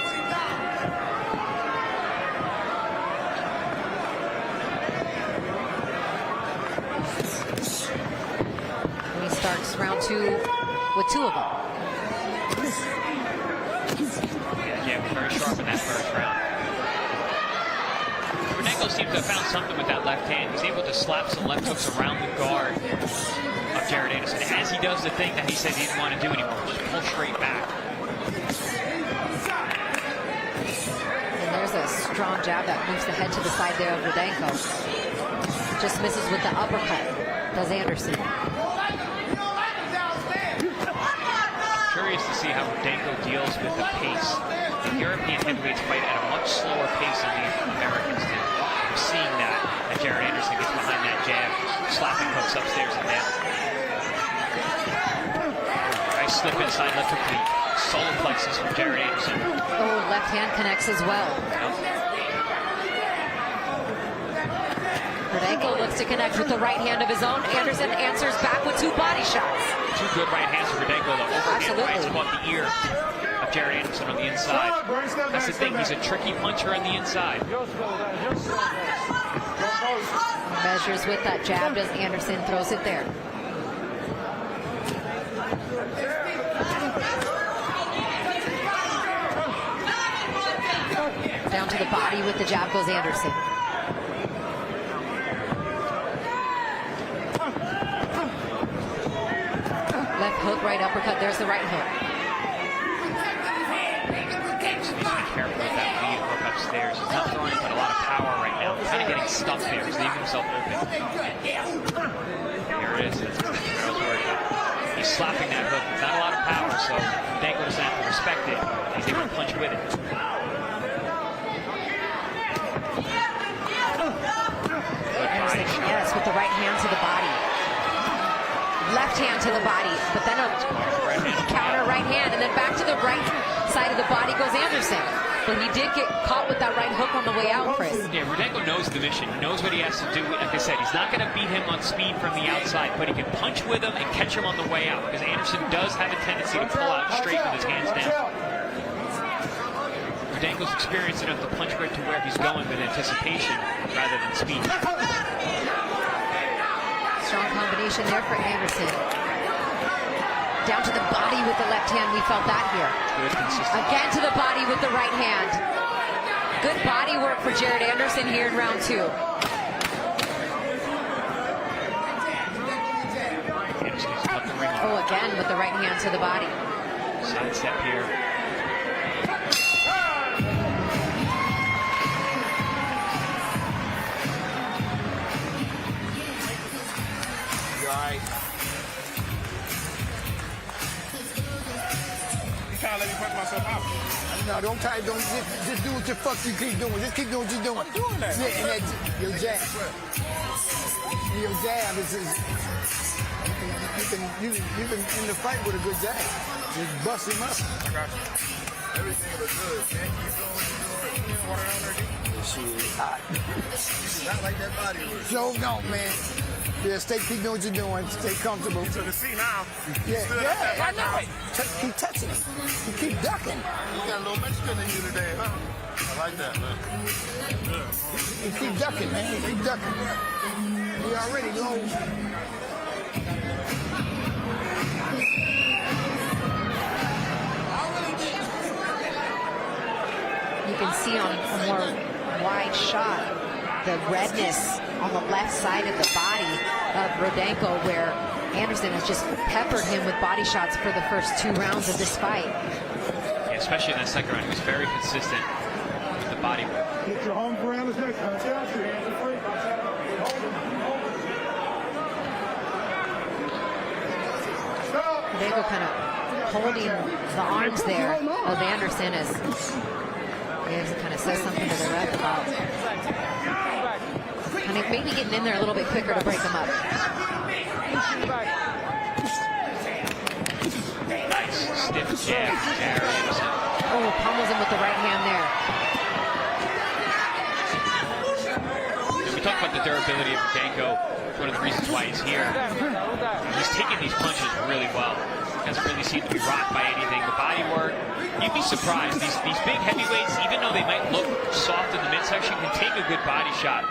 And he starts round two with two of them. Yeah, very sharp in that first round. Rudenko seems to have found something with that left hand. He's able to slap some left hooks around the guard of Jared Anderson as he does the thing that he said he didn't want to do anymore, just pull straight back. And there's a strong jab that moves the head to the side there of Rudenko. Just misses with the uppercut, does Anderson. Curious to see how Rudenko deals with the pace. The European heavyweights fight at a much slower pace than the Americans do. We're seeing that as Jared Anderson gets behind that jab, slapping hooks upstairs and down. Nice slip inside left hook to the solar plexus from Jared Anderson. Oh, left hand connects as well. Rudenko looks to connect with the right hand of his own. Anderson answers back with 2 body shots. 2 good right hands for Rudenko, though. Overhand rights caught the ear of Jared Anderson on the inside. That's the thing, he's a tricky puncher on the inside. Measures with that jab as Anderson throws it there. Down to the body with the jab goes Anderson. Left hook, right uppercut. There's the right hook. He's careful with that lead hook upstairs. He's not throwing but a lot of power right now. He's kind of getting stuck there. He's leaving himself open. Here it is. That's what I was worried about. He's slapping that hook. It's not a lot of power, so Rudenko doesn't have to respect it. He's able to punch with it. Anderson, yes, with the right hand to the body. Left hand to the body, but then a counter right hand, and then back to the right side of the body goes Anderson. But he did get caught with that right hook on the way out, Chris. Yeah, Rudenko knows the mission. He knows what he has to do. Like I said, he's not going to beat him on speed from the outside, but he can punch with him and catch him on the way out, because Anderson does have a tendency to pull out straight with his hands down. Rudenko's experienced enough to punch right to where he's going with anticipation rather than speed. Strong combination there for Anderson. Down to the body with the left hand. We felt that here. Good, consistent. Again to the body with the right hand. Good body work for Jared Anderson here in round 2. Anderson's cut the ring off. Oh, again with the right hand to the body. Side step here. Right. You trying to let me punch myself out? No, don't just do what the fuck you keep doing. Just keep doing what you're doing. I'm doing that. Yeah, and that your jab. Your jab is you can in the fight with a good jab. Just bust him up. I got you. Everything looks good, man. Keep doing what you're doing. You water on there. Shit, hot. Not like that body work. So don't, man. Yeah, keep doing what you're doing. Stay comfortable. To the sea now. Yeah, I know it. Keep touching it. You keep ducking. You got a little Mexican in you today, huh? I like that, man. You keep ducking, man. Keep ducking. You already low. You can see on a more wide shot the redness on the left side of the body of Rudenko, where Anderson has just peppered him with body shots for the first 2 rounds of this fight. Yeah, especially in that second round, he was very consistent with the body work. Get your home parameters next time. Your hands are free. Rudenko kind of holding the arms there of Anderson as he kind of says something to the ref about kind of maybe getting in there a little bit quicker to break him up. Nice stiff jab from Jared Anderson. Oh, pummels him with the right hand there. And we talk about the durability of Rudenko. One of the reasons why he's here. He's taking these punches really well. Doesn't really seem to be rocked by anything. The body work, you'd be surprised. These big heavyweights, even though they might look soft in the midsection, can take a good body shot.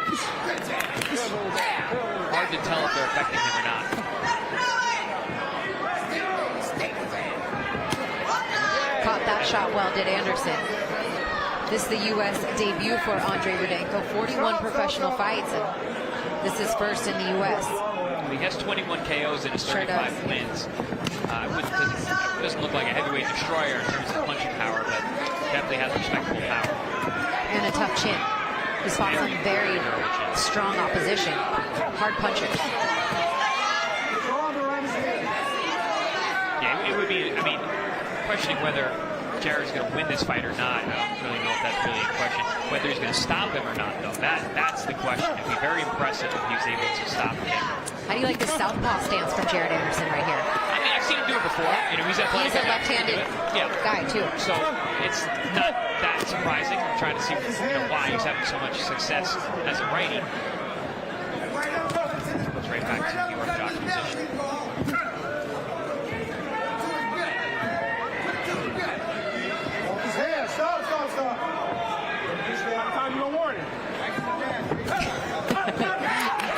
Hard to tell if they're affecting him or not. Caught that shot well, did Anderson. This is the U.S. debut for Andriy Rudenko. 41 professional fights, and this is first in the U.S. He has 21 KOs and his 35 wins. It doesn't look like a heavyweight destroyer in terms of punching power, but definitely has respectable power. And a tough chin. He's fought some very strong opposition, hard punchers. Yeah, it would be, I mean, questioning whether Jared's going to win this fight or not. I don't really know if that's really a question. Whether he's going to stop him or not, though, that's the question. It'd be very impressive if he's able to stop him. How do you like the southpaw stance from Jared Anderson right here? I mean, I've seen him do it before. You know, he's athletic. He's a left-handed guy, too. So it's not that surprising. I'm trying to see why he's having so much success as a righty. Goes right back to the orthodox position.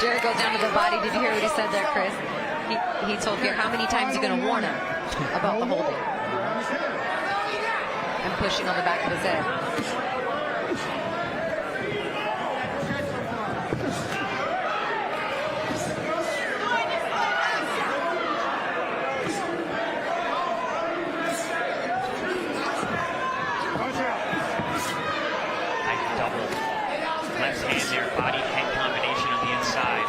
Jared goes down to the body. Did you hear what he said there, Chris? He told Gary, how many times are you going to warn him about the holding? And pushing on the back of his head. Nice double left hand there, body head combination on the inside.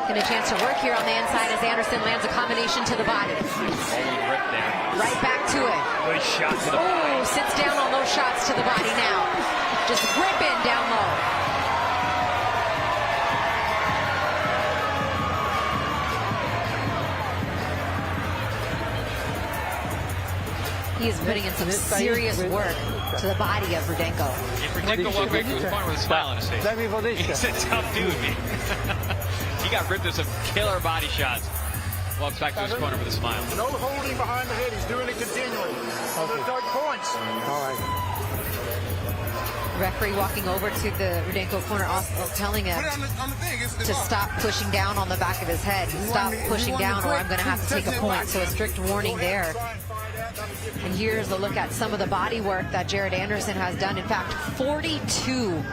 Getting a chance to work here on the inside as Anderson lands a combination to the body. Rolling rip there. Right back to it. Good shot to the body. Oh, sits down on those shots to the body now. Just ripping down low. He is putting in some serious work to the body of Rudenko. Rudenko walked back to his corner with a smile on his face. He's a tough dude, man. He got ripped with some killer body shots. Walks back to his corner with a smile. No holding behind the head. He's doing it continually. Okay. 30 points. All right. Referee walking over to the Rudenko corner, also telling him to stop pushing down on the back of his head. Stop pushing down or I'm going to have to take a point. So a strict warning there. And here's a look at some of the body work that Jared Anderson has done. In fact, 42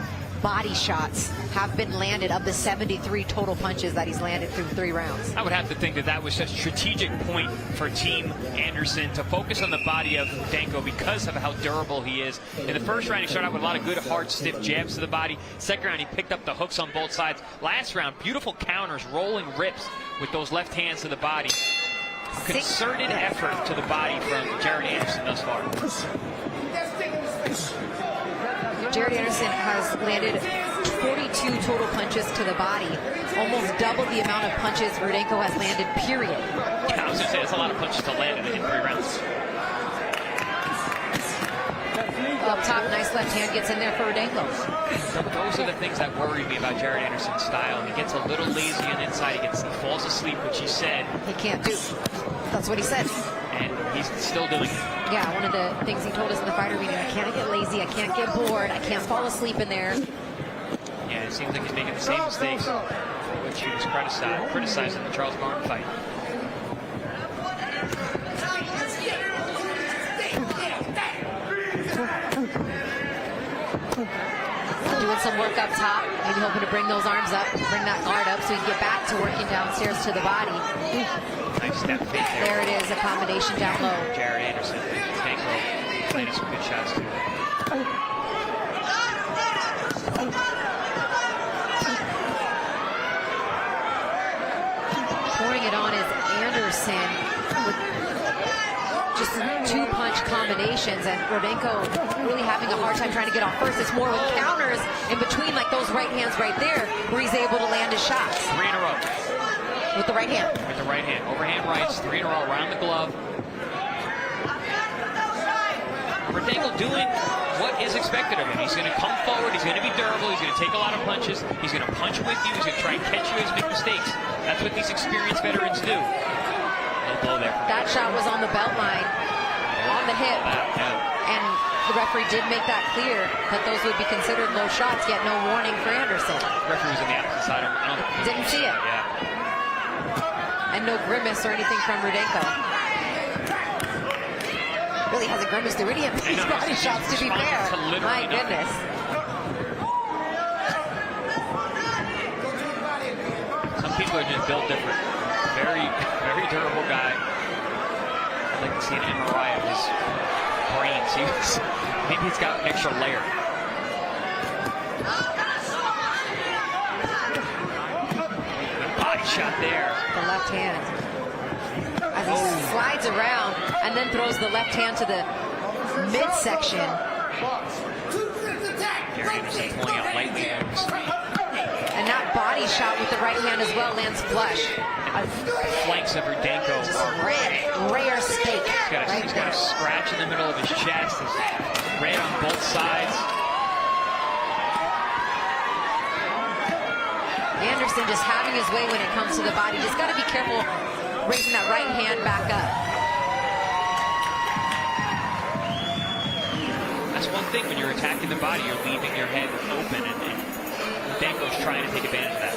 body shots have been landed of the 73 total punches that he's landed through 3 rounds. I would have to think that that was a strategic point for Team Anderson to focus on the body of Rudenko because of how durable he is. In the first round, he started out with a lot of good, hard, stiff jabs to the body. Second round, he picked up the hooks on both sides. Last round, beautiful counters, rolling rips with those left hands to the body. Concerted effort to the body from Jared Anderson thus far. Jared Anderson has landed 42 total punches to the body, almost double the amount of punches Rudenko has landed, period. Yeah, I was going to say, that's a lot of punches to land in 3 rounds. Up top, nice left hand gets in there for Rudenko. Those are the things that worry me about Jared Anderson's style. He gets a little lazy on the inside. He falls asleep, which he said he can't do. That's what he said. And he's still doing it. Yeah, one of the things he told us in the fighter meeting, I can't get lazy, I can't get bored, I can't fall asleep in there. Yeah, it seems like he's making the same mistakes which he was criticized in the Charles Barnes fight. Doing some work up top, maybe hoping to bring those arms up, bring that guard up so he can get back to working downstairs to the body. Nice step feet there. There it is, a combination down low. Jared Anderson, Rudenko landing some good shots too. Pouring it on is Anderson with just 2-punch combinations, and Rudenko really having a hard time trying to get off first. It's more with counters in between, like those right hands right there, where he's able to land his shots. 3 in a row. With the right hand. With the right hand. Overhand rights, 3 in a row around the glove. Rudenko doing what is expected of him. He's going to come forward, he's going to be durable, he's going to take a lot of punches, he's going to punch with you, he's going to try and catch you as you make mistakes. That's what these experienced veterans do. Low there. That shot was on the belt line, on the hip. And the referee did make that clear that those would be considered low shots, yet no warning for Anderson. The referee was on the opposite side. Didn't see it. Yeah. And no grimace or anything from Rudenko. Really hasn't grimaced through any of these body shots, to be fair. My goodness. Some people are just built different. Very, very durable guy. I'd like to see an MRI of his brains. Maybe he's got an extra layer. Body shot there. The left hand. As he slides around and then throws the left hand to the midsection. Gary Anderson pulling out lightly there. And that body shot with the right hand as well lands flush. Flanks of Rudenko are rare steak. He's got a scratch in the middle of his chest. There's red on both sides. Anderson just having his way when it comes to the body. Just got to be careful raising that right hand back up. That's one thing when you're attacking the body, you're leaving your head open, and Rudenko's trying to take advantage of that.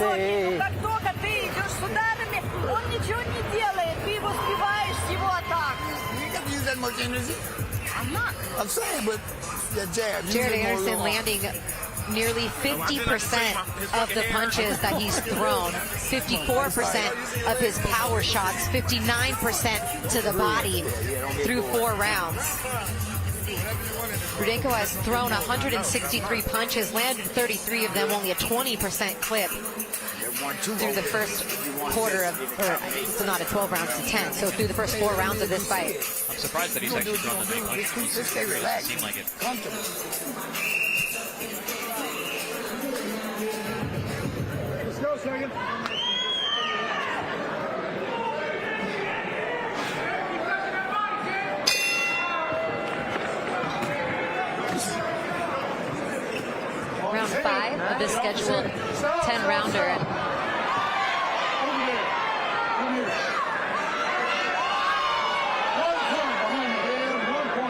Как только ты идешь с ударами, он ничего не делает. Ты его сбиваешь с его атак. You got to use that much energy. I'm not. I'm saying, but that jab. Jared Anderson landing nearly 50% of the punches that he's thrown, 54% of his power shots, 59% to the body through 4 rounds. Rudenko has thrown 163 punches, landed 33 of them, only a 20% clip through the first quarter of, or it's not a 12 rounds to 10, so through the first 4 rounds of this fight. I'm surprised that he's actually thrown the big punches. It doesn't seem like it. Let's go, second. Round 5 of this scheduled 10-rounder.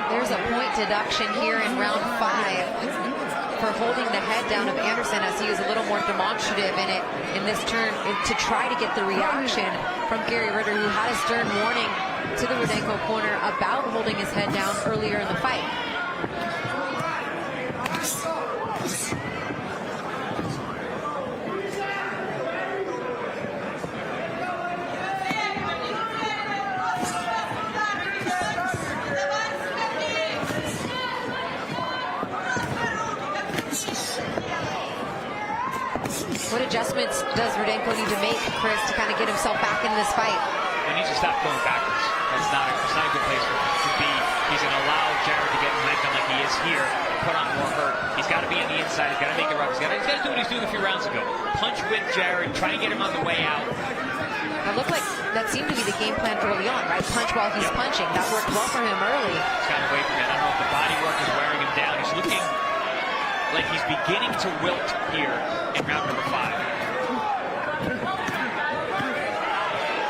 There's a point deduction here in round 5 for holding the head down of Anderson, as he was a little more demonstrative in this turn to try to get the reaction from Gary Ritter, who had a stern warning to the Rudenko corner about holding his head down earlier in the fight. What adjustments does Rudenko need to make, Chris, to kind of get himself back in this fight? He needs to stop going backwards. It's not a good place for him to be. He's going to allow Jared to get momentum like he is here and put on more hurt. He's got to be on the inside. He's got to make it rough. He's got to do what he's doing a few rounds ago. Punch with Jared, try and get him on the way out. It looked like that seemed to be the game plan early on, right? Punch while he's punching. That worked well for him early. He's got to wait for it. I don't know if the body work is wearing him down. He's looking like he's beginning to wilt here in round number 5.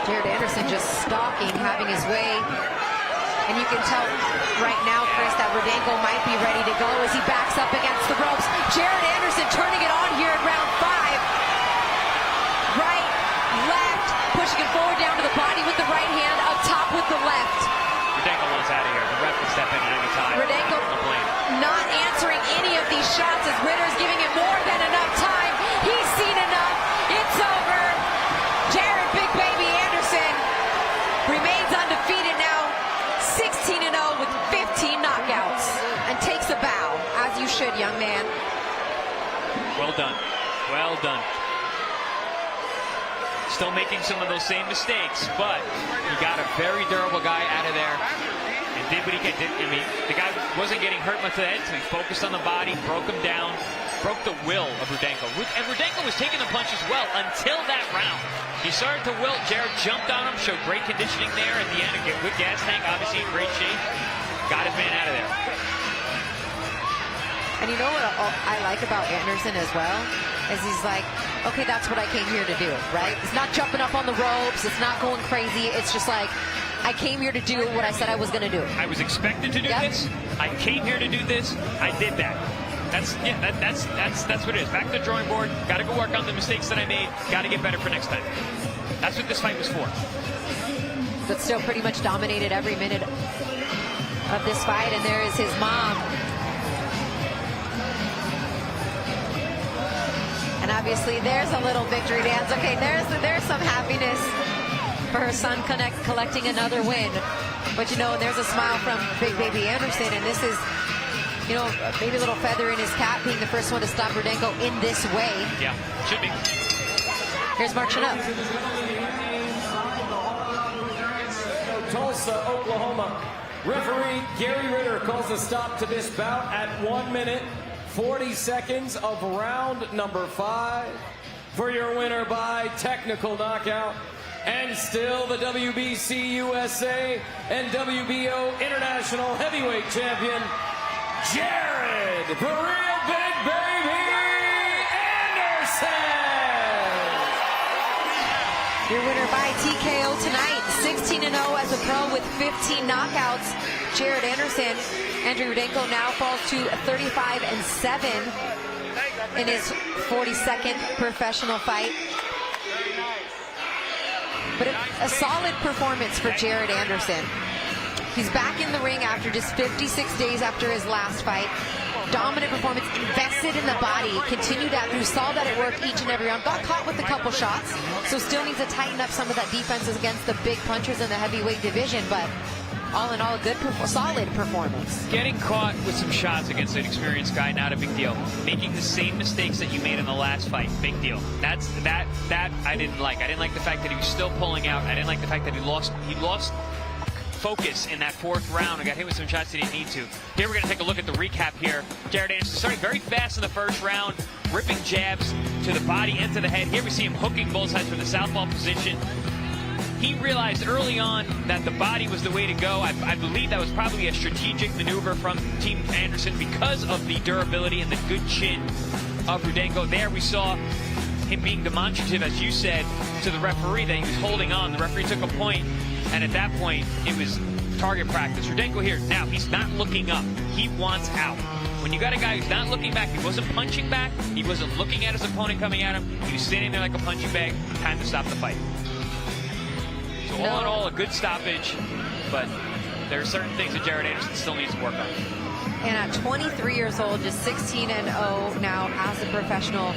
Jared Anderson just stalking, having his way. And you can tell right now, Chris, that Rudenko might be ready to go as he backs up against the ropes. Jared Anderson turning it on here in round 5. Right, left, pushing it forward down to the body with the right hand, up top with the left. Rudenko wants out of here. The ref can step in at any time. Rudenko not answering any of these shots as Ritter's giving it more than enough time. He's seen enough. It's over. Jared Big Baby Anderson remains undefeated now, 16-0 with 15 knockouts, and takes a bow, as you should, young man. Well done. Well done. Still making some of those same mistakes, but he got a very durable guy out of there and did what he could. I mean, the guy wasn't getting hurt much of the head, so he focused on the body, broke him down, broke the will of Rudenko. And Rudenko was taking the punches well until that round. He started to wilt. Jared jumped on him, showed great conditioning there at the end. A good gas tank, obviously in great shape. Got his man out of there. And you know what I like about Anderson as well? Is he's like, okay, that's what I came here to do, right? It's not jumping up on the ropes. It's not going crazy. It's just like, I came here to do what I said I was going to do. I was expected to do this. I came here to do this. I did that. That's what it is. Back to the drawing board. Got to go work on the mistakes that I made. Got to get better for next time. That's what this fight was for. But still pretty much dominated every minute of this fight. And there is his mom. And obviously there's a little victory dance. Okay, there's some happiness for her son collecting another win. But you know, there's a smile from Big Baby Anderson, and this is, you know, maybe a little feather in his cap, being the first one to stop Rudenko in this way. Yeah, should be. Here's marching up. Tulsa, Oklahoma. Referee Gary Ritter calls a stop to this bout at 1 minute, 40 seconds of round number 5. For your winner by technical knockout, and still the WBC USA and WBO International Heavyweight Champion, Jared "The Real Big Baby" Anderson. Your winner by TKO tonight, 16-0 as a pro with 15 knockouts. Jared Anderson. Andriy Rudenko now falls to 35-7 in his 42nd professional fight. But a solid performance for Jared Anderson. He's back in the ring after just 56 days after his last fight. Dominant performance, invested in the body, continued that through, saw that it worked each and every round, got caught with a couple shots, so still needs to tighten up some of that defense against the big punchers in the heavyweight division, but all in all, a good, solid performance. Getting caught with some shots against an experienced guy, not a big deal. Making the same mistakes that you made in the last fight, big deal. That I didn't like. I didn't like the fact that he was still pulling out. I didn't like the fact that he lost focus in that 4th round and got hit with some shots he didn't need to. Here we're going to take a look at the recap here. Jared Anderson starting very fast in the 1st round, ripping jabs to the body and to the head. Here we see him hooking both sides from the southpaw position. He realized early on that the body was the way to go. I believe that was probably a strategic maneuver from Team Anderson because of the durability and the good chin of Rudenko. There we saw him being demonstrative, as you said, to the referee that he was holding on. The referee took a point, and at that point, it was target practice. Rudenko here, now, he's not looking up. He wants out. When you got a guy who's not looking back, he wasn't punching back, he wasn't looking at his opponent coming at him, he was standing there like a punching bag, time to stop the fight. So all in all, a good stoppage, but there are certain things that Jared Anderson still needs to work on. And at 23 years old, just 16-0 now as a professional,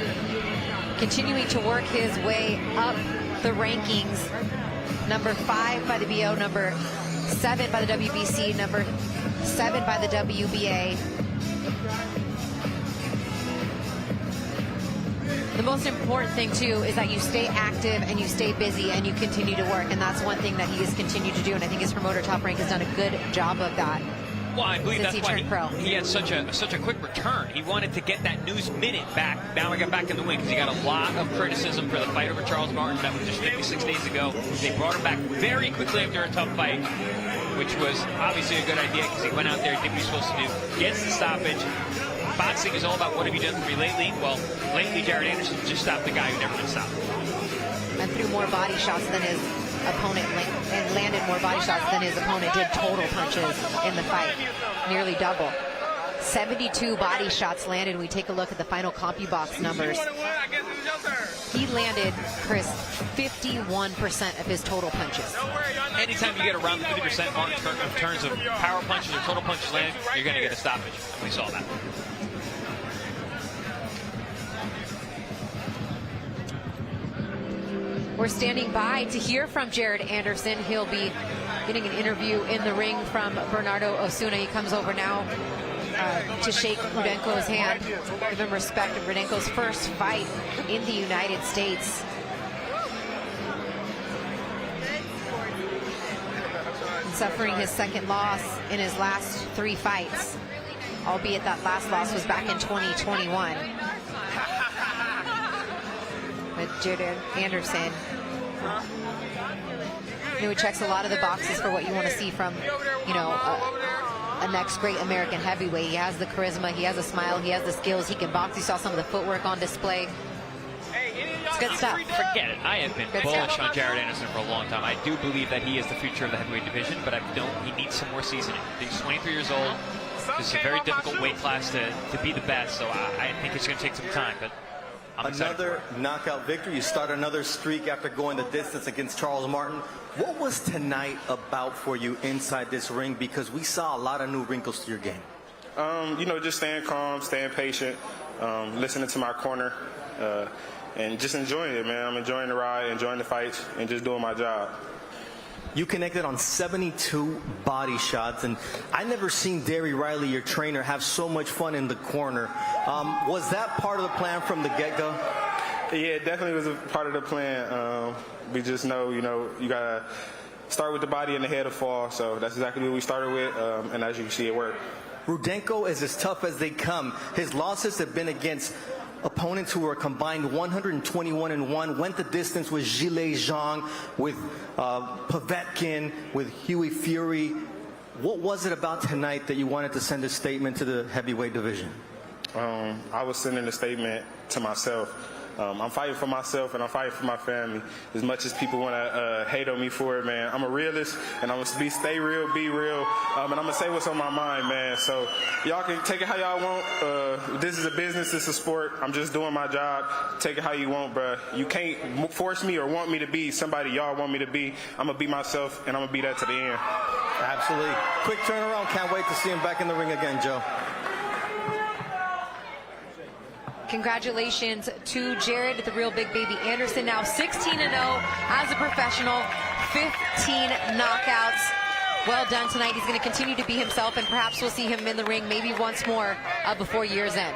continuing to work his way up the rankings. Number 5 by the BO, number 7 by the WBC, number 7 by the WBA. The most important thing, too, is that you stay active and you stay busy and you continue to work. And that's one thing that he has continued to do. And I think his promoter, Top Rank, has done a good job of that. Well, I believe that's why he had such a quick return. He wanted to get that news minute back. Now he got back in the win because he got a lot of criticism for the fight over Charles Martin that was just 56 days ago. They brought him back very quickly after a tough fight, which was obviously a good idea because he went out there and did what he was supposed to do. Gets the stoppage. Boxing is all about what have you done for me lately. Well, lately Jared Anderson just stopped the guy who never been stopped. And threw more body shots than his opponent, and landed more body shots than his opponent did total punches in the fight. Nearly double. 72 body shots landed. We take a look at the final CompuBox numbers. He landed, Chris, 51% of his total punches. Anytime you get around the 50% mark in terms of power punches or total punches landed, you're going to get a stoppage. We saw that. We're standing by to hear from Jared Anderson. He'll be getting an interview in the ring from Bernardo Osuna. He comes over now to shake Rudenko's hand, give him respect of Rudenko's first fight in the United States. And suffering his 2nd loss in his last 3 fights, albeit that last loss was back in 2021. With Jared Anderson, who checks a lot of the boxes for what you want to see from, you know, a next great American heavyweight. He has the charisma, he has a smile, he has the skills, he can box. You saw some of the footwork on display. It's good stuff. Forget it. I have been bullish on Jared Anderson for a long time. I do believe that he is the future of the heavyweight division, but he needs some more seasoning. He's 23 years old. This is a very difficult weight class to be the best, so I think it's going to take some time, but another knockout victory. You start another streak after going the distance against Charles Martin. What was tonight about for you inside this ring? Because we saw a lot of new wrinkles to your game. You know, just staying calm, staying patient, listening to my corner, and just enjoying it, man. I'm enjoying the ride, enjoying the fights, and just doing my job. You connected on 72 body shots, and I never seen Darry Riley, your trainer, have so much fun in the corner. Was that part of the plan from the get-go? Yeah, it definitely was a part of the plan. We just know, you gotta start with the body and the head to fall. So that's exactly what we started with, and as you can see, it worked. Rudenko is as tough as they come. His losses have been against opponents who were combined 121-1, went the distance with Zhilei Zhang, with Povetkin, with Huey Fury. What was it about tonight that you wanted to send a statement to the heavyweight division? I was sending a statement to myself. I'm fighting for myself and I'm fighting for my family. As much as people want to hate on me for it, man, I'm a realist and I'm going to stay real, be real, and I'm going to say what's on my mind, man. So y'all can take it how y'all want. This is a business, it's a sport. I'm just doing my job. Take it how you want, bro. You can't force me or want me to be somebody y'all want me to be. I'm going to be myself and I'm going to be that to the end. Absolutely. Quick turnaround. Can't wait to see him back in the ring again, Joe. Congratulations to Jared, the real big baby Anderson, now 16-0 as a professional, 15 knockouts. Well done tonight. He's going to continue to be himself, and perhaps we'll see him in the ring maybe once more before year's end.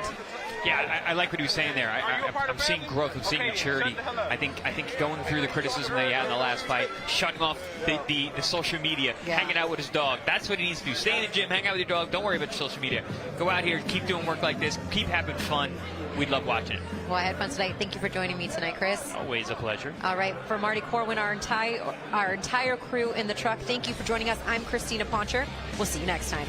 Yeah, I like what he was saying there. I'm seeing growth. I'm seeing maturity. I think going through the criticism that he had in the last fight, shutting off the social media, hanging out with his dog. That's what he needs to do. Stay in the gym, hang out with your dog. Don't worry about social media. Go out here, keep doing work like this, keep having fun. We'd love watching it. Well, I had fun tonight. Thank you for joining me tonight, Chris. Always a pleasure. All right, for Marty Corwin, our entire crew in the truck, thank you for joining us. I'm Christina Poncher. We'll see you next time.